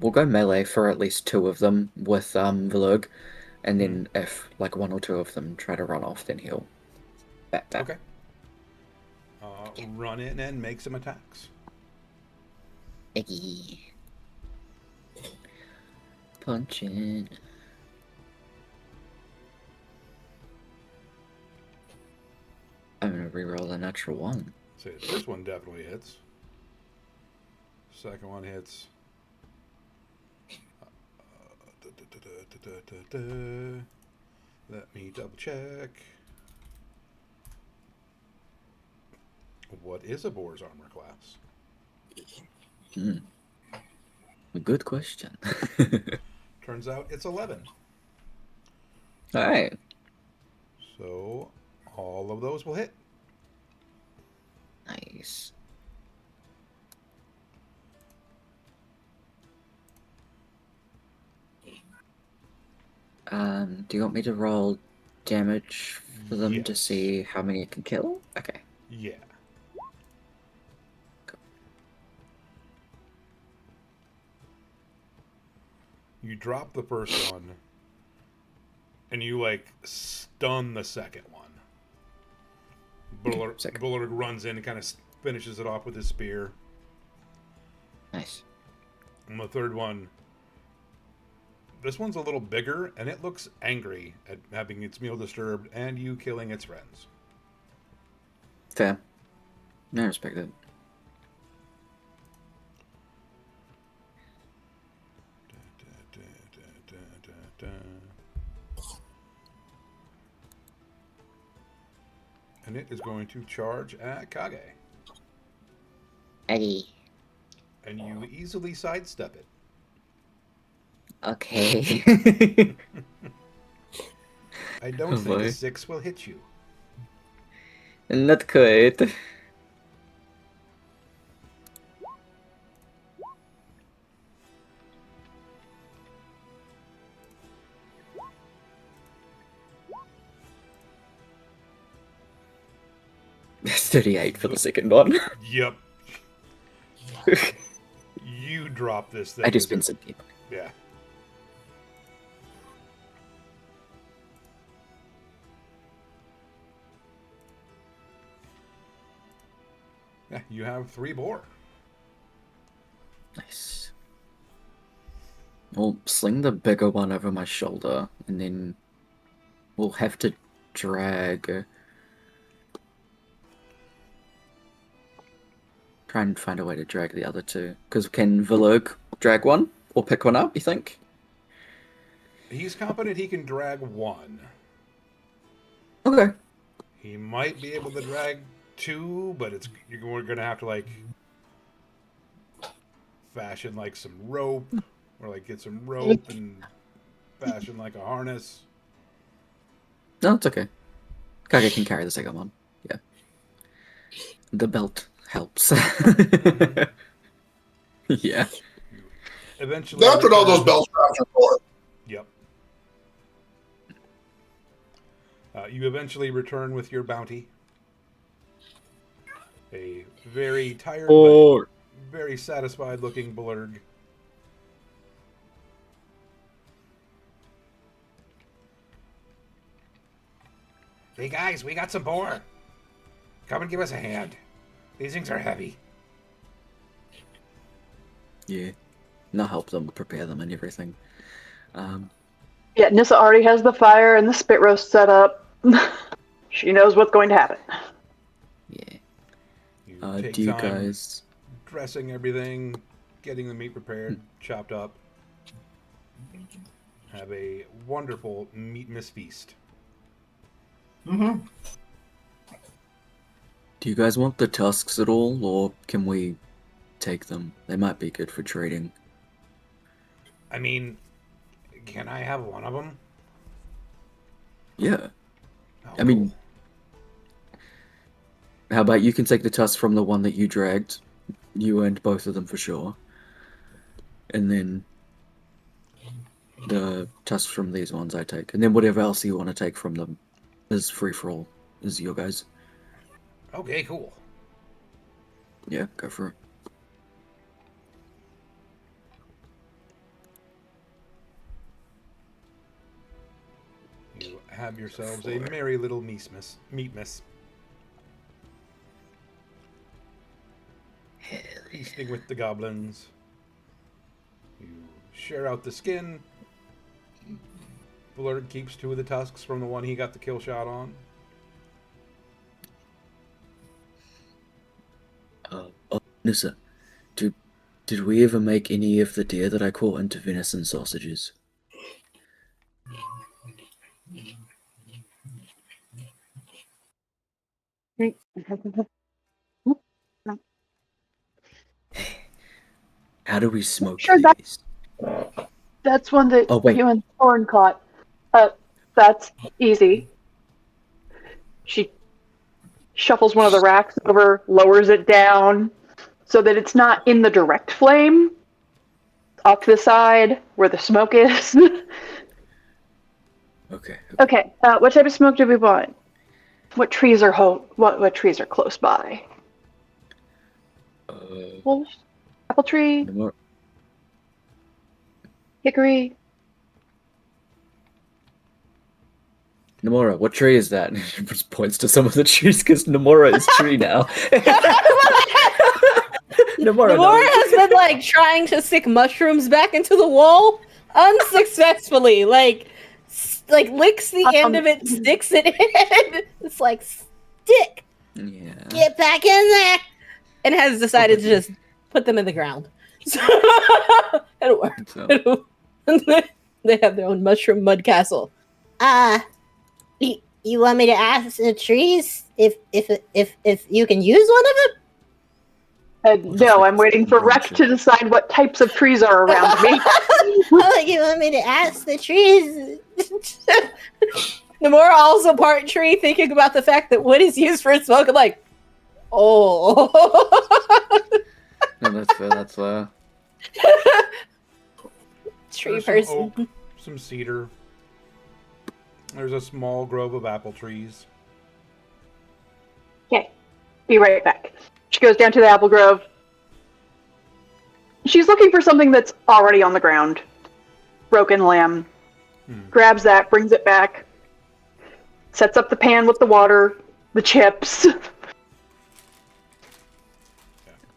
We'll go melee for at least 2 of them with Velug, and then if like 1 or 2 of them try to run off, then he'll bat. Okay. Run in and make some attacks. Eggy. Punch in. I'm gonna reroll the natural 1. So the first one definitely hits. Second one hits. Let me double check. What is a boar's armor class? Good question. Turns out it's 11. Alright. So all of those will hit. Nice. Do you want me to roll damage for them to Yes. see how many it can kill? Okay. Yeah. You drop the first one, and you stun the second one. Bullard runs in and kind of finishes it off with his spear. Nice. And the third one, this one's a little bigger, and it looks angry at having its meal disturbed and you killing its friends. Fair. I respect it. And it is going to charge at Kage. Eddie. And you easily sidestep it. Okay. I don't think a 6 will hit you. Not quite. That's 38 for the second one. Yep. You drop this thing. I just been some people. Yeah. Yeah, you have 3 boar. Nice. We'll sling the bigger one over my shoulder, and then we'll have to drag. Try and find a way to drag the other 2. Because can Velug drag one? Or pick one up, you think? He's confident he can drag 1. Okay. He might be able to drag 2, but we're gonna have to fashion some rope, or get some rope and fashion a harness. No, it's okay. Kage can carry the second one. Yeah. The belt helps. Yeah. Eventually. That's what all those belt straps are for. Yep. You eventually return with your bounty. A very tired, but very satisfied looking Blurg. Hey guys, we got some boar. Come and give us a hand. These things are heavy. Yeah. And I'll help them prepare them and everything. Yeah, Nissa already has the fire and the spit roast set up. She knows what's going to happen. Yeah. You take Do you time guys... dressing everything, getting the meat prepared, chopped up. Have a wonderful meat-miss feast. Mm-hmm. Do you guys want the tusks at all, or can we take them? They might be good for trading. I mean, can I have one of them? Yeah. Oh, I mean, how about you can take the tusks from the one that you dragged? You earned both of them for sure. And then the tusks from these ones I take. And then whatever else you want to take from them is free for all. Is your guys. okay, cool. Yeah, go for it. You have yourselves a merry little meat miss. Feasting with the goblins. You share out the skin. Blurred keeps 2 of the tusks from the one he got the kill shot on. Nissa, did we ever make any of the deer that I caught into venison sausages? How do we smoke Sure, these? That's one that Oh, wait. you and Thorn caught. That's easy. She shuffles one of the racks over, lowers it down, so that it's not in the direct flame. Off to the side, where the smoke is. Okay. Okay, what type of smoke do we want? What trees are what trees are close by? Wolf, apple tree, hickory. Namora, what tree is that? He just points to some of the trees because Namora is tree now. Namora has been like trying to stick mushrooms back into the wall unsuccessfully. Like licks the end of it, sticks it in. It's like stick, Yeah. Get back in there. and has decided to just put them in the ground. So it'll work. So, They have their own mushroom mud castle. You want me to ask the trees if you can use one of them? No, I'm waiting for Rec to decide what types of trees are around me. Oh, you want me to ask the trees? Namora also part tree, thinking about the fact that wood is used for smoke. I'm like, oh. no, that's fair. That's fair. Tree There's person. Some oak, some cedar. There's a small grove of apple trees. Okay, be right back. She goes down to the apple grove. She's looking for something that's already on the ground. Broken lamb. Grabs that, brings it back. Sets up the pan with the water, the chips.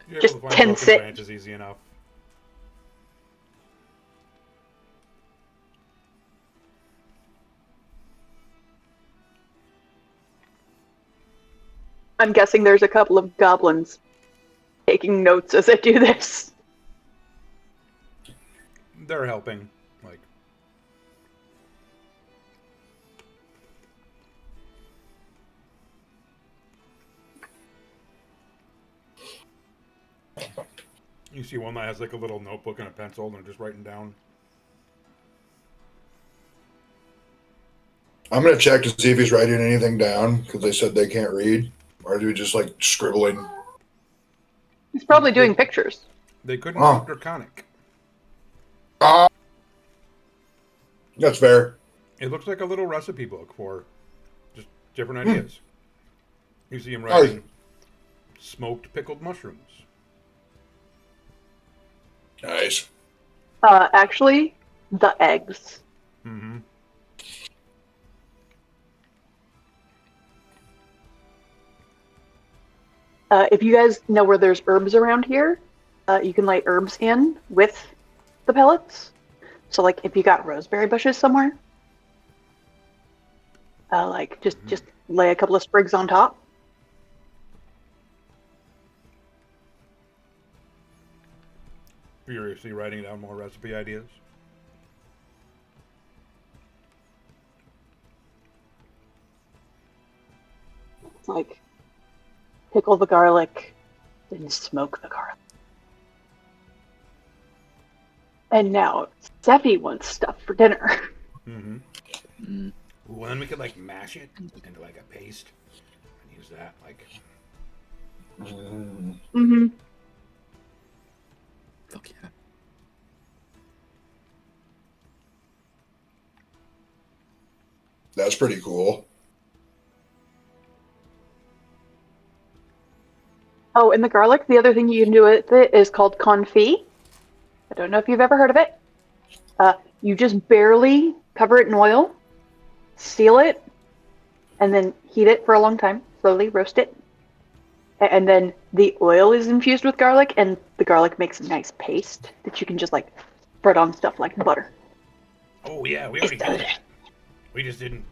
You're Just able to find tense broken it. branches easy enough. I'm guessing there's a couple of goblins taking notes as I do this. They're helping. Like, you see one that has like a little notebook and a pencil, and they're just writing down. I'm gonna check to see if he's writing anything down because they said they can't read, or do we just like scribbling? He's probably doing pictures. They couldn't Oh. read Draconic. That's fair. It looks like a little recipe book for just different ideas. You see him writing smoked pickled mushrooms. Nice. Actually, the eggs. Mm-hmm. If you guys know where there's herbs around here, you can lay herbs in with the pellets. So like if you got rosemary bushes somewhere, like just lay a couple of sprigs on top. Furiously writing down more recipe ideas. It's like pickle the garlic, then smoke the garlic. And now Seppi wants stuff for dinner. Mm-hmm. Mm. Well, then we could like mash it into like a paste and use that like. Mm-hmm. Fuck yeah. That's pretty cool. Oh, and the garlic, the other thing you can do with it is called confit. I don't know if you've ever heard of it. You just barely cover it in oil, seal it, and then heat it for a long time, slowly roast it. And then the oil is infused with garlic, and the garlic makes a nice paste that you can just like spread on stuff like butter. Oh yeah, we already do that. We just didn't.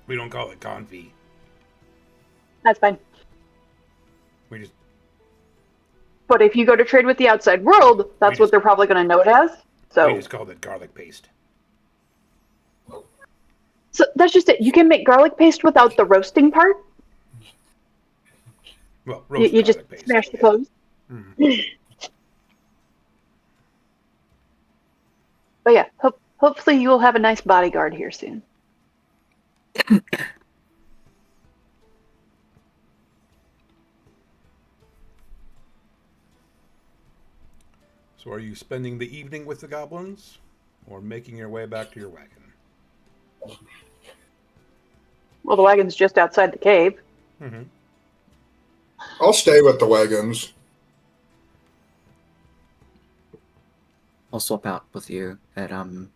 We don't call it confit. That's fine. We just. But if you go to trade with the outside world, that's what they're probably going to know it as. We So, just called it garlic paste. so that's just it. You can make garlic paste without the roasting part. Well, roast You just garlic paste. smash the cloves. Mm. But yeah, hopefully you will have a nice bodyguard here soon. So, are you spending the evening with the goblins, or making your way back to your wagon? Well, the wagon's just outside the cave. Mm-hmm. I'll stay with the wagons. I'll swap out with you at around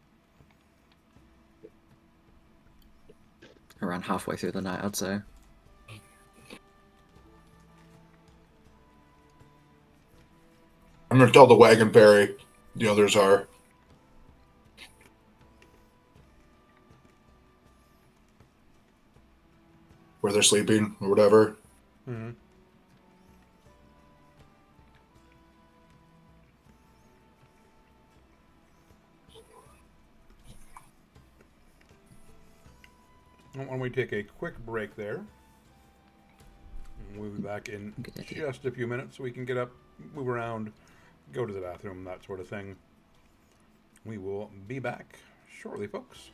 halfway through the night, I'd say. I'm going to tell the wagon ferry the others are. Where they're sleeping or whatever. Mm-hmm. Why don't we take a quick break there? And we'll be back in Good idea. just a few minutes so we can get up, move around, go to the bathroom, that sort of thing. We will be back shortly, folks.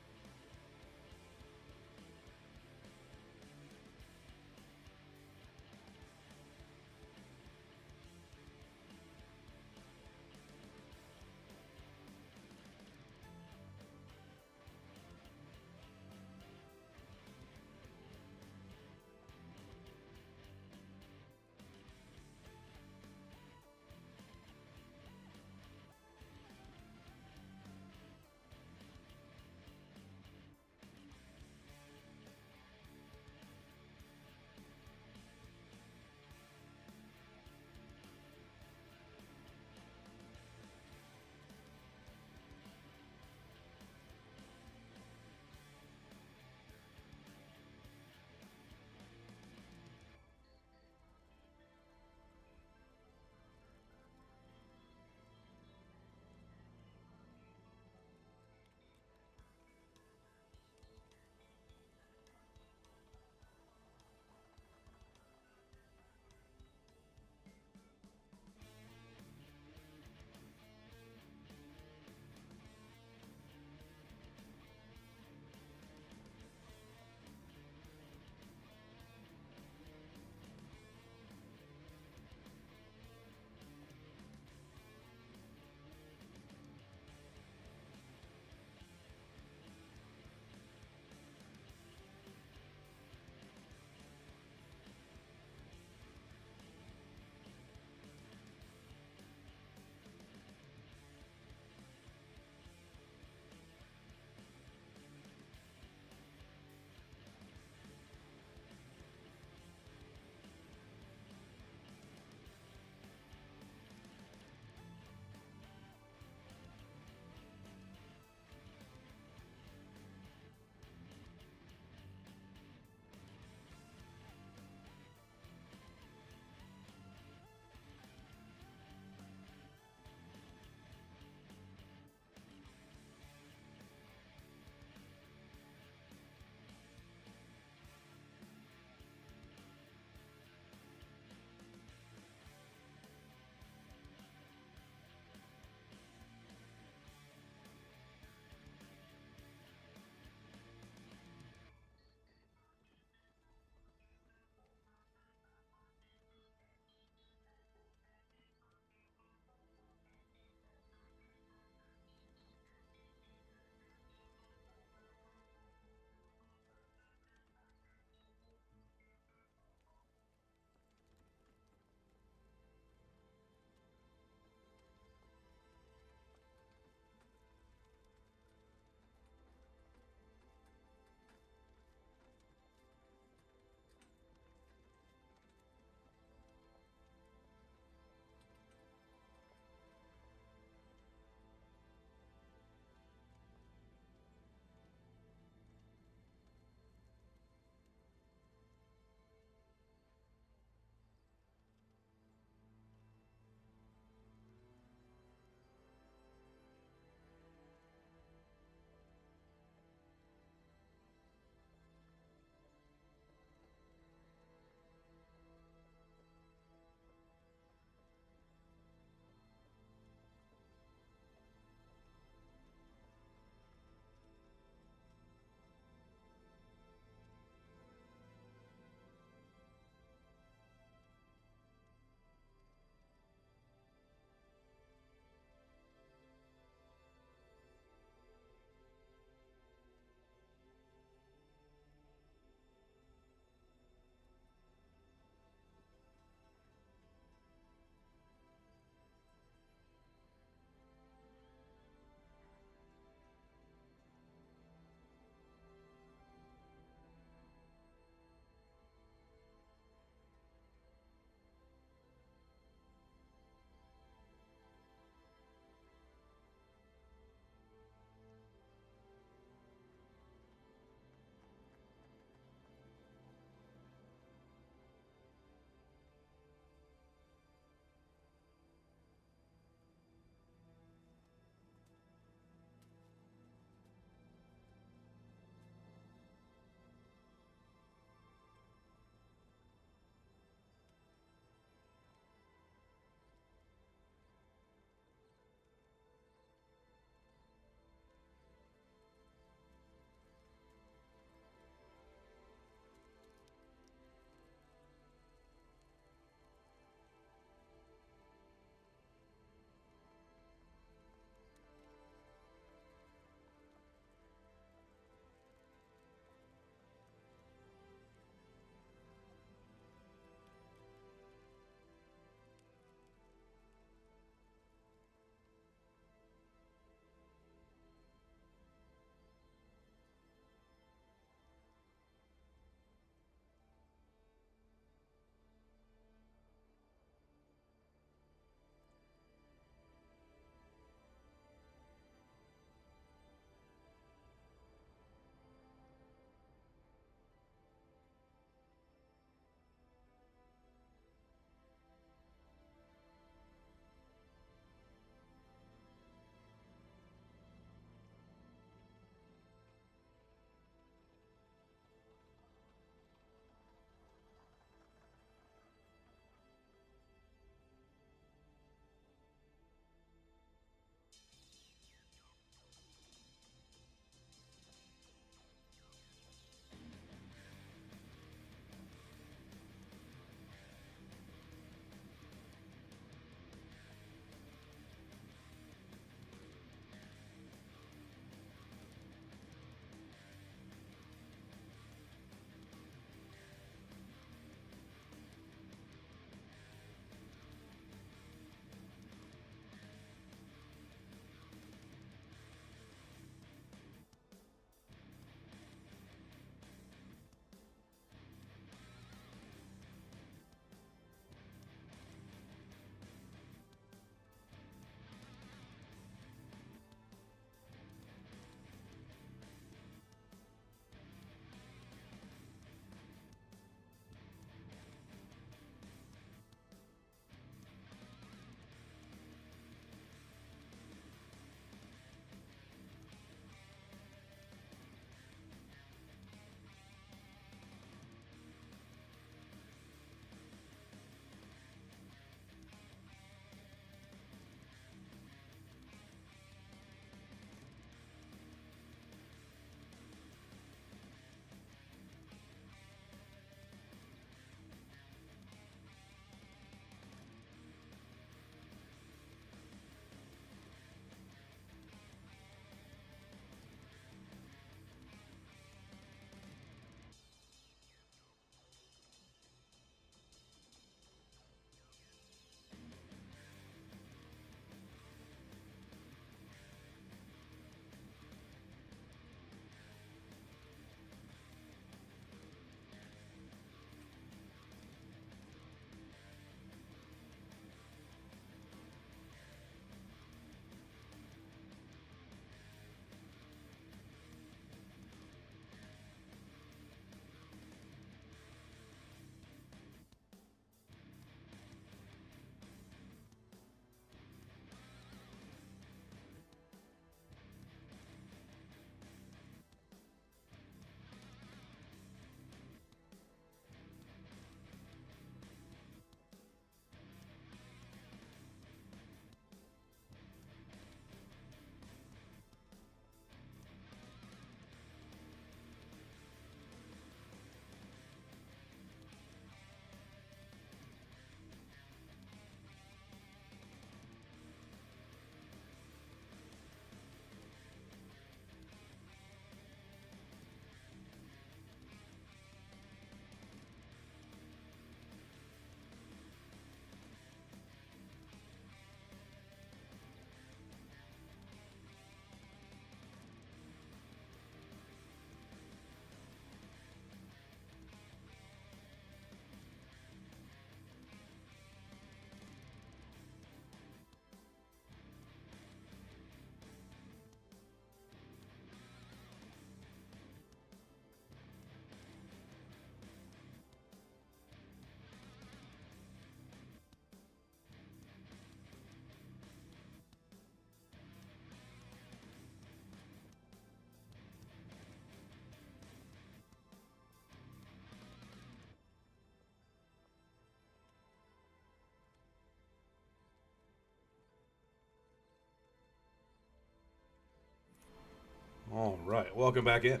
All right, welcome back in.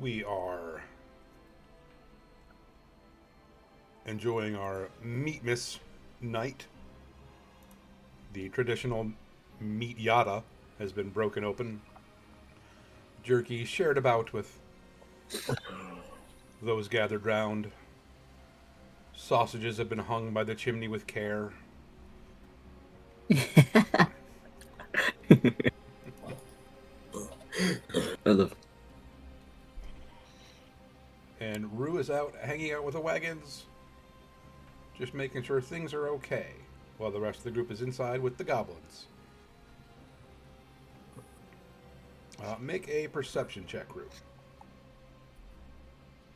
We are enjoying our Meatmas night. The traditional meat yada has been broken open. Jerky shared about with those gathered round. Sausages have been hung by the chimney with care. I love. And Rue is out hanging out with the wagons, just making sure things are okay, while the rest of the group is inside with the goblins. Make a perception check, Rue.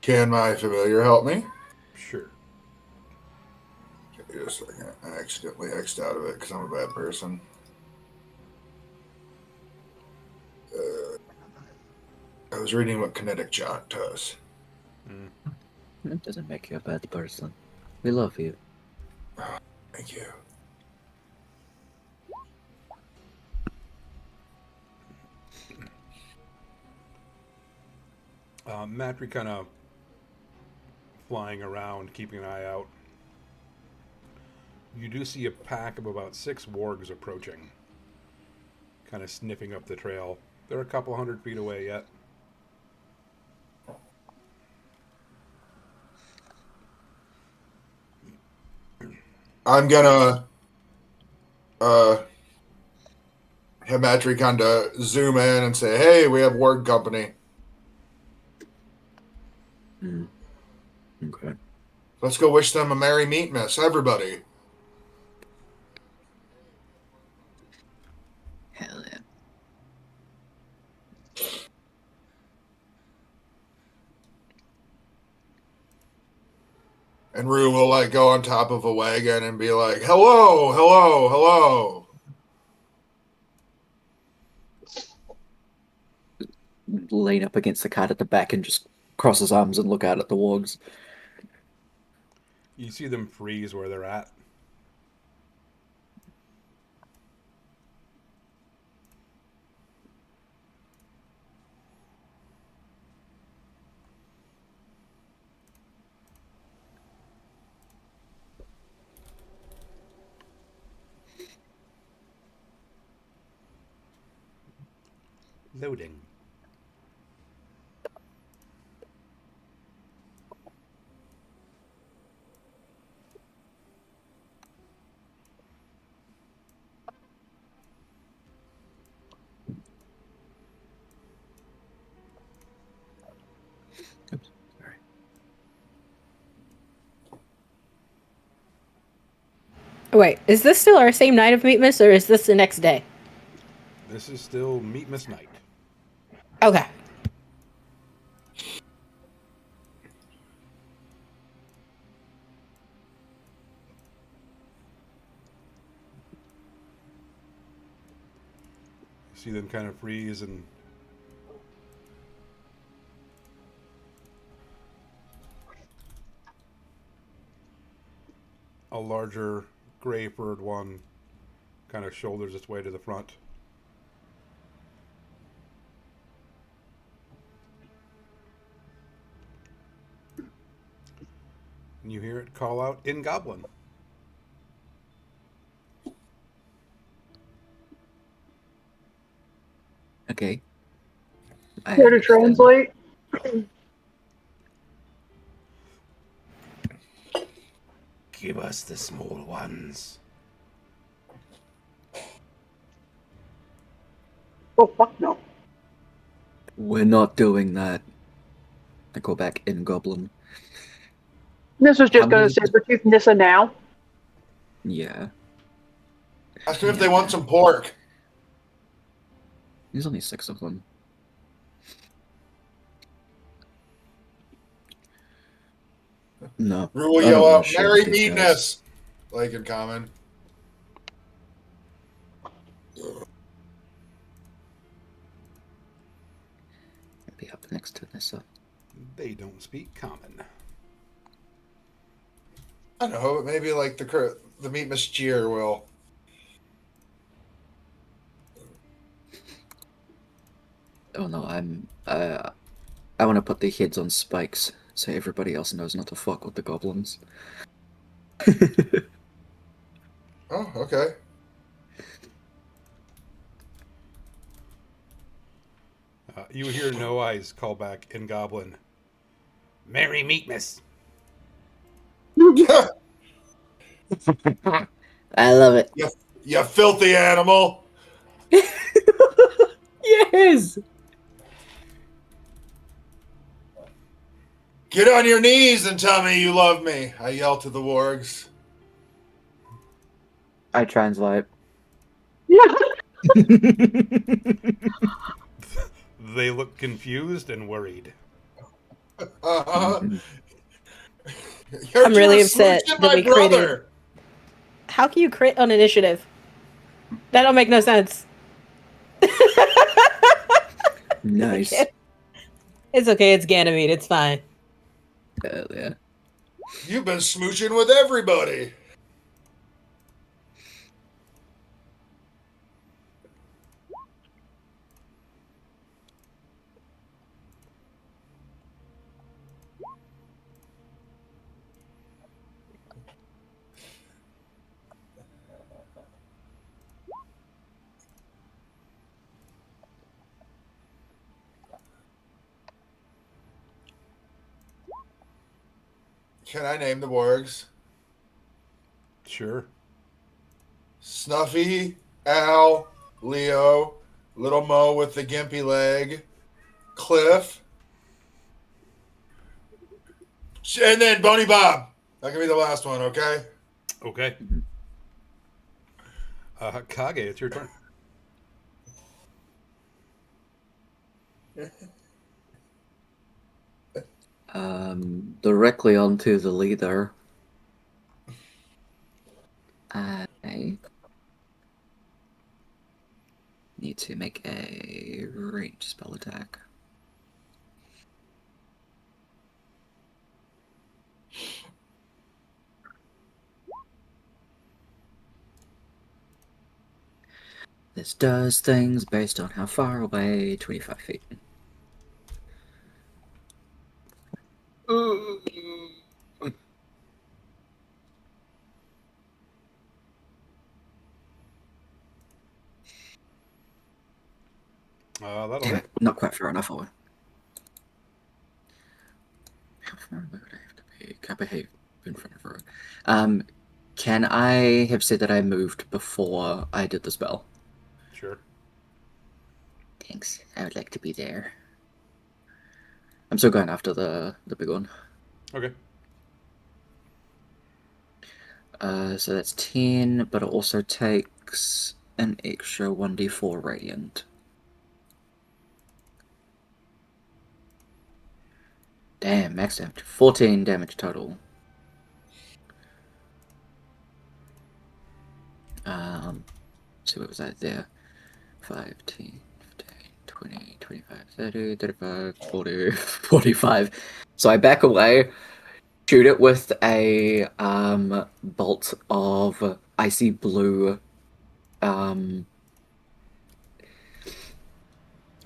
Can my familiar help me? Sure. Okay, just a second. I accidentally X'd out of it because I'm a bad person. I was reading what kinetic jot does. It doesn't make you a bad person. We love you. Thank you. Matry kind of flying around, keeping an eye out. You do see a pack of about 6 wargs approaching, kind of sniffing up the trail. They're a couple 100 feet away yet. I'm gonna have Matry kind of zoom in and say, "Hey, we have word company. Okay. Let's go wish them a merry meatmas, everybody." Hell yeah. And Rue will like go on top of a wagon and be like, "Hello, hello, hello." Lean up against the cart at the back and just cross his arms and look out at the wargs. You see them freeze where they're at. Loading. Oops, sorry. Wait, is this still our same night of Meatmas, or is this the next day? This is still Meatmas night. Okay. See them kind of freeze and a larger gray furred one kind of shoulders its way to the front. And you hear it call out in Goblin. Okay. I Here to understand. translate. Give us the small ones. Oh, fuck no. We're not doing that. I go back in Goblin. This was How just going many- to saber-tooth Nissa now. Yeah. Ask them if they want some pork. There's only 6 of them. No. Rue will I don't yell wanna out, share "Merry with these guys. meatness," like in common. I'll be up next to Nissa. They don't speak common. I don't know, but maybe like the meatmas cheer will. Oh no, I want to put their heads on spikes so everybody else knows not to fuck with the goblins. Oh, okay. You hear No Eyes call back in Goblin. Merry Meekness. I love it. You filthy animal. Yes! Get on your knees and tell me you love me, I yell to the wargs. I translate. They look confused and worried. Mhm. You're I'm really just upset smooching that my we critted. brother. How can you crit on initiative? That don't make no sense. Nice. It's okay. It's Ganymede. It's fine. Hell yeah. You've been smooching with everybody. Can I name the wargs? Sure. Snuffy, Al, Leo, Little Mo with the gimpy leg, Cliff, and then Boney Bob. That can be the last one, okay? Okay. Kage, it's your turn. Directly onto the leader. I need to make a ranged spell attack. This does things based on how far away, 25 feet. That'll Damn hit. it, not quite far enough away. How far away would I have to be? Can I behave in front of her? Can I have said that I moved before I did the spell? Sure. Thanks. I would like to be there. I'm still going after the big one. Okay. So that's 10, but it also takes an extra 1d4 radiant. Damn, max damage. 14 damage total. So what was that there? 5, 10, 15, 20, 25, 30, 35, 40, 45. So I back away, shoot it with a bolt of icy blue. It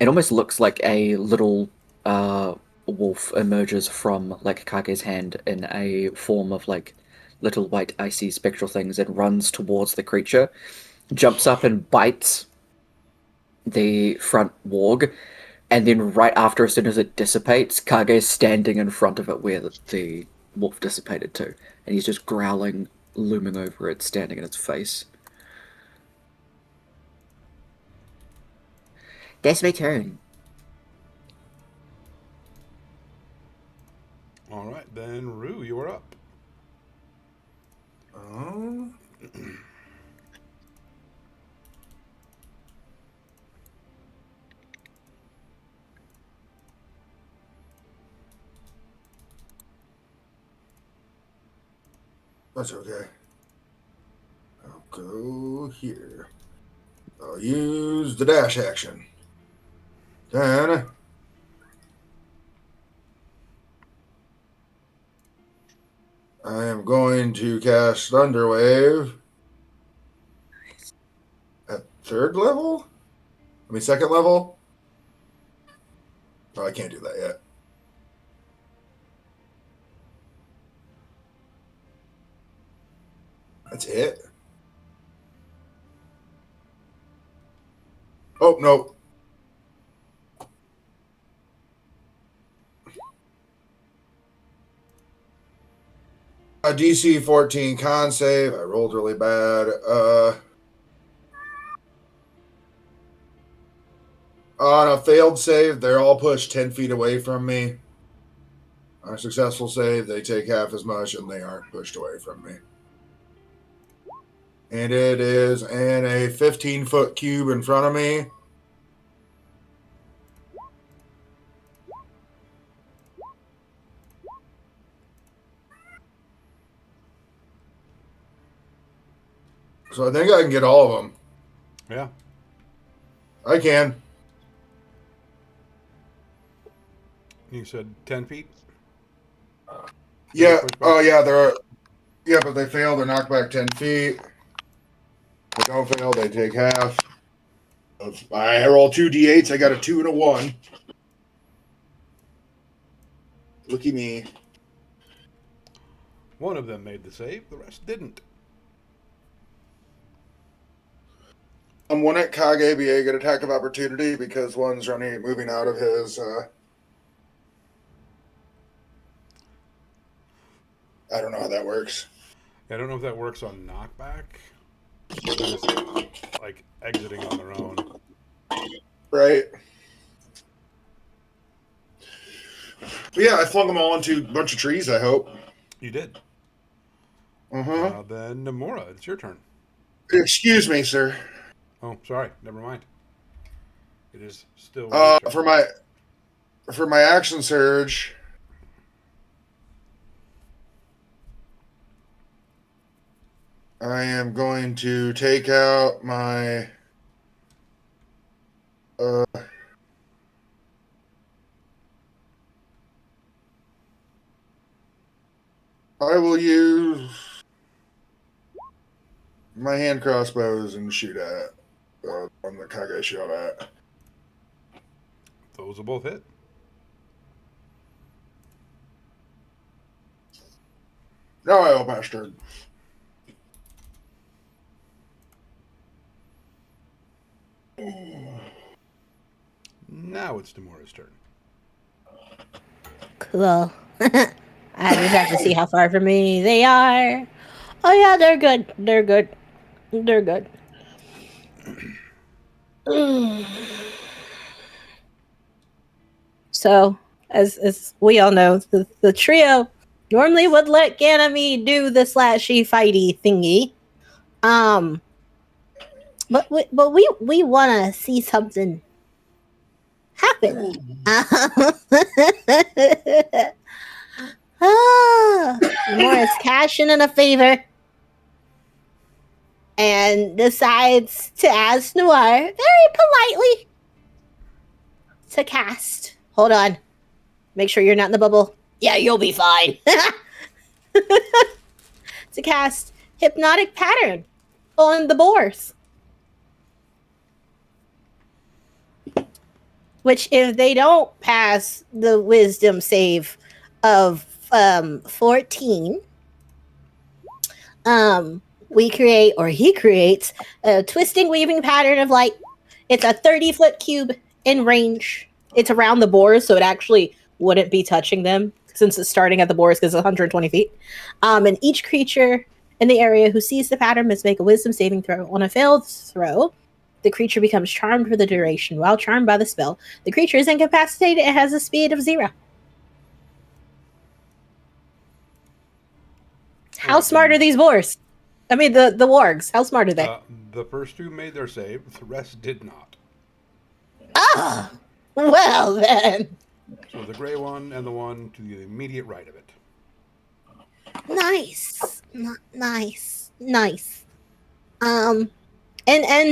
almost looks like a little wolf emerges from like Kage's hand in a form of like little white icy spectral things and runs towards the creature, jumps up and bites the front warg, and then right after, as soon as it dissipates, Kage is standing in front of it where the wolf dissipated to, and he's just growling, looming over it, standing in its face. That's my turn. All right, then Rue, you are up. Oh. That's okay. I'll go here. I'll use the dash action. Then I am going to cast Thunderwave at third level? I mean, second level? Oh, I can't do that yet. That's it. Oh, no. A DC 14 con save. I rolled really bad. On a failed save, they're all pushed 10 feet away from me. On a successful save, they take half as much and they aren't pushed away from me. And it is in a 15-foot cube in front of me. So I think I can get all of them. Yeah. I can. You said 10 feet? Yeah. Push back. Oh, yeah. They're. Yeah, but they fail. They're knocked back 10 feet. If they don't fail, they take half. I roll 2 d8s. I got a 2 and a 1. Looky me. One of them made the save, the rest didn't. One at Kage get attack of opportunity because one's moving out of his. I don't know how that works. I don't know if that works on knockback. They're just, like, exiting on their own. Right. But yeah, I flung them all into a bunch of trees, I hope. You did. Uh-huh. Then Nomura, it's your turn. Excuse me, sir. Oh, sorry. Never mind. It is still your turn. For my action surge, I am going to take out my I will use my hand crossbows and shoot at on the Kage shot at. Those will both hit. No, I bastard. Now it's Nomura's turn. Cool. I just have to see how far from me they are. Oh yeah, they're good. They're good. They're good. So, as we all know, the trio normally would let Ganymede do the slashy fighty thingy. But we want to see something happen. Morris cashing in a favor and decides to ask Noir very politely to cast. Hold on. Make sure you're not in the bubble. Yeah, you'll be fine. To cast Hypnotic Pattern on the boars. Which, if they don't pass the wisdom save of 14, we create, or he creates, a twisting, weaving pattern of light. It's a 30-foot cube in range. It's around the boars, so it actually wouldn't be touching them since it's starting at the boars because it's 120 feet. And each creature in the area who sees the pattern must make a wisdom saving throw. On a failed throw, the creature becomes charmed for the duration. While charmed by the spell, the creature is incapacitated and has a speed of 0. How smart are these boars? I mean, the wargs. How smart are they? The first two made their save. The rest did not. Ah, well then. So the gray one and the one to the immediate right of it. Nice. Nice. And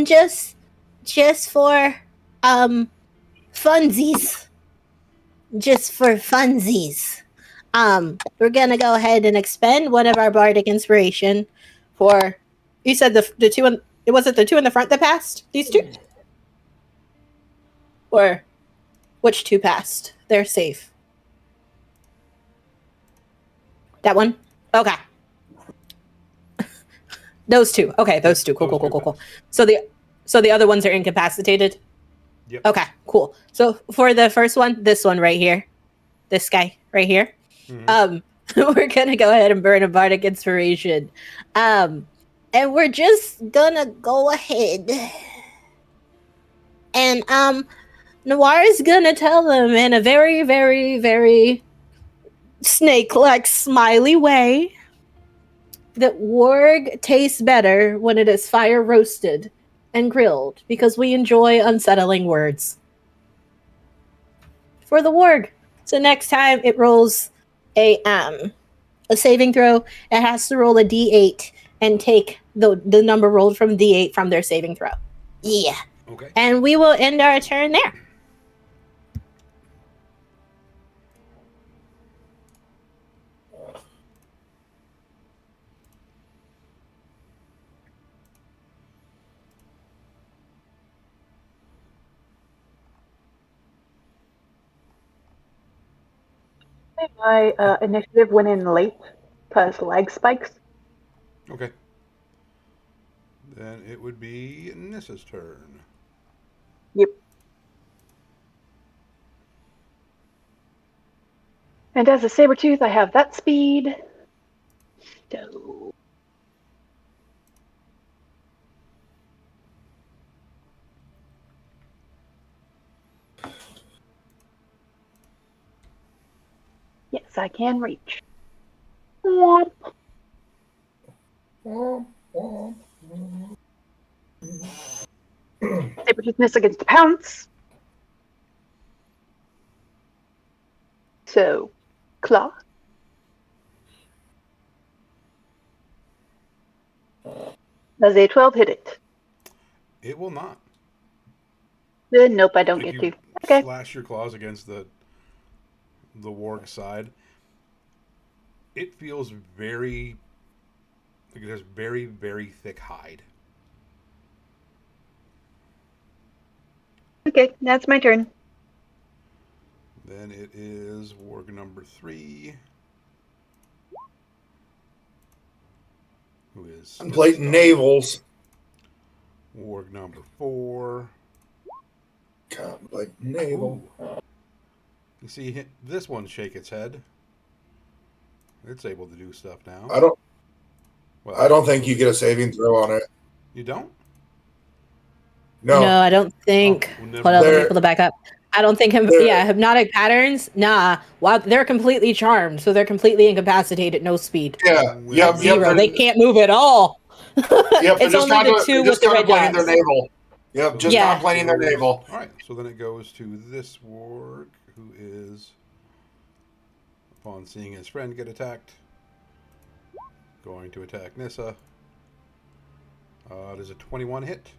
just for funsies. We're gonna go ahead and expend one of our bardic inspiration for. You said the two in. Was it the two in the front that passed? These two? Or Which two passed? They're safe. That one? Okay. Those two. Okay, those two. Cool, Those cool, cool, two cool, cool. passed. So the other ones are incapacitated? Yep. Okay, cool. So for the first one, this one right here. This guy right here. Mhm. We're gonna go ahead and burn a bardic inspiration. And we're just gonna go ahead. And Noir is gonna tell them in a very, very, very snake-like smiley way that warg tastes better when it is fire roasted and grilled because we enjoy unsettling words. For the warg. So next time it rolls a saving throw, it has to roll a d8 and take the number rolled from d8 from their saving throw. Yeah. Okay. And we will end our turn there. My initiative went in late because lag spikes. Okay. Then it would be Nissa's turn. Yep. And as a Sabretooth, I have that speed. So yes, I can reach. Womp. Sabretooth miss against the pounce. So, claw. Does a 12 hit it? It will not. Nope, I don't If get you to. Okay. slash your claws against the warg side, it feels very like it has very, very thick hide. Okay, that's my turn. Then it is warg number 3. Who is Contemplating navels. Warg number 4. Contemplating navel. Ooh. You see this one shake its head. It's able to do stuff now. I don't think you get a saving throw on it. You don't? No. No, I don't think. Oh, well, Hold on, let me They're- pull it back up. I don't think they're- hypnotic patterns. Nah, wow, they're completely charmed, so they're completely incapacitated, no speed. Yeah. Yep. Zero. Yep. they can't move at all. Yep. They're It's just only the two with the red contemplating dots. their navel. Yep. Just Yeah. contemplating their navel. All right, so then it goes to this warg, who is, upon seeing his friend get attacked, going to attack Nissa. Does a 21 hit?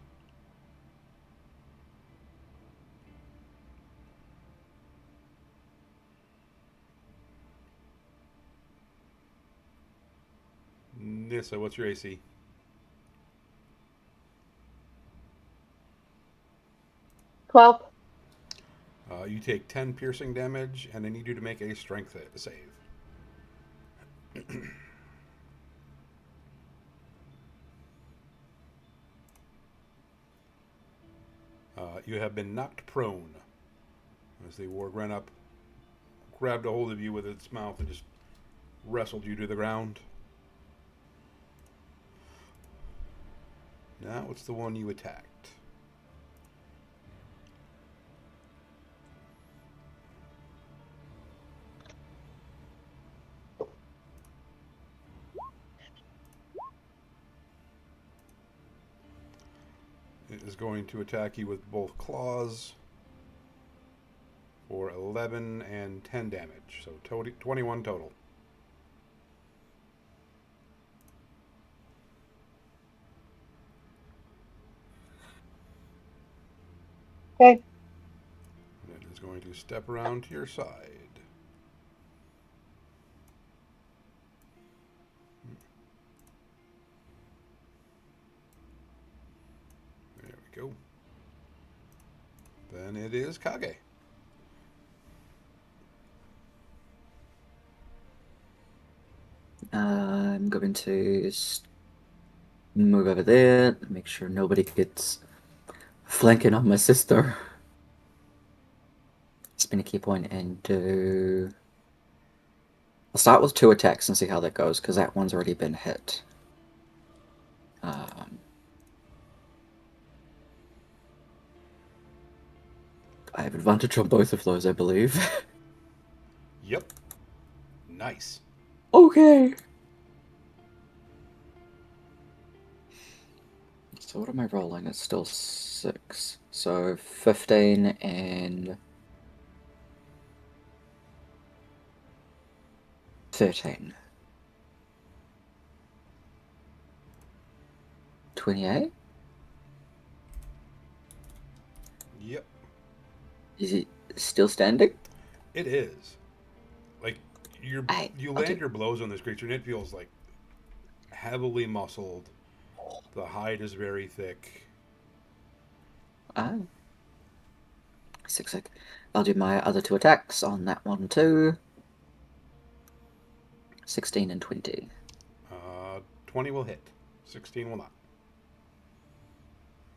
Nissa, what's your AC? Twelve. You take 10 piercing damage, and I need you to make a strength save. You have been knocked prone as the warg ran up, grabbed a hold of you with its mouth, and just wrestled you to the ground. Now it's the one you attacked. It is going to attack you with both claws for 11 and 10 damage, so 21 total. Okay. It is going to step around to your side. There we go. Then it is Kage. I'm going to move over there, make sure nobody gets flanking on my sister. Spin a key point and do... I'll start with 2 attacks and see how that goes, because that one's already been hit. I have advantage on both of those, I believe. Yep. Nice. Okay. So what am I rolling? It's still 6. So 15 and 13. 28? Yep. Is it still standing? It is. Like you I'll land do- your blows on this creature, and it feels like heavily muscled. The hide is very thick. Ah. 6. I'll do my other 2 attacks on that one too. 16 and 20. 20 will hit. 16 will not.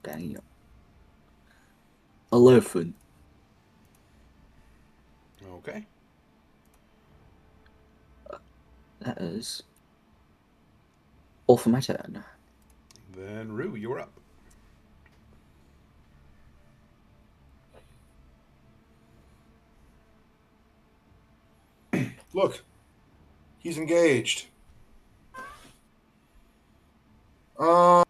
Dang. 11. Okay. That is all for my turn. Then Rue, you're up. Look, he's engaged. I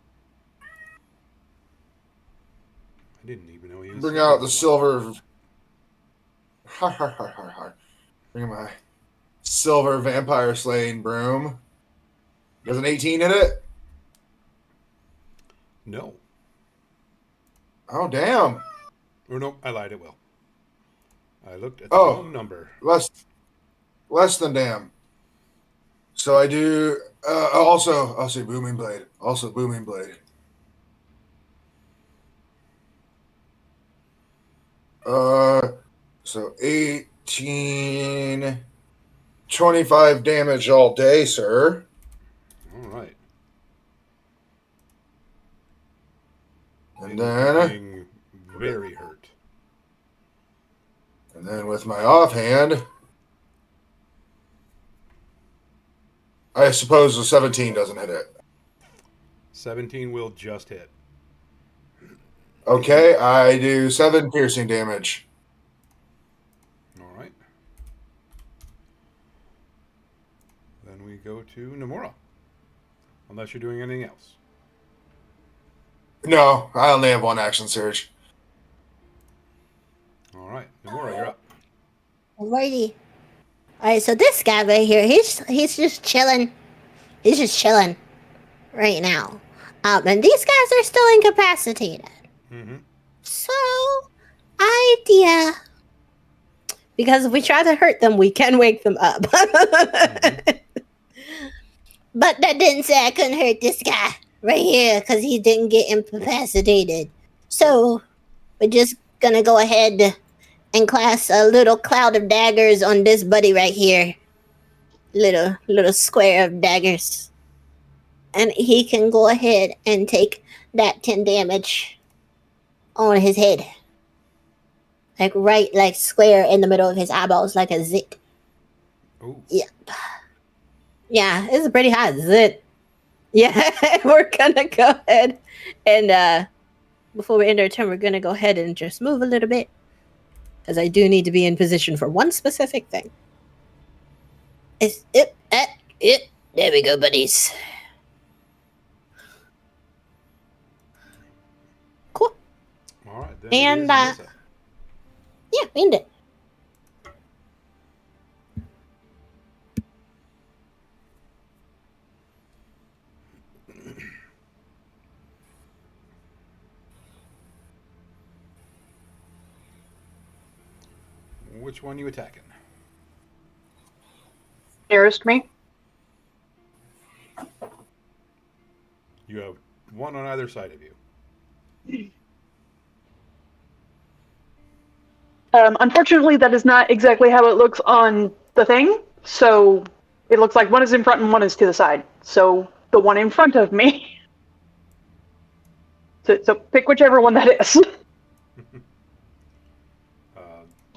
didn't even know he was. Bring out the silver. Har har har har har. Bring my silver vampire slaying broom. Does an 18 hit it? No. Oh damn! Or no, I lied. It will. I looked at the Oh. wrong number. Less than damn. So I do. Also, I'll say booming blade. Also booming blade. So 18, 25 damage all day, sir. All right. And then, Being very hurt. and then with my offhand, I suppose the 17 doesn't hit it. 17 will just hit. Okay, I do 7 piercing damage. All right. Then we go to Nomura. Unless you're doing anything else. No, I only have 1 action surge. All right. Nomura, you're up. Alrighty. Alright, so this guy right here, he's just chilling. He's just chilling right now. And these guys are still incapacitated. Mm-hmm. So, idea. Because if we try to hurt them, we can wake them up. But that didn't say I couldn't hurt this guy right here because he didn't get incapacitated. So, we're just gonna go ahead and class a little cloud of daggers on this buddy right here. Little square of daggers. And he can go ahead and take that 10 damage on his head. Like square in the middle of his eyeballs, like a zit. Oh. Yep. Yeah, it's a pretty hot zit. Yeah, we're gonna go ahead and before we end our turn, we're gonna go ahead and just move a little bit. Because I do need to be in position for one specific thing. There we go, buddies. Cool. All right. Then And, it is Alyssa. Yeah, we end it. Which one are you attacking? Nearest me. You have one on either side of you. Unfortunately, that is not exactly how it looks on the thing. So It looks like one is in front and one is to the side. So the one in front of me. So pick whichever one that is.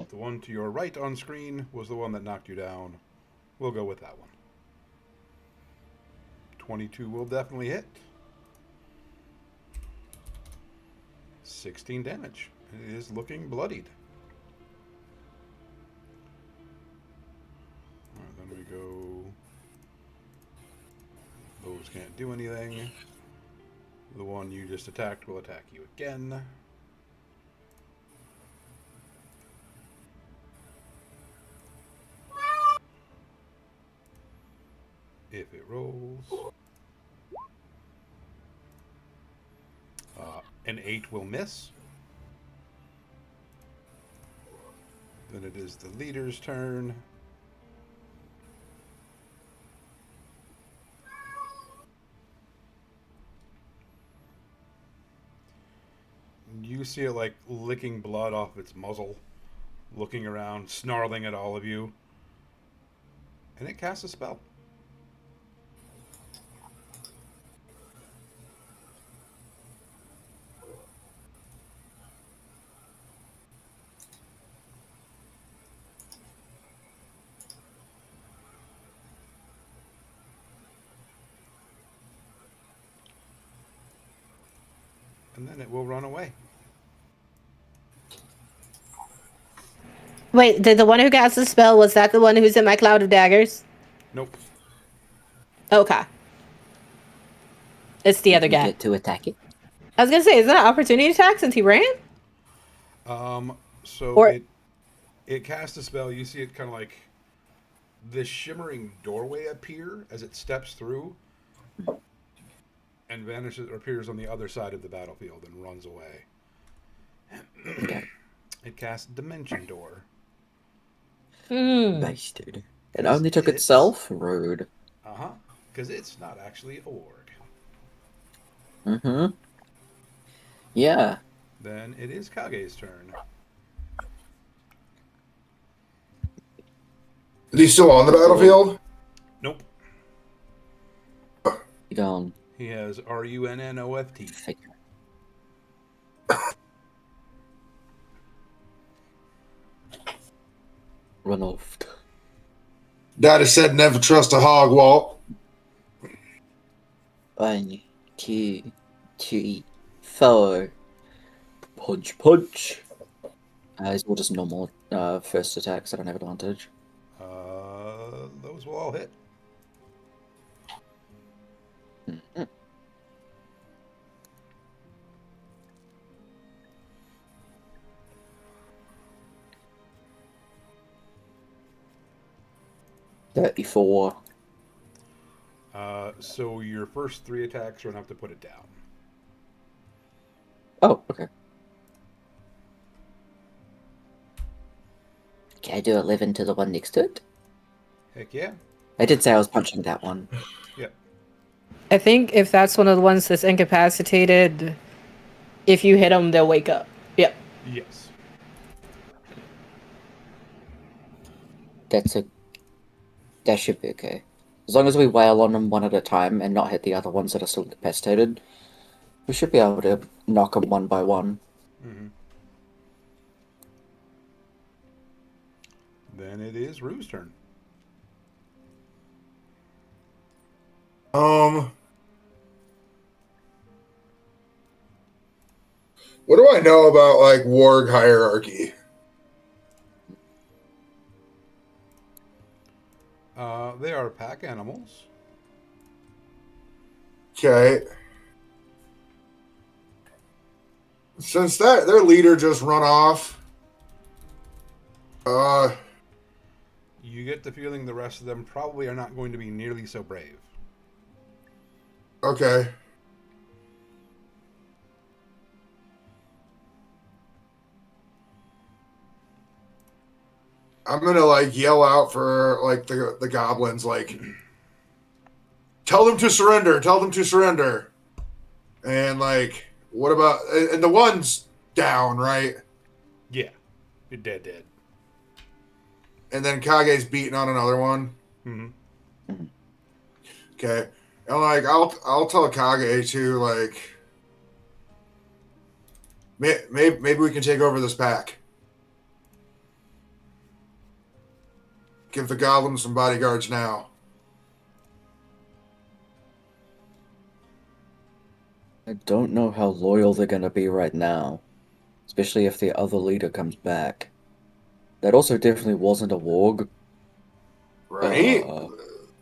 The one to your right on screen was the one that knocked you down. We'll go with that one. 22 will definitely hit. 16 damage. It is looking bloodied. Alright, then we go... Those can't do anything. The one you just attacked will attack you again. If it rolls. An 8 will miss. Then it is the leader's turn. You see it like licking blood off its muzzle, looking around, snarling at all of you. And it casts a spell. And then it will run away. Wait, the one who cast the spell, was that the one who's in my cloud of daggers? Nope. Okay. It's the other You guy. get to attack it. I was gonna say, is that an opportunity attack since he ran? So Or- it casts a spell. You see it kind of like this shimmering doorway appear as it steps through and vanishes or appears on the other side of the battlefield and runs away. It casts Dimension Door. Nice, dude. It only took itself? Rude. Uh-huh. Because it's not actually a orc. Mm-hmm. Yeah. Then it is Kage's turn. Is he still on the battlefield? Nope. You don't He has RUNNOFT. figure. Run off. Daddy said never trust a hog, Walt. 1, 2, 3, 4. Punch, punch. These are all just normal first attacks. I don't have advantage. Those will all hit. Mm-mm. $34. So your first 3 attacks are enough to put it down. Oh, okay. Can I do 11 to the one next to it? Heck yeah. I did say I was punching that one. Yep. I think if that's one of the ones that's incapacitated, if you hit them, they'll wake up. Yep. Yes. That should be okay. As long as we wail on them one at a time and not hit the other ones that are still incapacitated, we should be able to knock them one by one. Mm-hmm. Then it is Rue's turn. What do I know about like warg hierarchy? They are pack animals. Okay. Since their leader just run off, You get the feeling the rest of them probably are not going to be nearly so brave. okay. I'm gonna like yell out for like the goblins, like tell them to surrender, tell them to surrender. And like what about and the one's down, right? Yeah. You're dead. And then Kage's beating on another one. Mm-hmm. Okay. And like I'll tell Kage to like maybe we can take over this pack. Give the goblins some bodyguards now. I don't know how loyal they're gonna be right now, especially if the other leader comes back. That also definitely wasn't a warg. Right?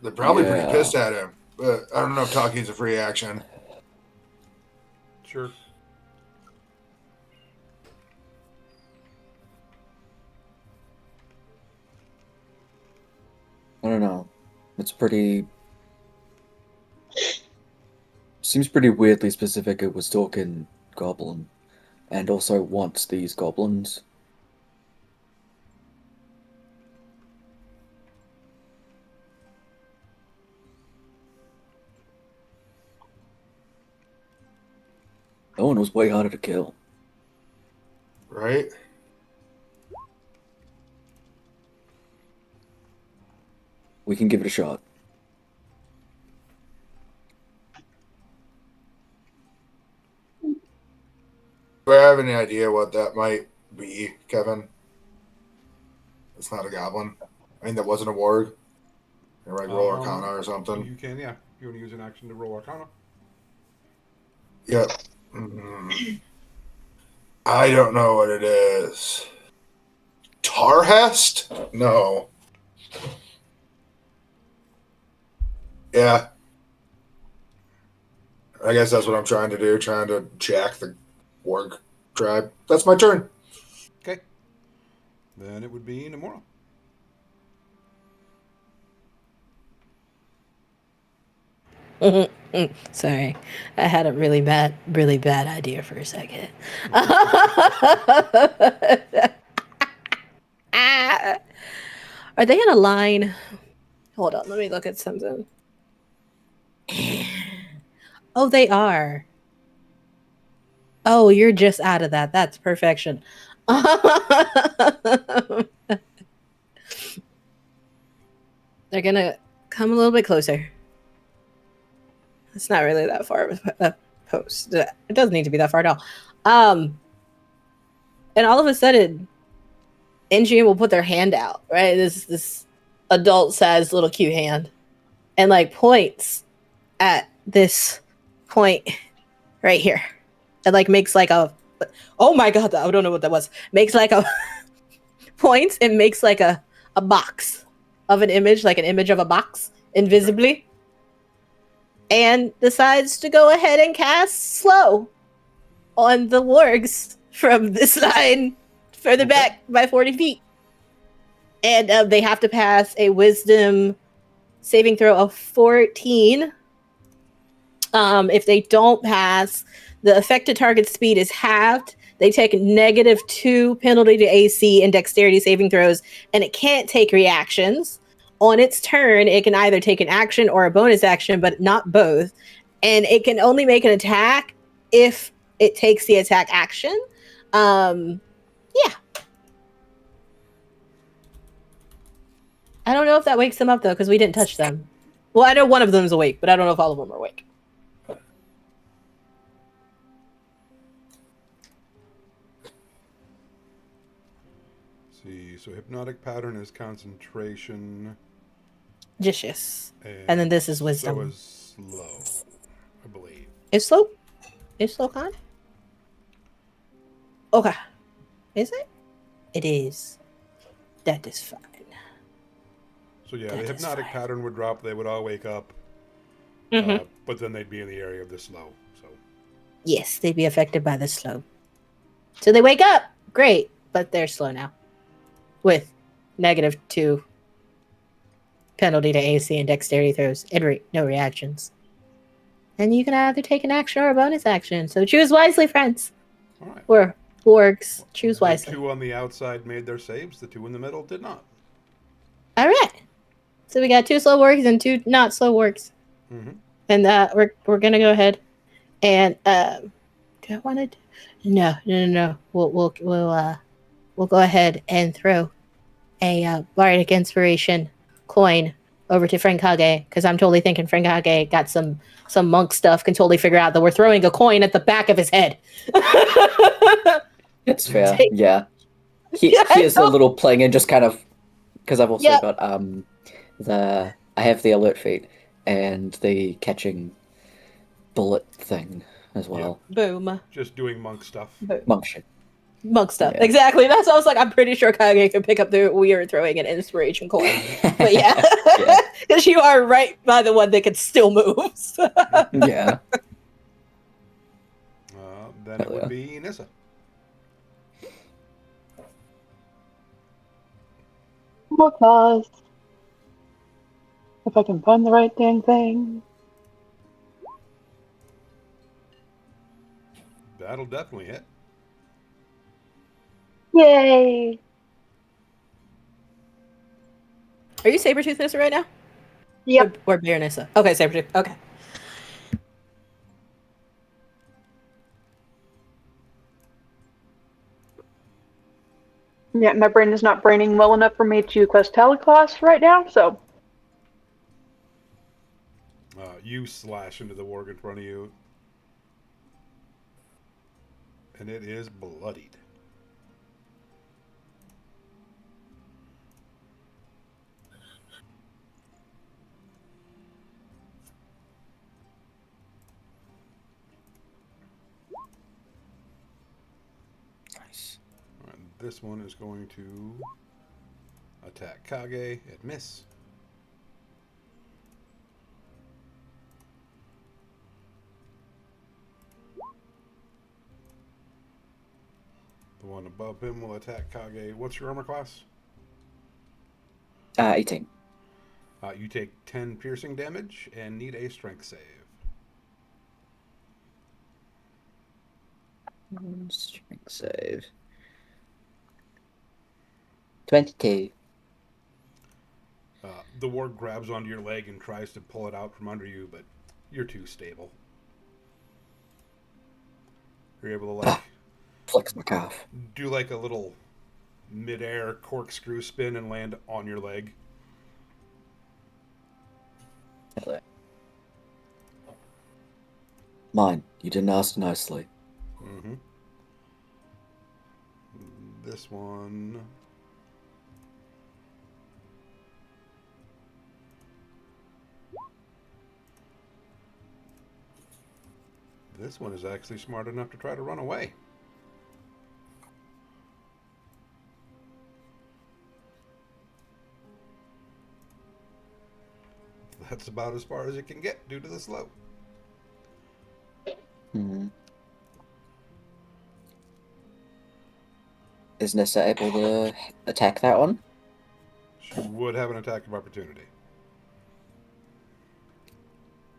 They're probably pretty yeah. pissed at him. But I don't know if talking's a free action. Sure. I don't know. It's pretty... Seems pretty weirdly specific it was talking goblin. And also wants these goblins. That one was way harder to kill. Right? We can give it a shot. Do I have any idea what that might be, Kevin? It's not a goblin. I mean, that wasn't a warg. Or like roll Arcana or something. You can, yeah. If you want to use an action to roll Arcana. Yep. I don't know what it is. Tarhest? No. Yeah. I guess that's what I'm trying to do, trying to jack the warg tribe. That's my turn. Okay. Then it would be Nomura. Sorry, I had a really bad idea for a second. Are they in a line? Hold on, let me look at something. Oh, they are. Oh, you're just out of that. That's perfection. They're gonna come a little bit closer. It's not really that far of a post. It doesn't need to be that far at all. And all of a sudden, NGM will put their hand out, right? This adult-sized little cute hand, and like points at this point right here, and like makes like a, oh my god, I don't know what that was. Makes like a points and makes like a box of an image, like an image of a box, invisibly. And decides to go ahead and cast slow on the wargs from this line further back by 40 feet. And they have to pass a wisdom saving throw of 14. If they don't pass, the affected target speed is halved. They take -2 penalty to AC and dexterity saving throws, and it can't take reactions. On its turn, it can either take an action or a bonus action, but not both. And it can only make an attack if it takes the attack action. Yeah. I don't know if that wakes them up, though, because we didn't touch them. Well, I know one of them's awake, but I don't know if all of them are awake. See, so hypnotic pattern is concentration. Yes. And then this is wisdom. So is slow, I believe. Is slow? Is slow con? Okay. Is it? It is. That is fine. So yeah, That the is hypnotic fine. pattern would drop. They would all wake up. But then they'd be in the area of the slow. So Yes, they'd be affected by the slow. So they wake up. Great. But they're slow now. With -2 penalty to AC and dexterity throws and no reactions. And you can either take an action or a bonus action. So choose wisely, friends. all right. Or wargs. Choose The wisely. 2 on the outside made their saves. The 2 in the middle did not. All right. So we got 2 slow wargs and 2 not slow wargs. Mm-hmm. And we're gonna go ahead and do I want to? No. We'll go ahead and throw a bardic inspiration coin over to Frank Hage because I'm totally thinking Frank Hage got some monk stuff, can totally figure out that we're throwing a coin at the back of his head. It's fair. Take- Yeah. Yeah, Here's a no. little pling and just kind of because I've also Yep. got I have the alert feat and the catching bullet thing as well. Boom. Just doing monk stuff. Monk shit. Monk stuff. Yeah. Exactly. That's what I was like, I'm pretty sure Kage can pick up the weird throwing an inspiration coin. But yeah. Yeah. Because you are right by the one that can still move. Yeah. Then it Hell would yeah. be Nissa. More claws. If I can find the right dang thing. That'll definitely hit. Yay! Are you Sabretooth Nissa right now? Yep. Or Bear Nissa? Okay, Sabretooth. Okay. Yeah, my brain is not braining well enough for me to quest Teleclass right now, so. You slash into the warg in front of you. And it is bloodied. Nice. And this one is going to attack Kage at miss. The one above him will attack Kage. What's your armor class? 18. You take 10 piercing damage and need a strength save. Strength save. 22. The warg grabs onto your leg and tries to pull it out from under you, but you're too stable. You're able to Flex my calf. do like a little mid-air corkscrew spin and land on your leg. Hell yeah. Mine. You didn't ask nicely. Mm-hmm. This one. This one is actually smart enough to try to run away. That's about as far as it can get due to the slope. Hmm. Is Nissa able to attack that one? She would have an attack of opportunity.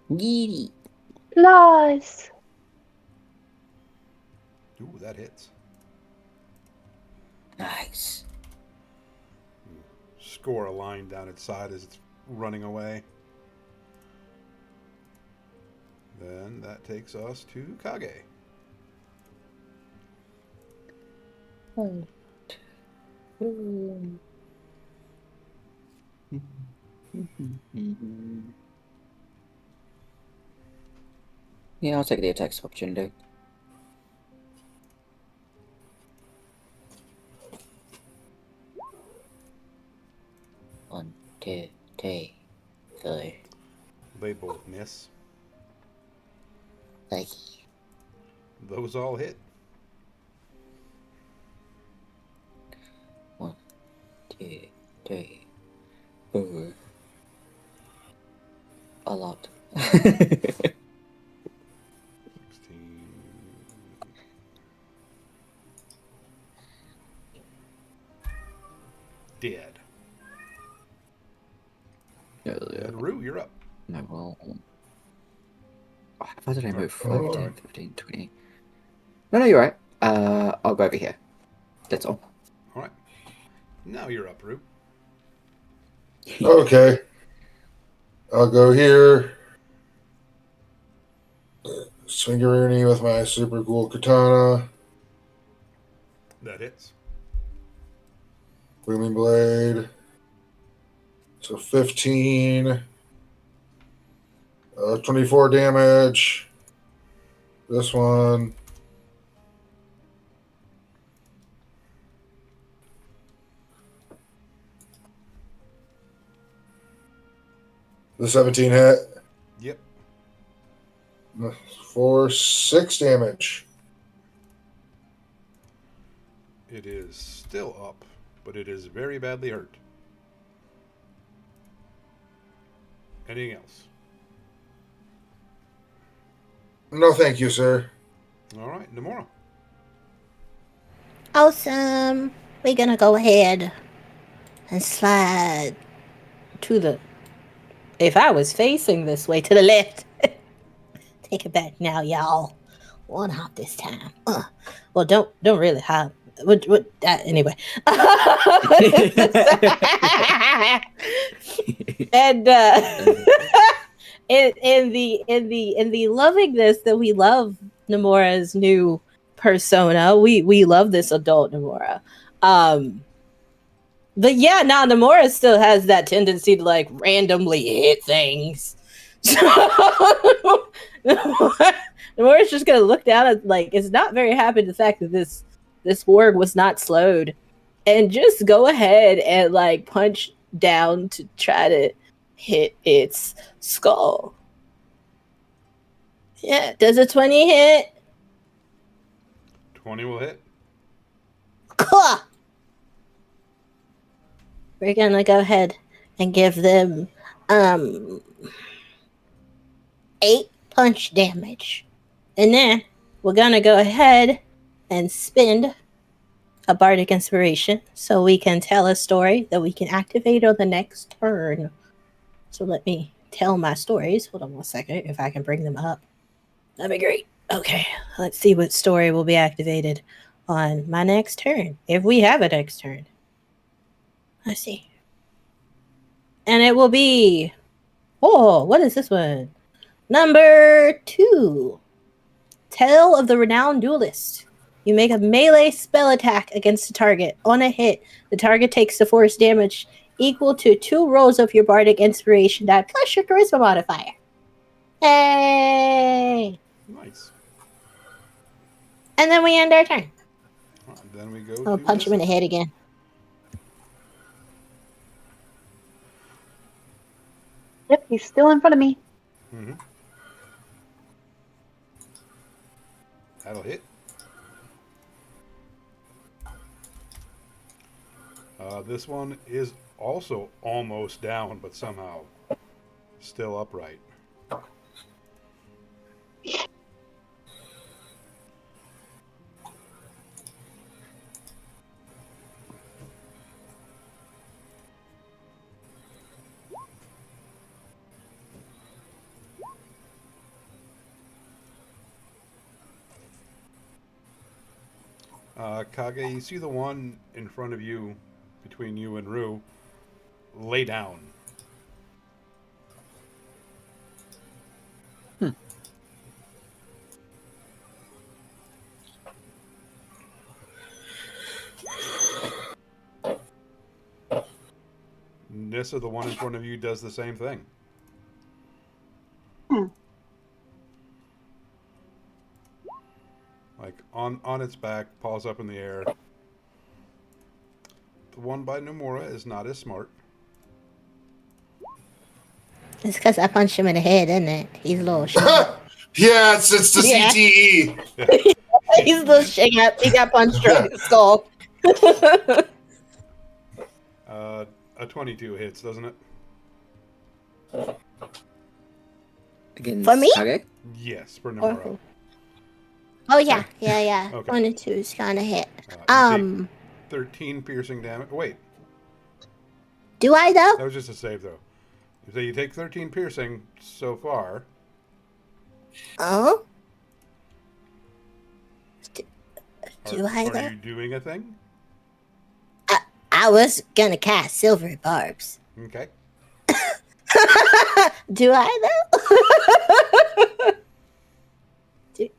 Yeety. Claws! Ooh, that hits. Nice. Score a line down its side as it's running away. Then that takes us to Kage. Yeah, I'll take the attack of opportunity. One, two, three, four. They both miss. Like, Those all hit. one, two, three, four. A lot. 16. Dead. And Rue, you're up. No, well. How did I move? 5, Oh. 10, 15, 20. No, you're right. I'll go over here. That's all. All right. Now you're up, Rue. Okay. I'll go here. Swingaroonie with my super cool katana. That hits. Booming blade. So 15. 24 damage. This one. The 17 hit. Yep. For 6 damage. It is still up, but it is very badly hurt. Anything else? No, thank you, sir. All right, Nomura. Awesome. We're gonna go ahead and slide To the. If I was facing this way, to the left. Take it back now, y'all. One hop this time. Well, don't really hop. Anyway. And in the lovingness that we love Nomura's new persona, we love this adult Nomura. But yeah, now Nomura still has that tendency to like randomly hit things. So Nomura's just gonna look down at like is not very happy with the fact that this warg was not slowed, and just go ahead and like punch down to try to hit its skull. Yeah, does a 20 hit? 20 will hit. Cool. We're gonna go ahead and give them 8 punch damage. And then we're gonna go ahead and spend a bardic inspiration so we can tell a story that we can activate on the next turn. So let me tell my stories. Hold on one second if I can bring them up. That'd be great. Okay, let's see what story will be activated on my next turn, if we have a next turn. Let's see. And it will be... Oh, what is this one? Number 2. Tale of the Renowned Duelist. You make a melee spell attack against a target. On a hit, the target takes the force damage equal to 2 rolls of your bardic inspiration die plus your charisma modifier. Hey! Nice. And then we end our turn. All right, then we go I'll to punch him in the Nissa. head again. Yep, he's still in front of me. Mm-hmm. That'll hit. This one is also almost down, but somehow still upright. Kage, you see the one in front of you, between you and Rue, lay down. Nissa, the one in front of you, does the same thing. Like, on its back, paws up in the air. The one by Nomura is not as smart. It's because I punched him in the head, isn't it? He's a little shit. Yeah, it's the Yeah. CTE. He's a little shit. He got punched through the skull. A 22 hits, doesn't it? Against For me? Kage? Yes, for Nomura. Oh, yeah. Yeah. Okay. 1 and 2 is kind of hit. You take 13 piercing damage. Wait, Do I, though? that was just a save, though. So you take 13 piercing so far. Oh? Do I, Are though? you doing a thing? I was gonna cast Silver Barbs. Okay. Do I, though?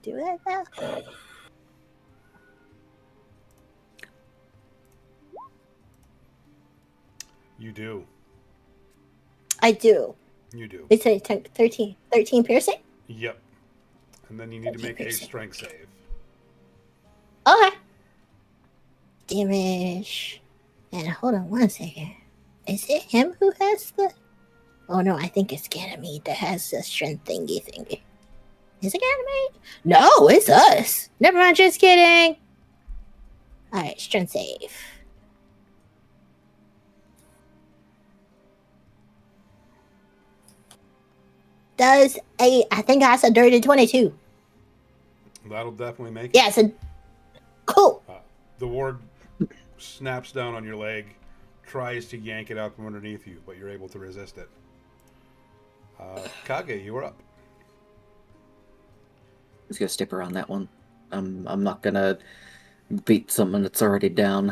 do I, though? You do. I do. You do. It's a 13 piercing? Yep. And then you need to make a Piercing. strength save. Okay. Damage. And hold on one second. Is it him who has the... Oh no, I think it's Ganymede that has the strength thingy. Is it Ganymede? No, it's us. Never mind, just kidding. Alright, strength save. Does I think that's a dirty 22. That'll definitely make it. Yeah, it's a... Cool. The ward snaps down on your leg, tries to yank it out from underneath you, but you're able to resist it. Kage, you are up. Let's go step around that one. I'm not gonna beat someone that's already down.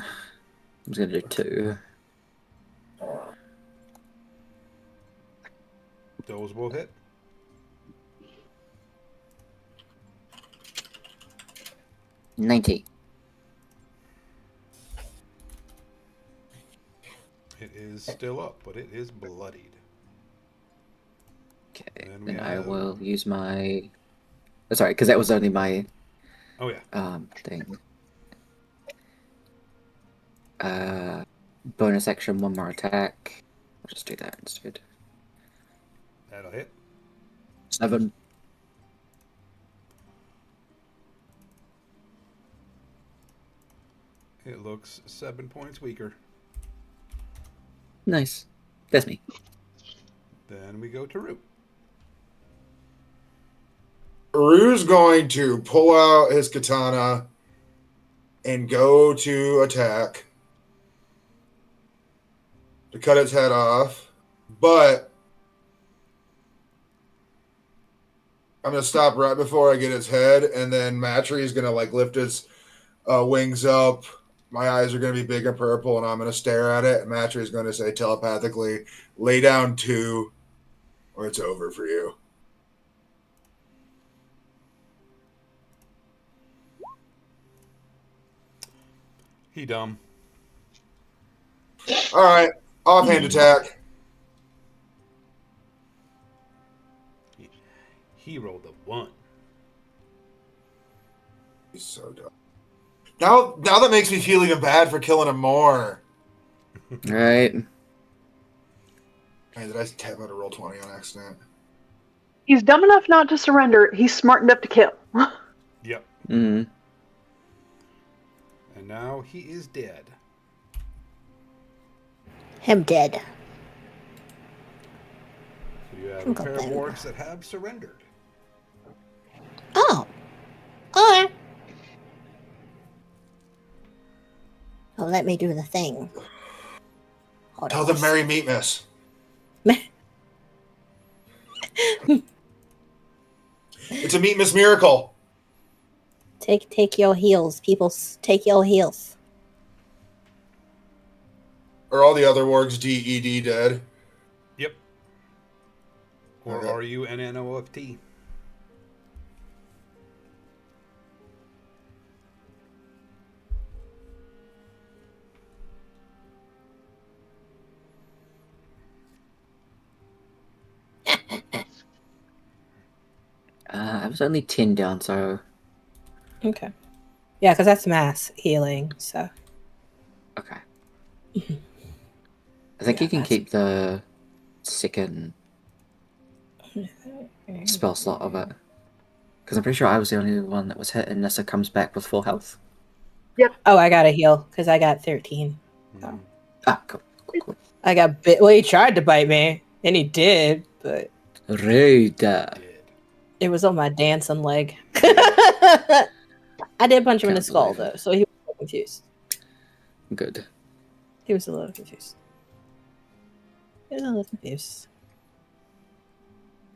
I'm just gonna do 2. Those will hit. $90. It is still up, but it is bloodied. Okay, And we then I have- will use my... Oh, sorry, because that was only my Oh yeah. thing. Bonus action, 1 more attack. I'll just do that instead. That'll hit. 7. It looks 7 points weaker. Nice. That's me. Then we go to Root. Rue's going to pull out his katana and go to attack to cut its head off, but I'm going to stop right before I get its head, and then Matry is going to like lift his wings up. My eyes are going to be big and purple, and I'm going to stare at it, and Matry is going to say telepathically, lay down 2 or it's over for you. He dumb. All right, offhand attack. He rolled a 1. He's so dumb. Now that makes me feel even bad for killing him more. Right. Hey, did I tap out a roll 20 on accident? He's dumb enough not to surrender. He's smart enough to kill. Yep. Mm. And now he is dead. Him dead. So you have a Okay. pair of wargs that have surrendered. Oh. Okay. Oh, let me do the thing. Hold Tell on them one Merry Meatmas. It's a Meatmas miracle. Take your heels, people. Take your heels. Are all the other wargs DED dead? Yep. Or Okay. are you NNOFT? I was only 10 down, so... Okay. Yeah, because that's mass healing. So Okay. I think Yeah, you can that's- keep the second spell slot of it. Because I'm pretty sure I was the only one that was hit, and Nissa comes back with full health. oh, I got to heal because I got 13. Mm. Ah, cool. I got bit. Well, he tried to bite me, and he did, but Rude. Dead. it was on my dancing leg. I did punch him in the Can't skull believe it. though, so he was a little confused. Good. He was a little confused. He was a little confused.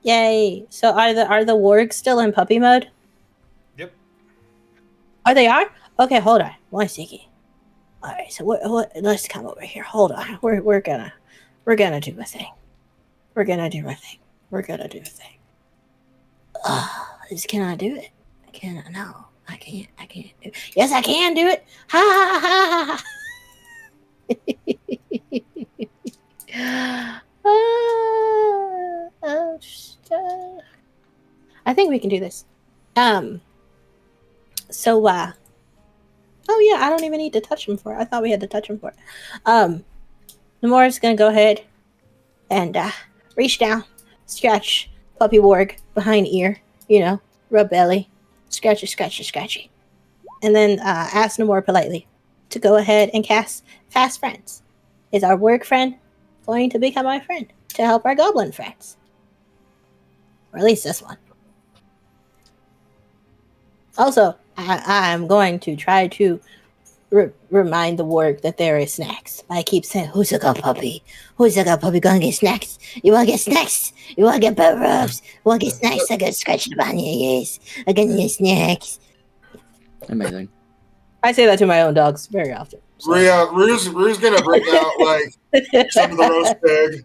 Yay! So are the wargs still in puppy mode? Yep. Oh, they are. Okay, hold on, one second. All right, so what? Let's come over here. Hold on. We're gonna do a thing. We're gonna do a thing. We're gonna do a thing. Can I do it? Can I? No, I can't. I can't do it. Yes, I can do it. Ha ha ha ha. I think we can do this. So, oh yeah, I don't even need to touch him for it. I thought we had to touch him for it. Nemora's gonna go ahead and reach down, scratch Puppy Warg behind ear, rub belly, scratchy, scratchy, scratchy. And then ask Nemora politely to go ahead and cast Fast Friends. Is our Warg friend going to become our friend to help our goblin friends? Or at least this one. Also, I'm going to try to remind the Warg that there is snacks. I keep saying, who's a good puppy? Who's a good puppy gonna get snacks? You wanna get snacks? You wanna get better rubs? You wanna get snacks? I got scratching behind your ears. I got your snacks. Amazing. I say that to my own dogs very often. So. Rue's gonna bring out like some of the roast pig.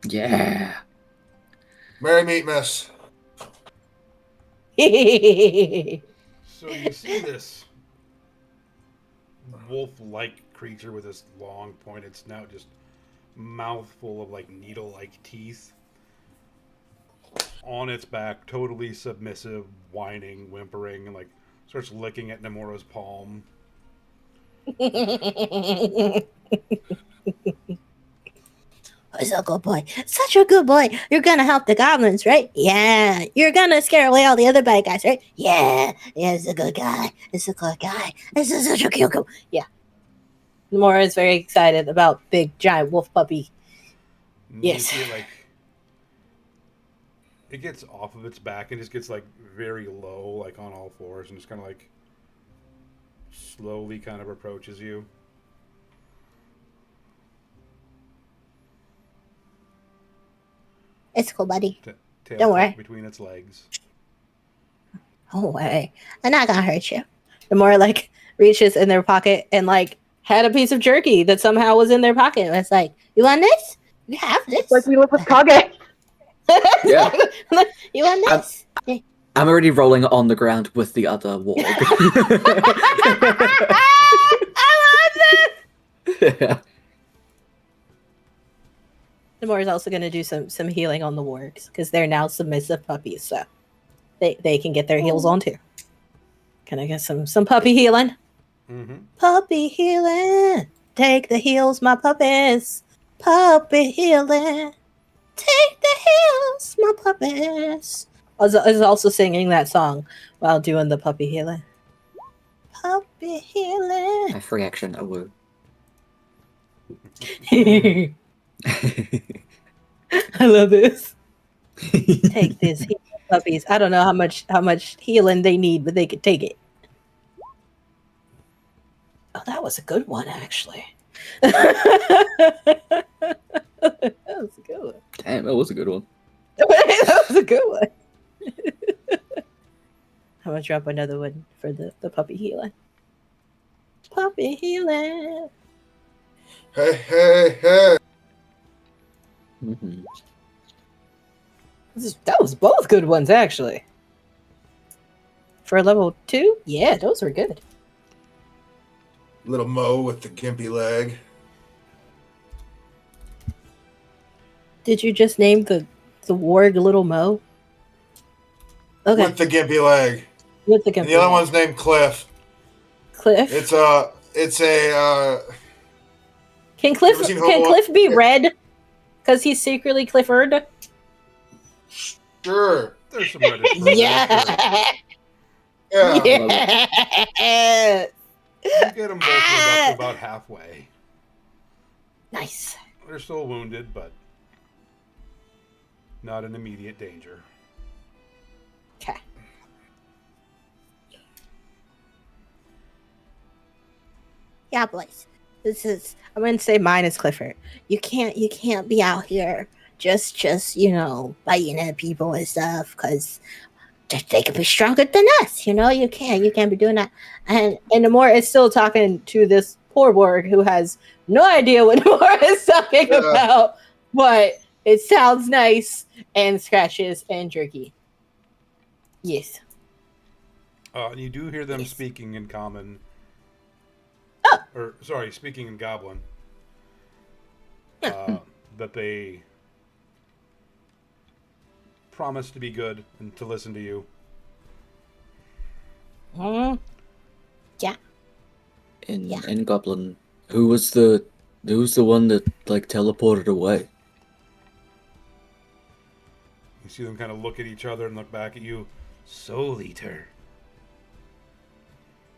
Yeah. Merry meet, miss. So you see this wolf-like creature with this long pointed snout, just mouthful of like needle-like teeth, on its back, totally submissive, whining, whimpering, and like starts licking at Nemora's palm. Who's a good boy? Such a good boy. You're gonna help the goblins, right? Yeah. You're gonna scare away all the other bad guys, right? Yeah. Yeah, it's a good guy. It's a good guy. This is such a cute guy. Yeah. Nemora is very excited about big giant wolf puppy. Yes. You see, like, it gets off of its back and just gets like very low, like on all fours, and just kind of like slowly kind of approaches you. It's cool, buddy. Tail Don't worry. between its legs. Don't worry. I'm not gonna hurt you. Nemora like reaches in their pocket and like had a piece of jerky that somehow was in their pocket. It's like, you want this? You have this. Like we live with Kage. Yeah. You want this? I'm already rolling on the ground with the other warg. I love this. Yeah. Nemora is also going to do some healing on the wargs because they're now submissive puppies, so they can get their heals on too. Can I get some puppy healing? Mm-hmm. Puppy healing. Take the heals, my puppies. Puppy healing. Take the heals, my puppies. I was also singing that song while doing the puppy healing. Puppy healing. My free action, a woo. I love this. Take this heal, puppies. I don't know how much healing they need, but they could take it. Oh, that was a good one, actually. That was a good one. Damn, that was a good one. That was a good one. I'm gonna drop another one for the puppy healing. Puppy healing. Hey, hey, hey. Mm-hmm. That was both good ones, actually. For level 2? Yeah, those were good. Little Mo with the gimpy leg. Did you just name the warg Little Mo? Okay. With the gimpy leg. With the And the other one's named Cliff. Cliff. It's a Can Cliff You ever seen Cliff be red? Because he's secretly Clifford. sure. There's some Reddit. for that, Yeah. Yeah. You get them both to about halfway. Nice. They're still wounded, but not in immediate danger. Okay. Yeah, boys. I'm gonna say mine is Clifford. You can't be out here just biting at people and stuff because they could be stronger than us. You can't be doing that. And Namor is still talking to this poor warg who has no idea what Namor is talking about, but it sounds nice and scratches and jerky. Yes. You do hear them speaking in common. Oh. Or, sorry, speaking in goblin. That they promise to be good and to listen to you. Mm, In Goblin, who's the one that like teleported away? You see them kind of look at each other and look back at you. Soul Eater.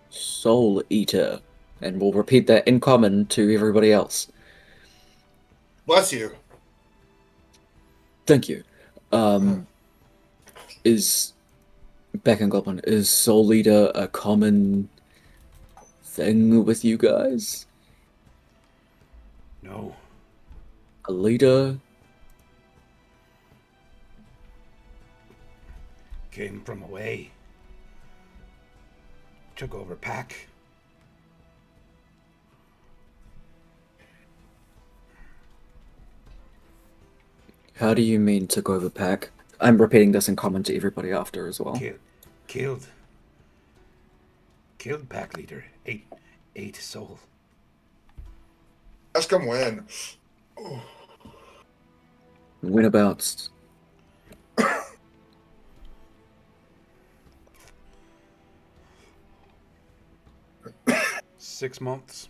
Soul Eater. And we'll repeat that in common to everybody else. Bless you. Thank you. Is back in Goblin, is Soul Eater a common thing with you guys? No. A leader? Came from away. Took over pack. How do you mean took over pack? I'm repeating this in common to everybody after as well. Killed pack leader. Ate soul. Ask him when. Whenabouts? 6 months.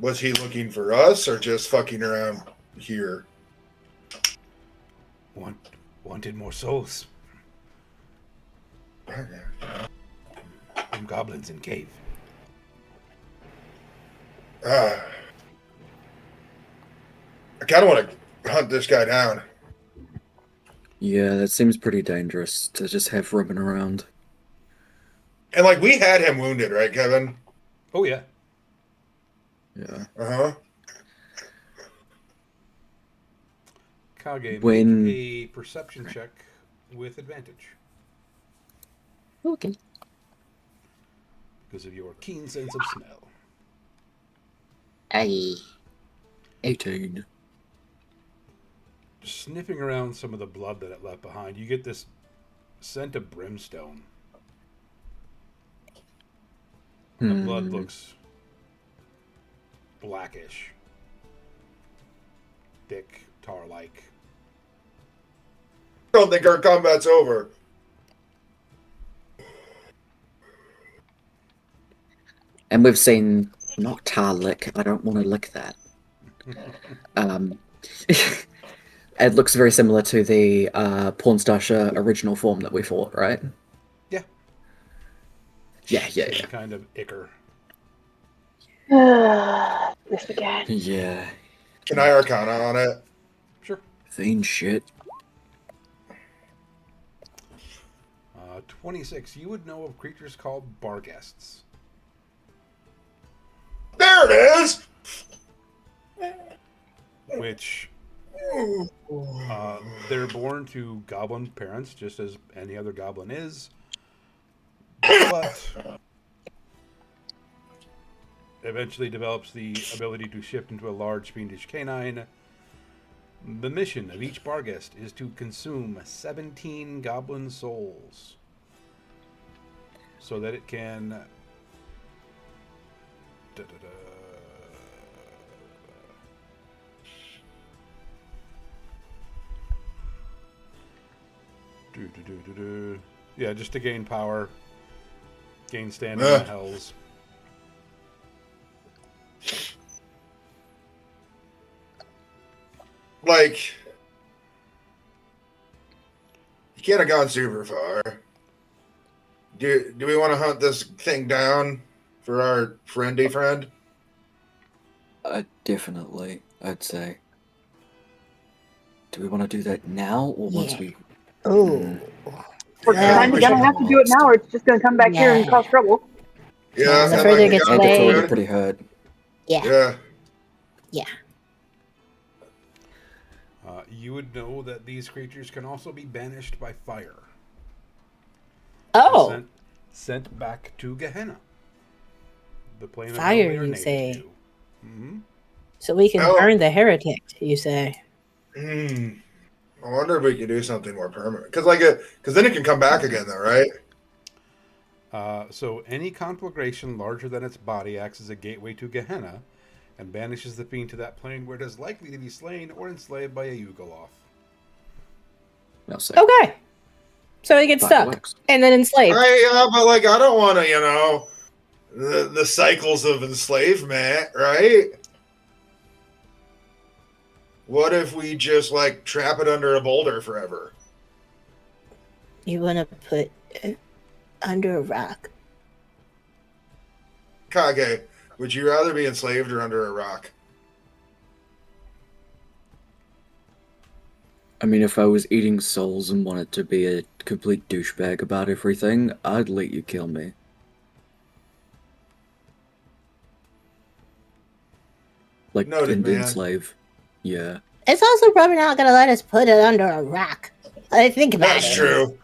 Was he looking for us or just fucking around here? Wanted more souls. From goblins in cave. I kind of want to hunt this guy down. Yeah, that seems pretty dangerous to just have roaming around. And like we had him wounded, right, Kevin? Oh yeah. Yeah. Uh-huh. Kage, When- make a perception check with advantage Okay. because of your keen sense of smell. Aye. 18. Just sniffing around some of the blood that it left behind, you get this scent of brimstone. The blood looks blackish, thick, tar-like. I don't think our combat's over. And we've seen not tar lick. I don't want to lick that. It looks very similar to the Pornstasher original form that we fought, right? Yeah. Yeah. Same kind of ichor. This again. Yeah. Can I Arcana on it? Sure. Fiend shit. 26. You would know of creatures called barghests. There it is! Which they're born to goblin parents, just as any other goblin is, but eventually develops the ability to shift into a large fiendish canine. The mission of each barghest is to consume 17 goblin souls so that it can yeah, just to gain power, gain standing in the hells. Like, you can't have gone super far. Do we want to hunt this thing down for our friendy friend? Definitely, I'd say. Do we want to do that now or once Yeah. we... Oh. We're Yeah, kind of we gonna should- have to do it now, or it's just gonna come back here and Yeah. cause trouble. Yeah, the and further like, it gets we I got think it's away- already food. pretty hurt. Yeah. Yeah. You would know that these creatures can also be banished by fire. Oh, Sent back to Gehenna. The plane of Fire, hell they are you native say? to. Mm-hmm. so we can Oh. burn the heretic, you say? I wonder if we could do something more permanent. Because then it can come back again, though, right? So any conflagration larger than its body acts as a gateway to Gehenna, and banishes the fiend to that plane where it is likely to be slain or enslaved by a Yugoloth. Well, so Okay. So he gets that stuck works. and then enslaved. But like, I don't want to, the cycles of enslavement, right? What if we just like trap it under a boulder forever? You want to put it under a rock? Kage, would you rather be enslaved or under a rock? I mean, if I was eating souls and wanted to be a complete douchebag about everything, I'd let you kill me. Like, Noted, man. enslave. Yeah. It's also probably not going to let us put it under a rock. I think about That's it. true.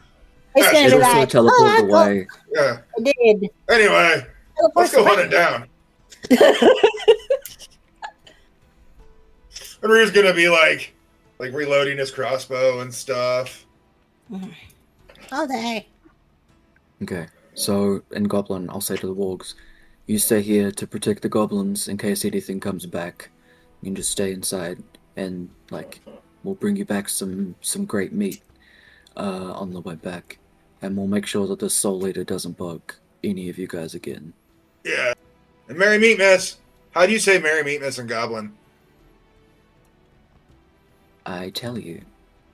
It's going It to be also like, teleported I away. Yeah. did. Anyway, let's go hunt it down. And Ryu's gonna be like reloading his crossbow and stuff. Oh, there. Okay, so in Goblin, I'll say to the wargs, you stay here to protect the goblins in case anything comes back. You can just stay inside, and like, we'll bring you back some great meat on the way back, and we'll make sure that the Soul Eater doesn't bug any of you guys again. Yeah. And Merry Meatmas. How do you say Merry Meatmas in Goblin? I tell you.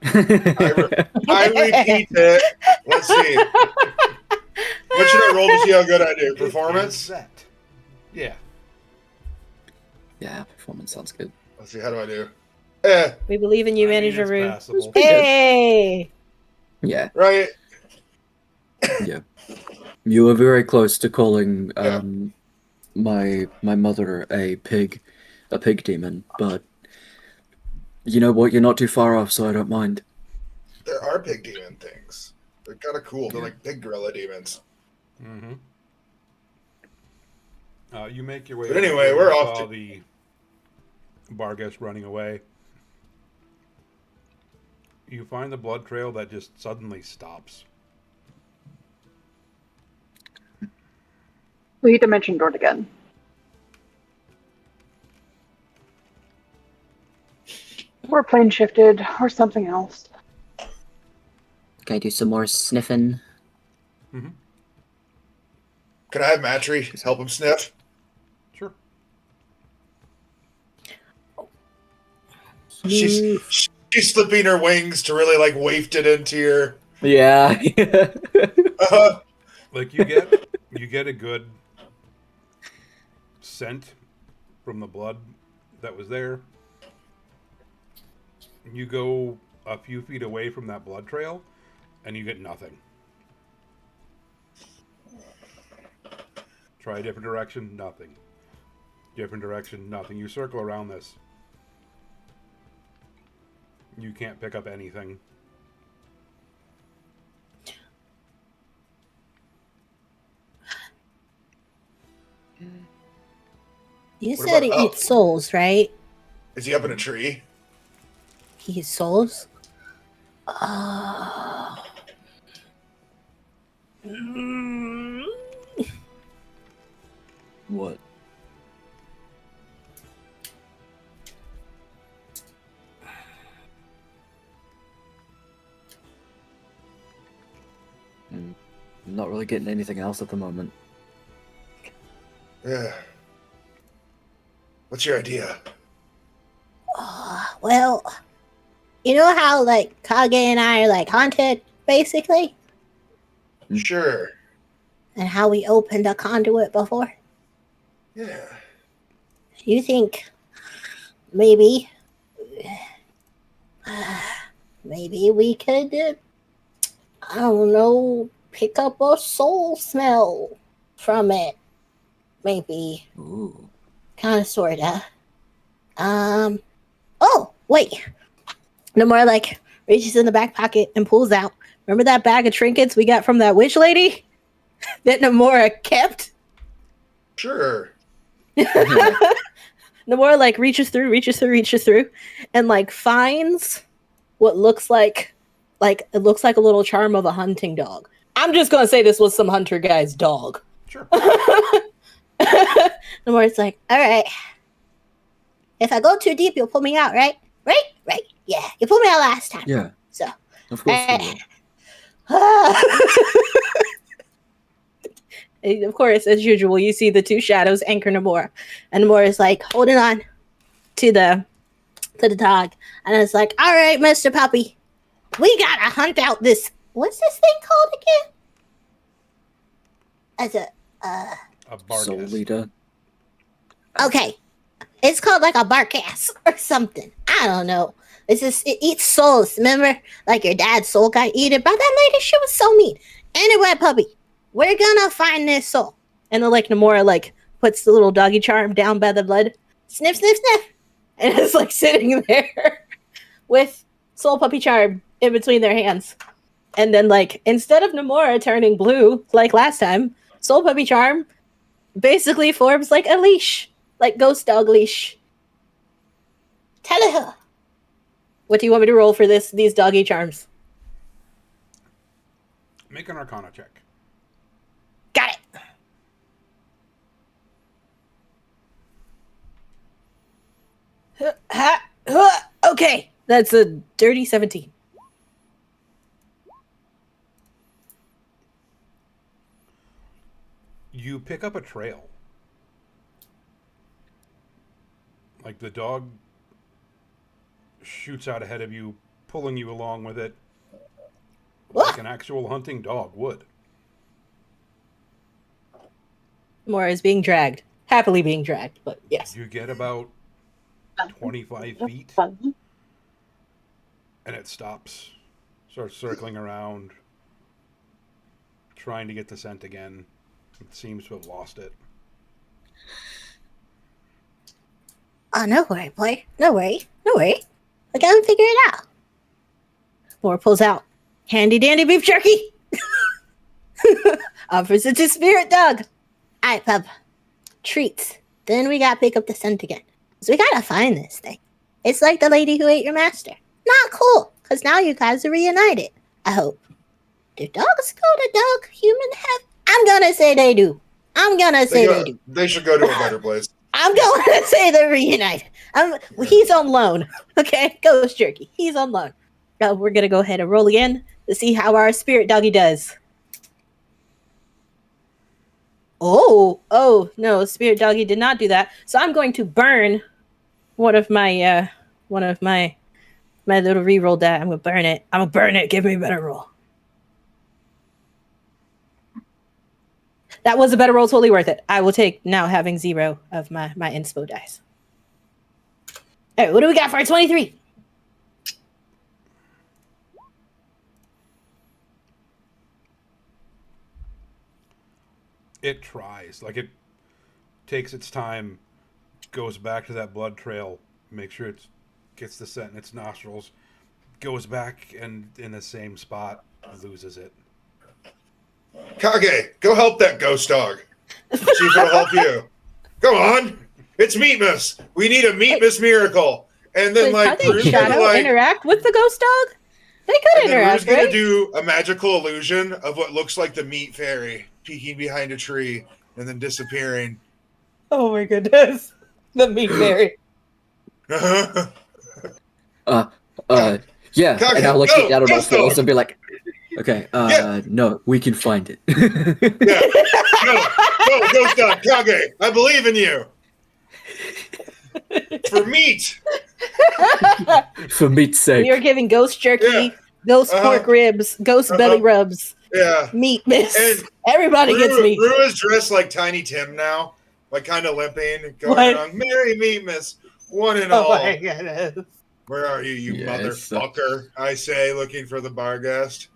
I repeat it. Let's see. What should I roll to see how good I do? Performance? That. Yeah. Yeah, performance sounds good. Let's see, how do I do? We believe in you, Manager it's Rue. passable. Hey! Yeah, Right. yeah. You were very close to calling Yeah. my mother a pig demon, but you know what? You're not too far off, so I don't mind. There are pig demon things. They're kind of cool. They're like big gorilla demons. Mm-hmm. You make your way. But anyway, over we're and off saw to- the Bargus running away. You find the blood trail that just suddenly stops. We need to mention Dort again. Or plane shifted, or something else. Can I do some more sniffing? Mm-hmm. Can I have Matry help him sniff? Sure. She's slipping her wings to really like waft it into your. Yeah. Like you get a good scent from the blood that was there. You go a few feet away from that blood trail, and you get nothing. Try a different direction, nothing. Different direction, nothing. You circle around this. You can't pick up anything. You What said he about eats souls, right? Is he up in a tree? He eats souls? Oh. What? I'm not really getting anything else at the moment. Yeah. What's your idea? Well, you know how, like, Kage and I are, like, haunted, basically? Sure. And how we opened a conduit before? Yeah. You think maybe we could, I don't know, pick up a soul smell from it? Maybe. Ooh. Kind of, sorta. Oh, wait. Namor, like, reaches in the back pocket and pulls out. Remember that bag of trinkets we got from that witch lady? That Namora kept? Sure. Namora, like, reaches through, and, like, finds what looks like it looks like a little charm of a hunting dog. I'm just gonna say this was some hunter guy's dog. Sure. Namora's like, all right. If I go too deep, you'll pull me out, right? Right. Yeah, you pulled me out last time. Yeah, So, of course we will. Of course, as usual, you see the two shadows anchor Namora, and Namora is like holding on to the dog, and it's like, all right, Mr. Puppy, we gotta hunt out this. What's this thing called again? As A bargass. Soul leader. okay, it's called like a barkass or something. I don't know. It eats souls. Remember, like your dad's soul got eaten by that lady. She was so mean. Anyway, Puppy, we're gonna find this soul. And then like Namora like puts the little doggy charm down by the blood. Sniff, sniff, sniff. And it's like sitting there with Soul Puppy Charm in between their hands. And then like instead of Namora turning blue like last time, Soul Puppy Charm basically forms like a leash. Like ghost dog leash. Tell her. What do you want me to roll for these doggy charms? Make an Arcana check. Got it. Okay, that's a dirty 17. You pick up a trail. Like the dog shoots out ahead of you, pulling you along with it, like an actual hunting dog would. Namora is being dragged. Happily being dragged, but yes. You get about 25 feet, and it stops, starts circling around, trying to get the scent again. It seems to have lost it. Oh, no worry, boy. No worry. I gotta figure it out. Namora pulls out handy dandy beef jerky. Offers it to Spirit Dog. All right, pup. Treats. Then we gotta pick up the scent again. So we gotta find this thing. It's like the lady who ate your master. Not cool, because now you guys are reunited. I hope. Do dogs go to dog human heaven? I'm gonna say they do. They do. They should go to a better place. I'm going to say they're reunited. He's on loan. Okay, Ghost Jerky. He's on loan. Now we're gonna go ahead and roll again to see how our Spirit Doggy does. Oh no, Spirit Doggy did not do that. So I'm going to burn one of my little reroll die. I'm gonna burn it. Give me a better roll. That was a better roll, totally worth it. I will take now having 0 of my inspo dice. All right, what do we got for our 23? It tries. Like, it takes its time, goes back to that blood trail, make sure it gets the scent in its nostrils, goes back and in the same spot, loses it. Kage, go help that ghost dog. See if it'll help you. Come on. It's Meatmas. We need a Meatmas miracle. And then, How did Shadow interact with the ghost dog? They could interact, Rue's going right? to do a magical illusion of what looks like the meat fairy peeking behind a tree and then disappearing. Oh my goodness. The meat fairy. Uh-huh. Yeah, Kage, and I'll look go, down on go, my face go. and be like, okay, no, we can find it. Yeah. No, ghost dog, Kage, I believe in you. For meat. For meat's sake. We are giving ghost jerky, ghost pork ribs, ghost belly rubs, meat miss. And everybody gets meat. Rue is dressed like Tiny Tim now, like kind of limping, going around. Merry Meatmas, one and all. Oh my goodness. Where are you, you Yes. motherfucker? I say, looking for the bar guest.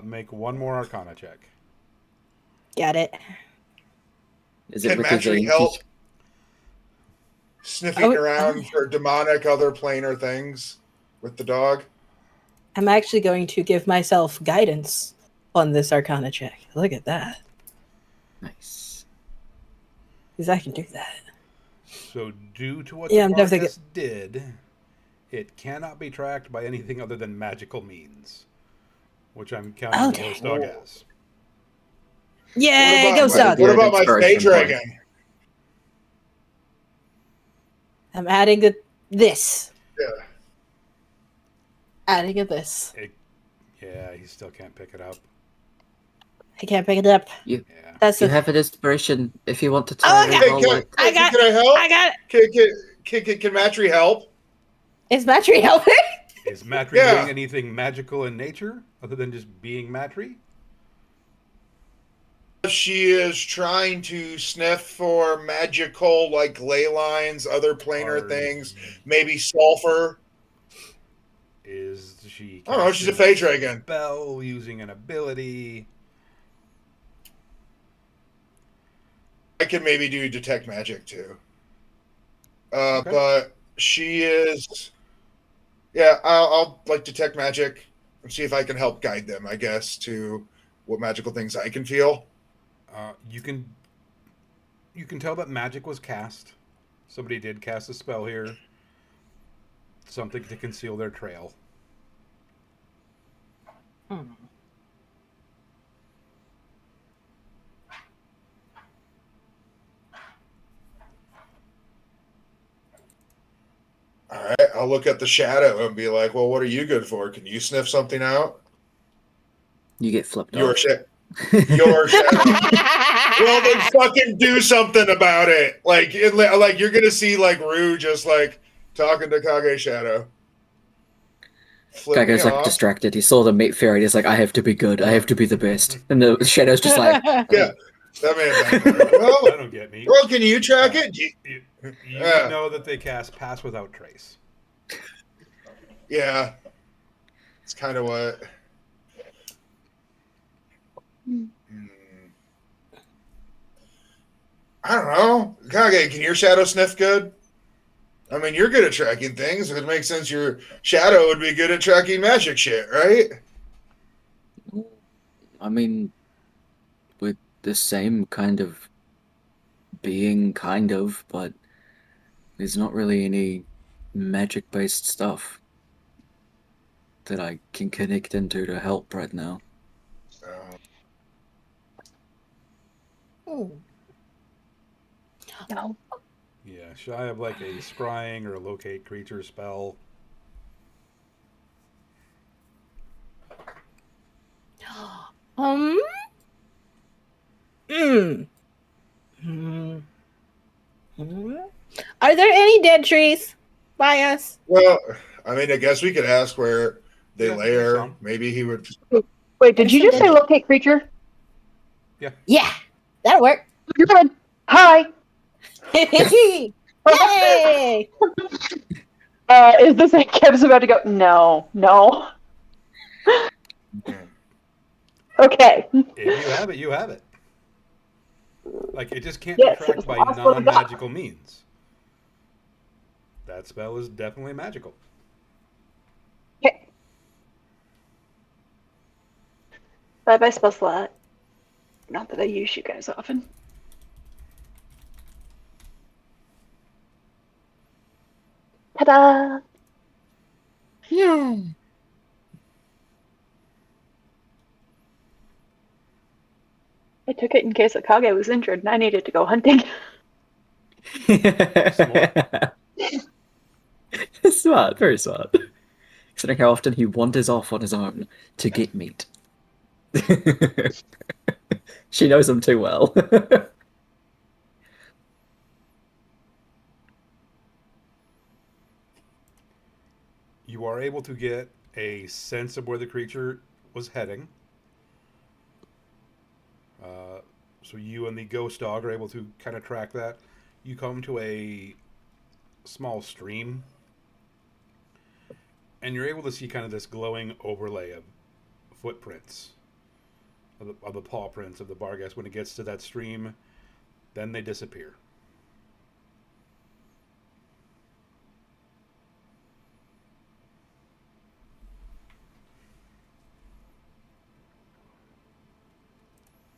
Make one more Arcana check. Got it. Is it Can magic help? Sniffing around for demonic other planar things with the dog? I'm actually going to give myself guidance on this Arcana check. Look at that. Nice. Because I can do that. So due to what Yeah, the I'm definitely Barkas did, it cannot be tracked by anything other than magical means, which I'm counting the ghost dog as. Yay, ghost dog! What about my Inspiration Fey Dragon? I'm adding this. Yeah. Adding a this. Yeah, he still can't pick it up. I can't pick it up. You Yeah. That's you the. have an inspiration if you want to Oh, try I and got- roll Can, it. can, I got- can I help? I got it. Can Matry help? Is battery helping? Is Matry Yeah. doing anything magical in nature other than just being Matry? She is trying to sniff for magical, like ley lines, other planar Are- things, maybe sulfur. Is she? I don't know, she's a casting Fey Dragon. Spell using an ability. I can maybe do detect magic too. Okay. But she is. Yeah, I'll like detect magic and see if I can help guide them. I guess to what magical things I can feel. You can tell that magic was cast. Somebody did cast a spell here. Something to conceal their trail. All right, I'll look at the shadow and be like, "Well, what are you good for? Can you sniff something out?" You get flipped Your off. shit. Your shadow. Well, then fucking do something about it. Like you're gonna see like Rue just like talking to Kage Shadow. Flip me Kage's like off. distracted. He saw the meat fairy. He's like, I have to be good. I have to be the best. And the shadow's just like, Yeah, that may have been better. Well, That'll get me. well, can you track it? You Yeah. know that they cast Pass Without Trace. Yeah, it's kind of what. Hmm. I don't know. Kage, can your shadow sniff good? I mean, you're good at tracking things. It makes sense your shadow would be good at tracking magic shit, right? I mean, we're the same kind of being, kind of, but there's not really any magic-based stuff that I can connect into to help right now. No. Yeah, should I have like a scrying or a locate creature spell? Hmm. Hmm. Are there any dead trees by us? Well, I mean, I guess we could ask where they Yeah, lair. some. Maybe he would. Wait, did you just say locate creature? Yeah, that'll work. Good. Hi. Yay! Is this like Kev's about to go? No. Okay. If you have it, you have it. Like, it just can't Yes, be it tracked was by possible to go. non-magical means. That spell is definitely magical. Okay. Bye-bye spell slot. Not that I use you guys often. Ta-da! Yeah. I took it in case Akage was injured and I needed to go hunting. Smart, very smart. Considering how often he wanders off on his own to get meat. She knows him too well. You are able to get a sense of where the creature was heading. So you and the ghost dog are able to kind of track that. You come to a small stream, and you're able to see kind of this glowing overlay of footprints, of the paw prints of the Barghest. When it gets to that stream, then they disappear.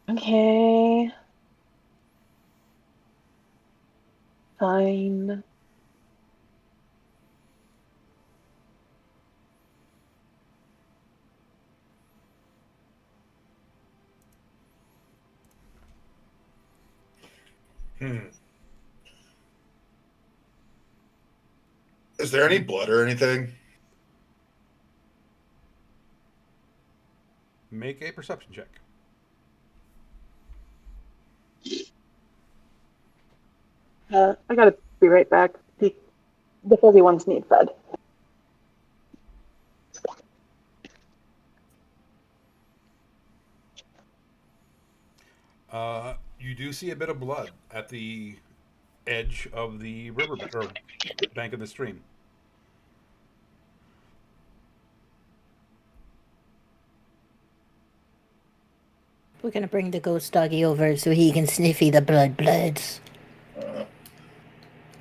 Okay. Fine. Hmm. Is there any blood or anything? Make a perception check. I gotta be right back. The fuzzy ones need fed. You do see a bit of blood at the edge of the river or bank of the stream. We're gonna bring the ghost doggy over so he can sniffy the bloods.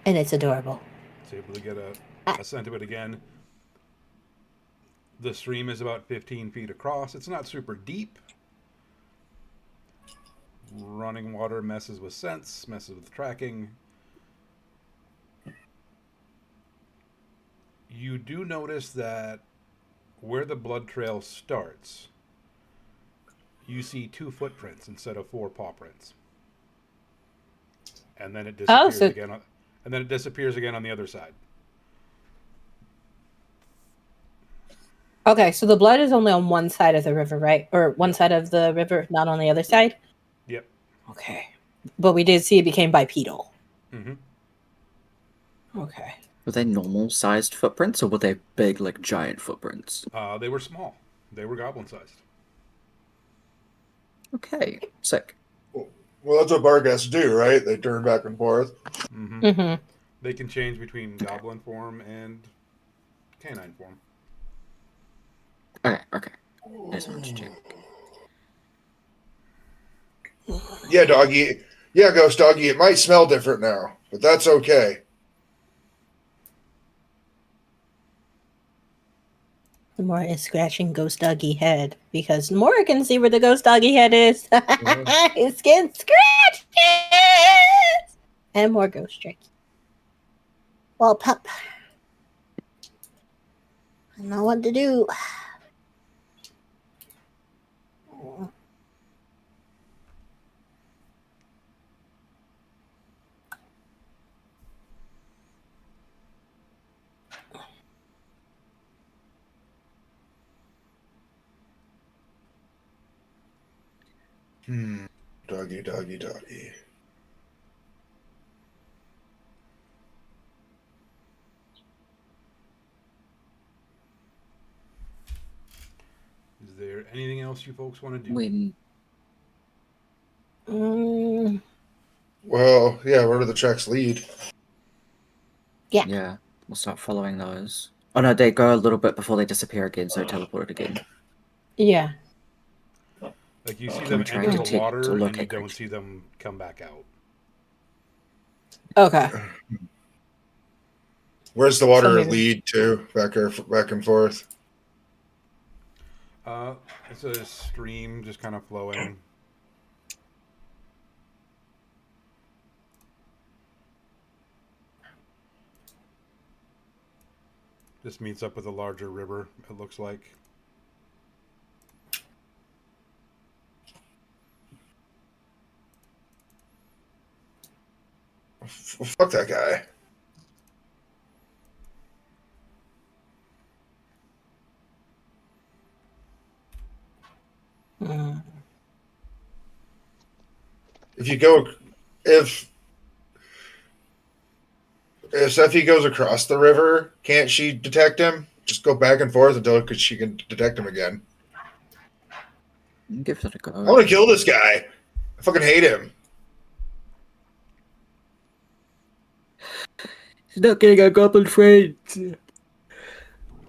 And it's adorable. It's able to get a scent of it again. The stream is about 15 feet across. It's not super deep. Running water messes with scents, messes with tracking. You do notice that where the blood trail starts, you see 2 footprints instead of 4 paw prints. And then it disappears again. And then it disappears again on the other side. Okay, so the blood is only on one side of the river, right? Or one side of the river, not on the other side? Yep. Okay. But we did see it became bipedal. Mm-hmm. Okay. Were they normal-sized footprints, or were they big, like, giant footprints? They were small. They were goblin-sized. Okay, sick. Well, that's what Barghasts do, right? They turn back and forth. Mm-hmm. Mm-hmm. They can change between goblin form and canine form. Okay. Just wanted to check. Yeah, doggy. Yeah, ghost doggy. It might smell different now, but that's okay. The more is scratching ghost doggy head because the more I can see where the ghost doggy head is. His skin scratches and more ghost trick. Well, pup, I know what to do. Doggy. Is there anything else you folks want to do? When Well, yeah, where do the tracks lead? yeah, we'll start following those. Oh no, they go a little bit before they disappear again, so teleported again. Yeah. Like you see Can them we try enter to the take- water to and you locate don't Gretchen? see them come back out. Okay. Where's the water maybe- lead to? Back and forth. It's a stream just kind of flowing. Just meets up with a larger river, it looks like. Fuck that guy. If Seffi goes across the river, can't she detect him? Just go back and forth until she can detect him again. Give it a I go. want to kill this guy. I fucking hate him. He's not getting a goblin friend.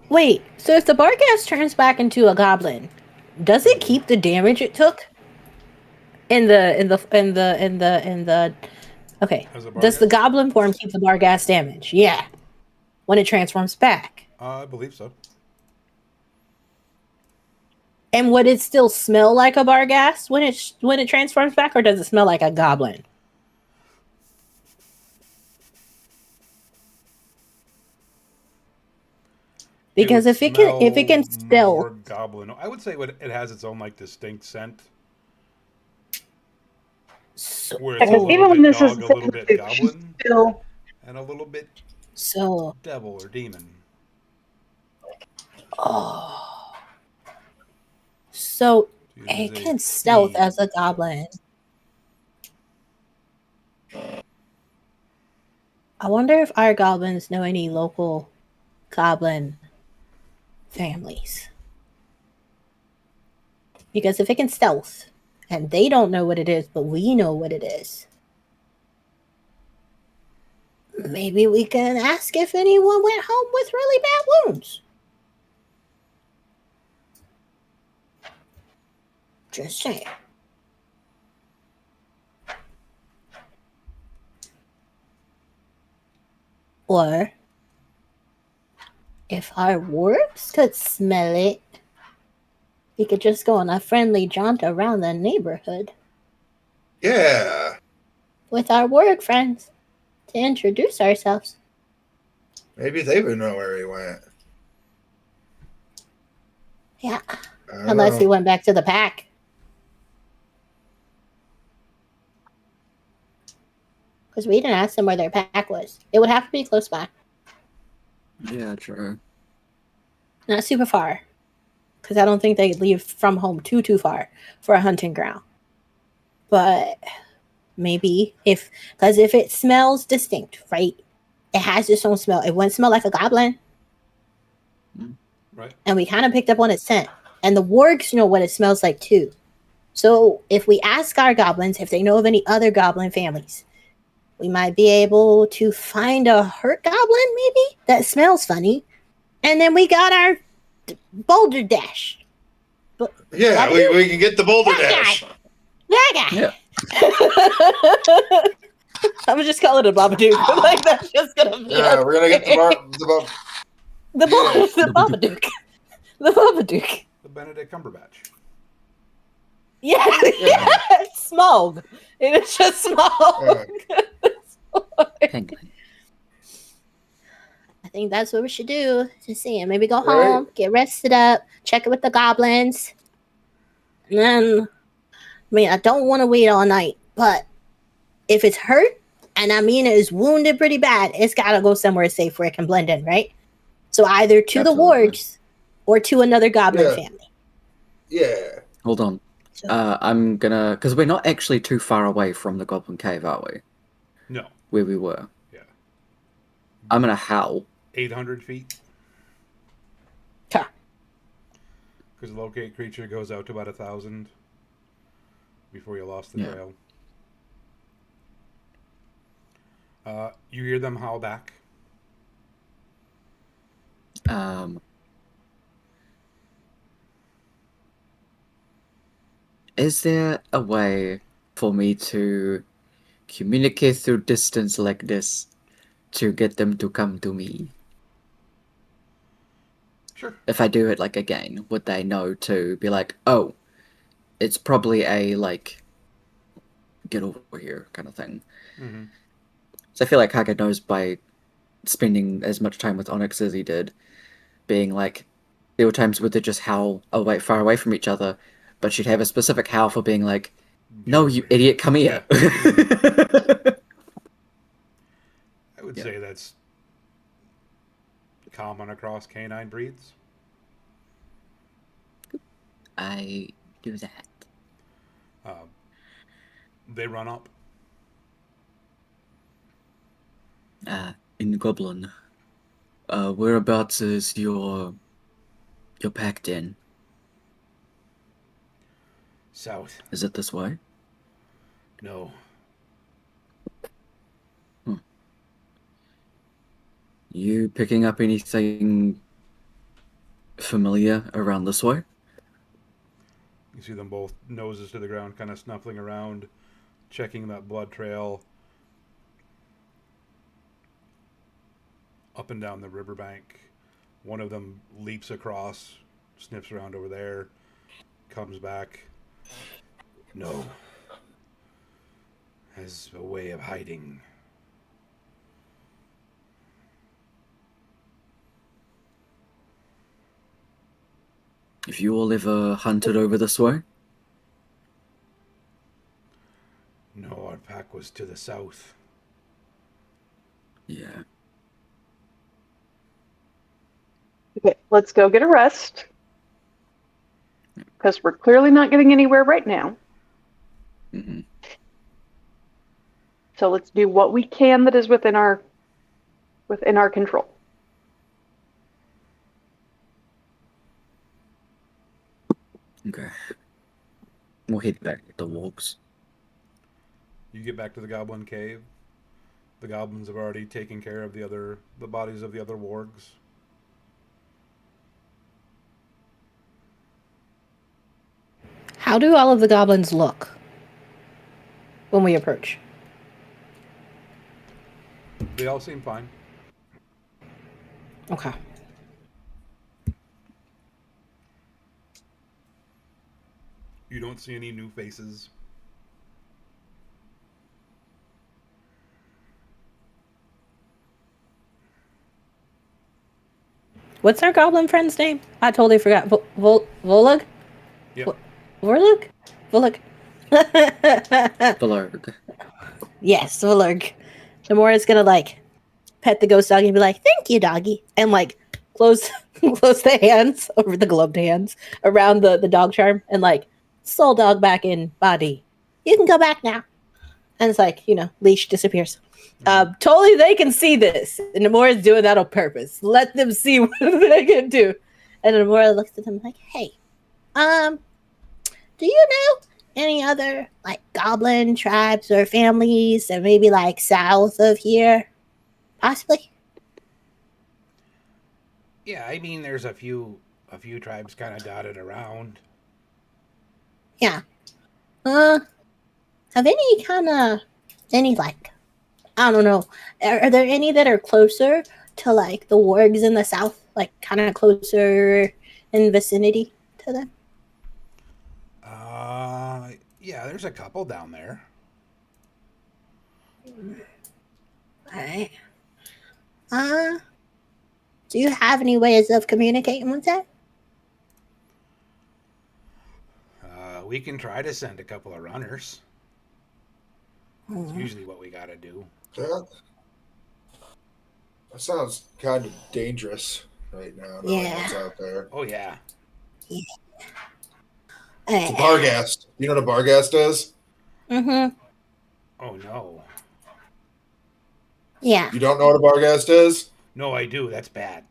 Wait, so if the Barghast turns back into a goblin, does it keep the damage it took? Okay. As a Does the Barghast? goblin form keep the Barghast damage? Yeah. When it transforms back. I believe so. And would it still smell like a Barghast when it transforms back, or does it smell like a goblin? Because if it can still more goblin, I would say it has its own like distinct scent. Where it's a Because little even when bit this is dog, a little bit she's goblin, still and a little bit So, Devil or demon. oh, so Use it a can stealth as a fiend. goblin. I wonder if our goblins know any local goblin families. Because if it can stealth, and they don't know what it is, but we know what it is, maybe we can ask if anyone went home with really bad wounds. Just saying. Or if our wargs could smell it, we could just go on a friendly jaunt around the neighborhood Yeah. with our warg friends to introduce ourselves. Maybe they would know where he went. Yeah, I don't unless he know. went back to the pack. Because we didn't ask them where their pack was. It would have to be close by. Yeah, true. Not super far. Because I don't think they leave from home too far for a hunting ground. But maybe because if it smells distinct, right? It has its own smell. It wouldn't smell like a goblin. Right. And we kind of picked up on its scent. And the wargs know what it smells like too. So if we ask our goblins if they know of any other goblin families, we might be able to find a hurt goblin, maybe, that smells funny. And then we got our boulder dash. Yeah, we can get the boulder dash. That guy. Yeah. I'm just call it a Babadook. Like that's just gonna be. Yeah, we're gonna get the Babadook. The Babadook. The Benedict Cumberbatch. Yeah, Yeah. Smog. It's just smog. Penguin. I think that's what we should do. Just see it. Maybe go Right. home, get rested up, check it with the goblins, and then. I mean, I don't want to wait all night, but if it's hurt, and I mean it is wounded pretty bad, it's got to go somewhere safe where it can blend in, right? So either to the Absolutely. wargs or to another goblin Yeah. family. Yeah. Hold on. So, I'm gonna, because we're not actually too far away from the Goblin Cave, are we? No. Where we were. Yeah. I'm gonna howl. 800 feet. ta. Because locate creature goes out to about 1,000 before you lost the Yeah. trail. You hear them howl back. Is there a way for me to communicate through distance like this to get them to come to me? Sure. If I do it like again, would they know to be like, oh, it's probably a like get over here kind of thing? Mm-hmm. So I feel like Haga knows by spending as much time with Onyx as he did, being like, there were times where they just howl far away from each other, but she'd have a specific howl for being like, no, you idiot, come here. I would Yeah. say that's common across canine breeds. I do that. They run up. In Goblin, whereabouts is your packed in? South. Is it this way? No. You picking up anything familiar around this way? You see them both noses to the ground, kind of snuffling around, checking that blood trail up and down the riverbank. One of them leaps across, sniffs around over there, comes back. No. Has a way of hiding. Have you all ever hunted over this way? No, our pack was to the south. Yeah. Okay, let's go get a rest. Because we're clearly not getting anywhere right now. Mm-hmm. So let's do what we can that is within our control. Okay. We'll head back to the walks. You get back to the goblin cave. The goblins have already taken care of the bodies of the other wargs. How do all of the goblins look when we approach? They all seem fine. Okay. You don't see any new faces. What's our goblin friend's name? I totally forgot. Volug? Yep. Vorlug? Volug. Blurg. Yes, Volug. Namora's gonna like pet the ghost doggy and be like, "Thank you, doggy," and like close the hands over the gloved hands around the dog charm and like soul dog back in body. You can go back now. And it's like, leash disappears. Totally, they can see this. And Namora's doing that on purpose. Let them see what they can do. And Namora looks at them like, "Hey, do you know any other like goblin tribes or families that maybe like south of here? Possibly?" Yeah, I mean, there's a few tribes kind of dotted around. Yeah. Have any like, I don't know, are there any that are closer to like the wargs in the south, like kind of closer in vicinity to them? Yeah, there's a couple down there. Alright. Do you have any ways of communicating with them? We can try to send a couple of runners. That's Hmm. usually what we gotta do. That sounds kind of dangerous right now. Knowing Yeah. what's out there. Oh yeah. It's a barghast. You know what a barghast is? Mm-hmm. Oh no. Yeah. You don't know what a barghast is? No, I do. That's bad.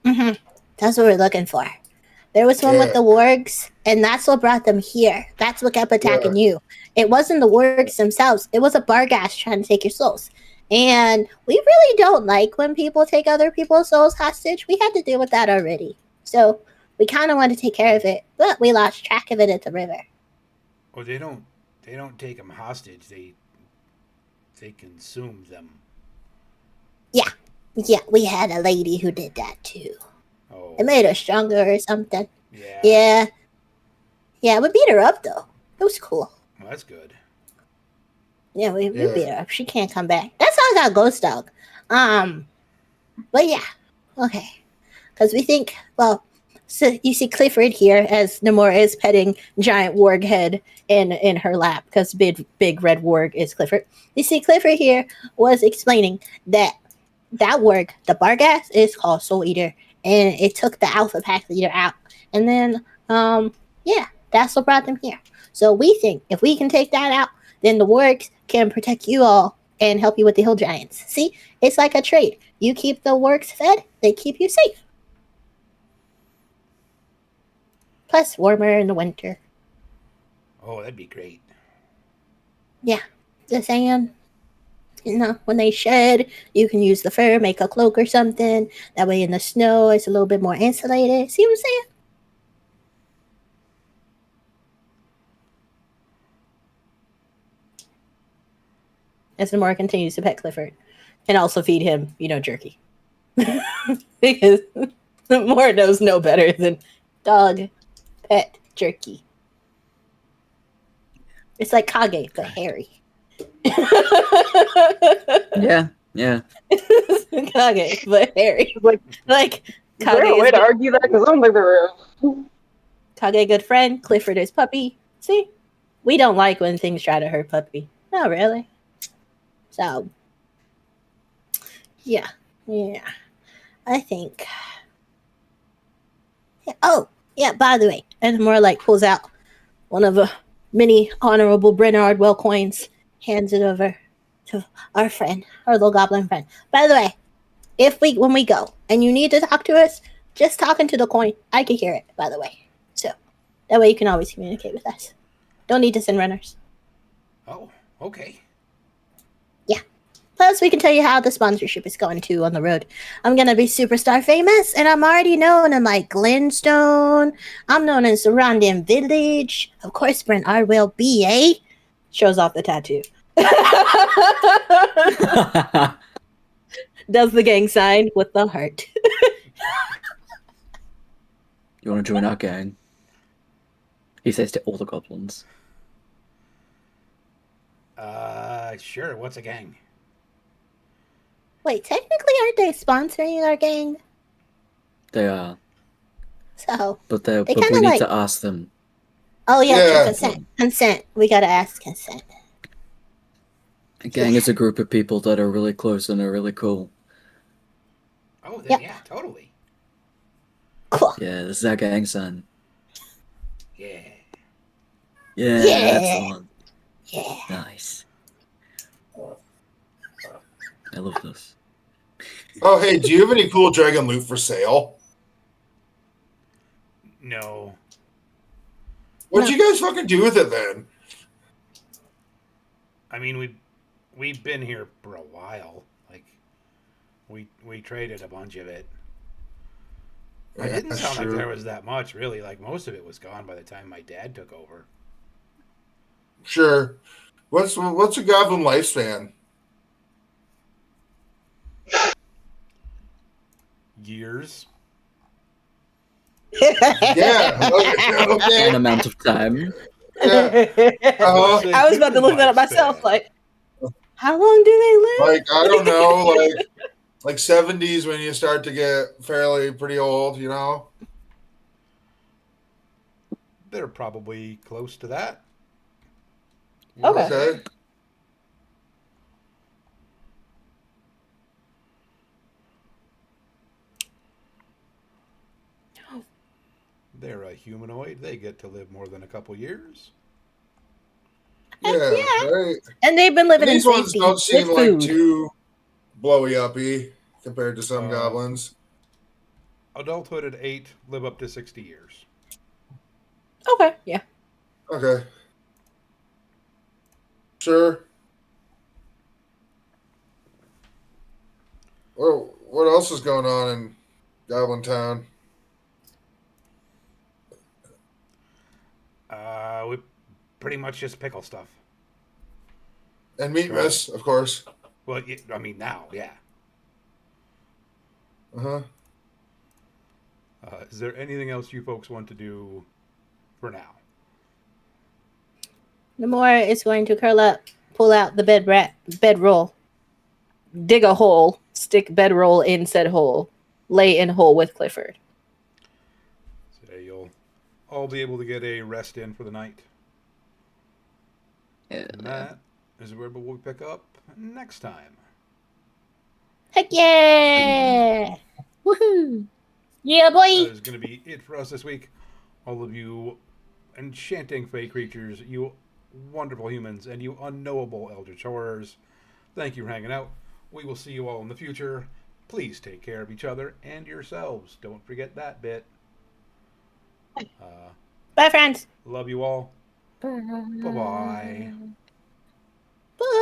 Mm-hmm. That's what we're looking for. There was one with Yeah. the wargs, and that's what brought them here. That's what kept attacking you. It wasn't the wargs themselves. It was a barghast trying to take your souls. And we really don't like when people take other people's souls hostage. We had to deal with that already. So we kind of want to take care of it, but we lost track of it at the river. Oh, they don't take them hostage. They consume them. Yeah, we had a lady who did that too. Oh. It made her stronger or something. Yeah. Yeah, we beat her up though. It was cool. Well, that's good. Yeah, we beat her up. She can't come back. That's how I got Ghost Dog. But yeah, okay. Because we think, well, so you see Clifford here as Namora is petting giant warg head in her lap because big red warg is Clifford. You see Clifford here was explaining that warg, the Barghast, is called Soul Eater, and it took the Alpha Pack leader out. And then, yeah, that's what brought them here. So we think if we can take that out, then the wargs can protect you all and help you with the hill giants. See, it's like a trade. You keep the wargs fed, they keep you safe. Plus, warmer in the winter. Oh, that'd be great. Yeah, just saying. When they shed, you can use the fur, make a cloak or something. That way in the snow, it's a little bit more insulated. See what I'm saying? As Namora continues to pet Clifford. And also feed him, jerky. Because Namora knows no better than dog pet jerky. It's like Kage, but hairy. Yeah. Kage, but hairy. Like Is there a way to argue that? Because I don't think there is. Kage, good friend. Clifford is puppy. See? We don't like when things try to hurt puppy. Not really. So, yeah. I think Yeah. Oh, yeah, by the way. And more like pulls out one of the many honorable Bryn Ardwell coins, hands it over to our friend, our little goblin friend. By the way, when we go and you need to talk to us, just talking to the coin, I can hear it, by the way. So that way you can always communicate with us. Don't need to send runners. Oh, okay. Yeah. Plus, we can tell you how the sponsorship is going too on the road. I'm gonna be superstar famous, and I'm already known in like Glenstone. I'm known in surrounding village. Of course, Brent Ardwell BA shows off the tattoo. Does the gang sign with the heart. You want to join our gang? He says to all the goblins. Sure. What's a gang? Wait, technically, aren't they sponsoring our gang? They are, So but they we kind of need like. to ask them. Oh yeah, Yeah. consent. Consent. We gotta ask consent. A gang is a group of people that are really close and are really cool. Oh, then, Yep. yeah, totally. Cool. Yeah, this is our gang sign. Yeah. Yeah, Yeah. that's the one. Yeah. Nice. I love this. Oh, hey, do you have any cool dragon loot for sale? No. What'd you guys fucking do with it then? I mean, we've been here for a while. Like, we traded a bunch of it. It didn't sound like there was that much, really. Like, most of it was gone by the time my dad took over. Sure. What's a goblin lifespan? Years. Yeah. Okay. An amount of time. Yeah. Uh-huh. I was about to look that up myself. Like, how long do they live? Like, I don't know, like 70s when you start to get fairly pretty old, you know? They're probably close to that. Okay. They're a humanoid. They get to live more than a couple years. Yeah, Yeah. right. And they've been living in These ones safety don't with seem like food. too blowy uppy compared to some Uh, goblins. Adulthood at 8, live up to 60 years. Okay, yeah. Okay. Sure. Well, what else is going on in Goblin Town? We pretty much just pickle stuff. And Meatmas, of course. Well, I mean, now, yeah. Uh-huh. Is there anything else you folks want to do for now? Namora is going to curl up, pull out the bedroll, dig a hole, stick bedroll in said hole, lay in hole with Clifford. So you'll all be able to get a rest in for the night. Yeah. And that is where we'll pick up next time. Heck yeah! Woohoo! Yeah, That boy! is going to be it for us this week. All of you enchanting fey creatures, you wonderful humans, and you unknowable eldritch horrors, thank you for hanging out. We will see you all in the future. Please take care of each other and yourselves. Don't forget that bit. Bye, friends. Love you all. Bye-bye. Bye.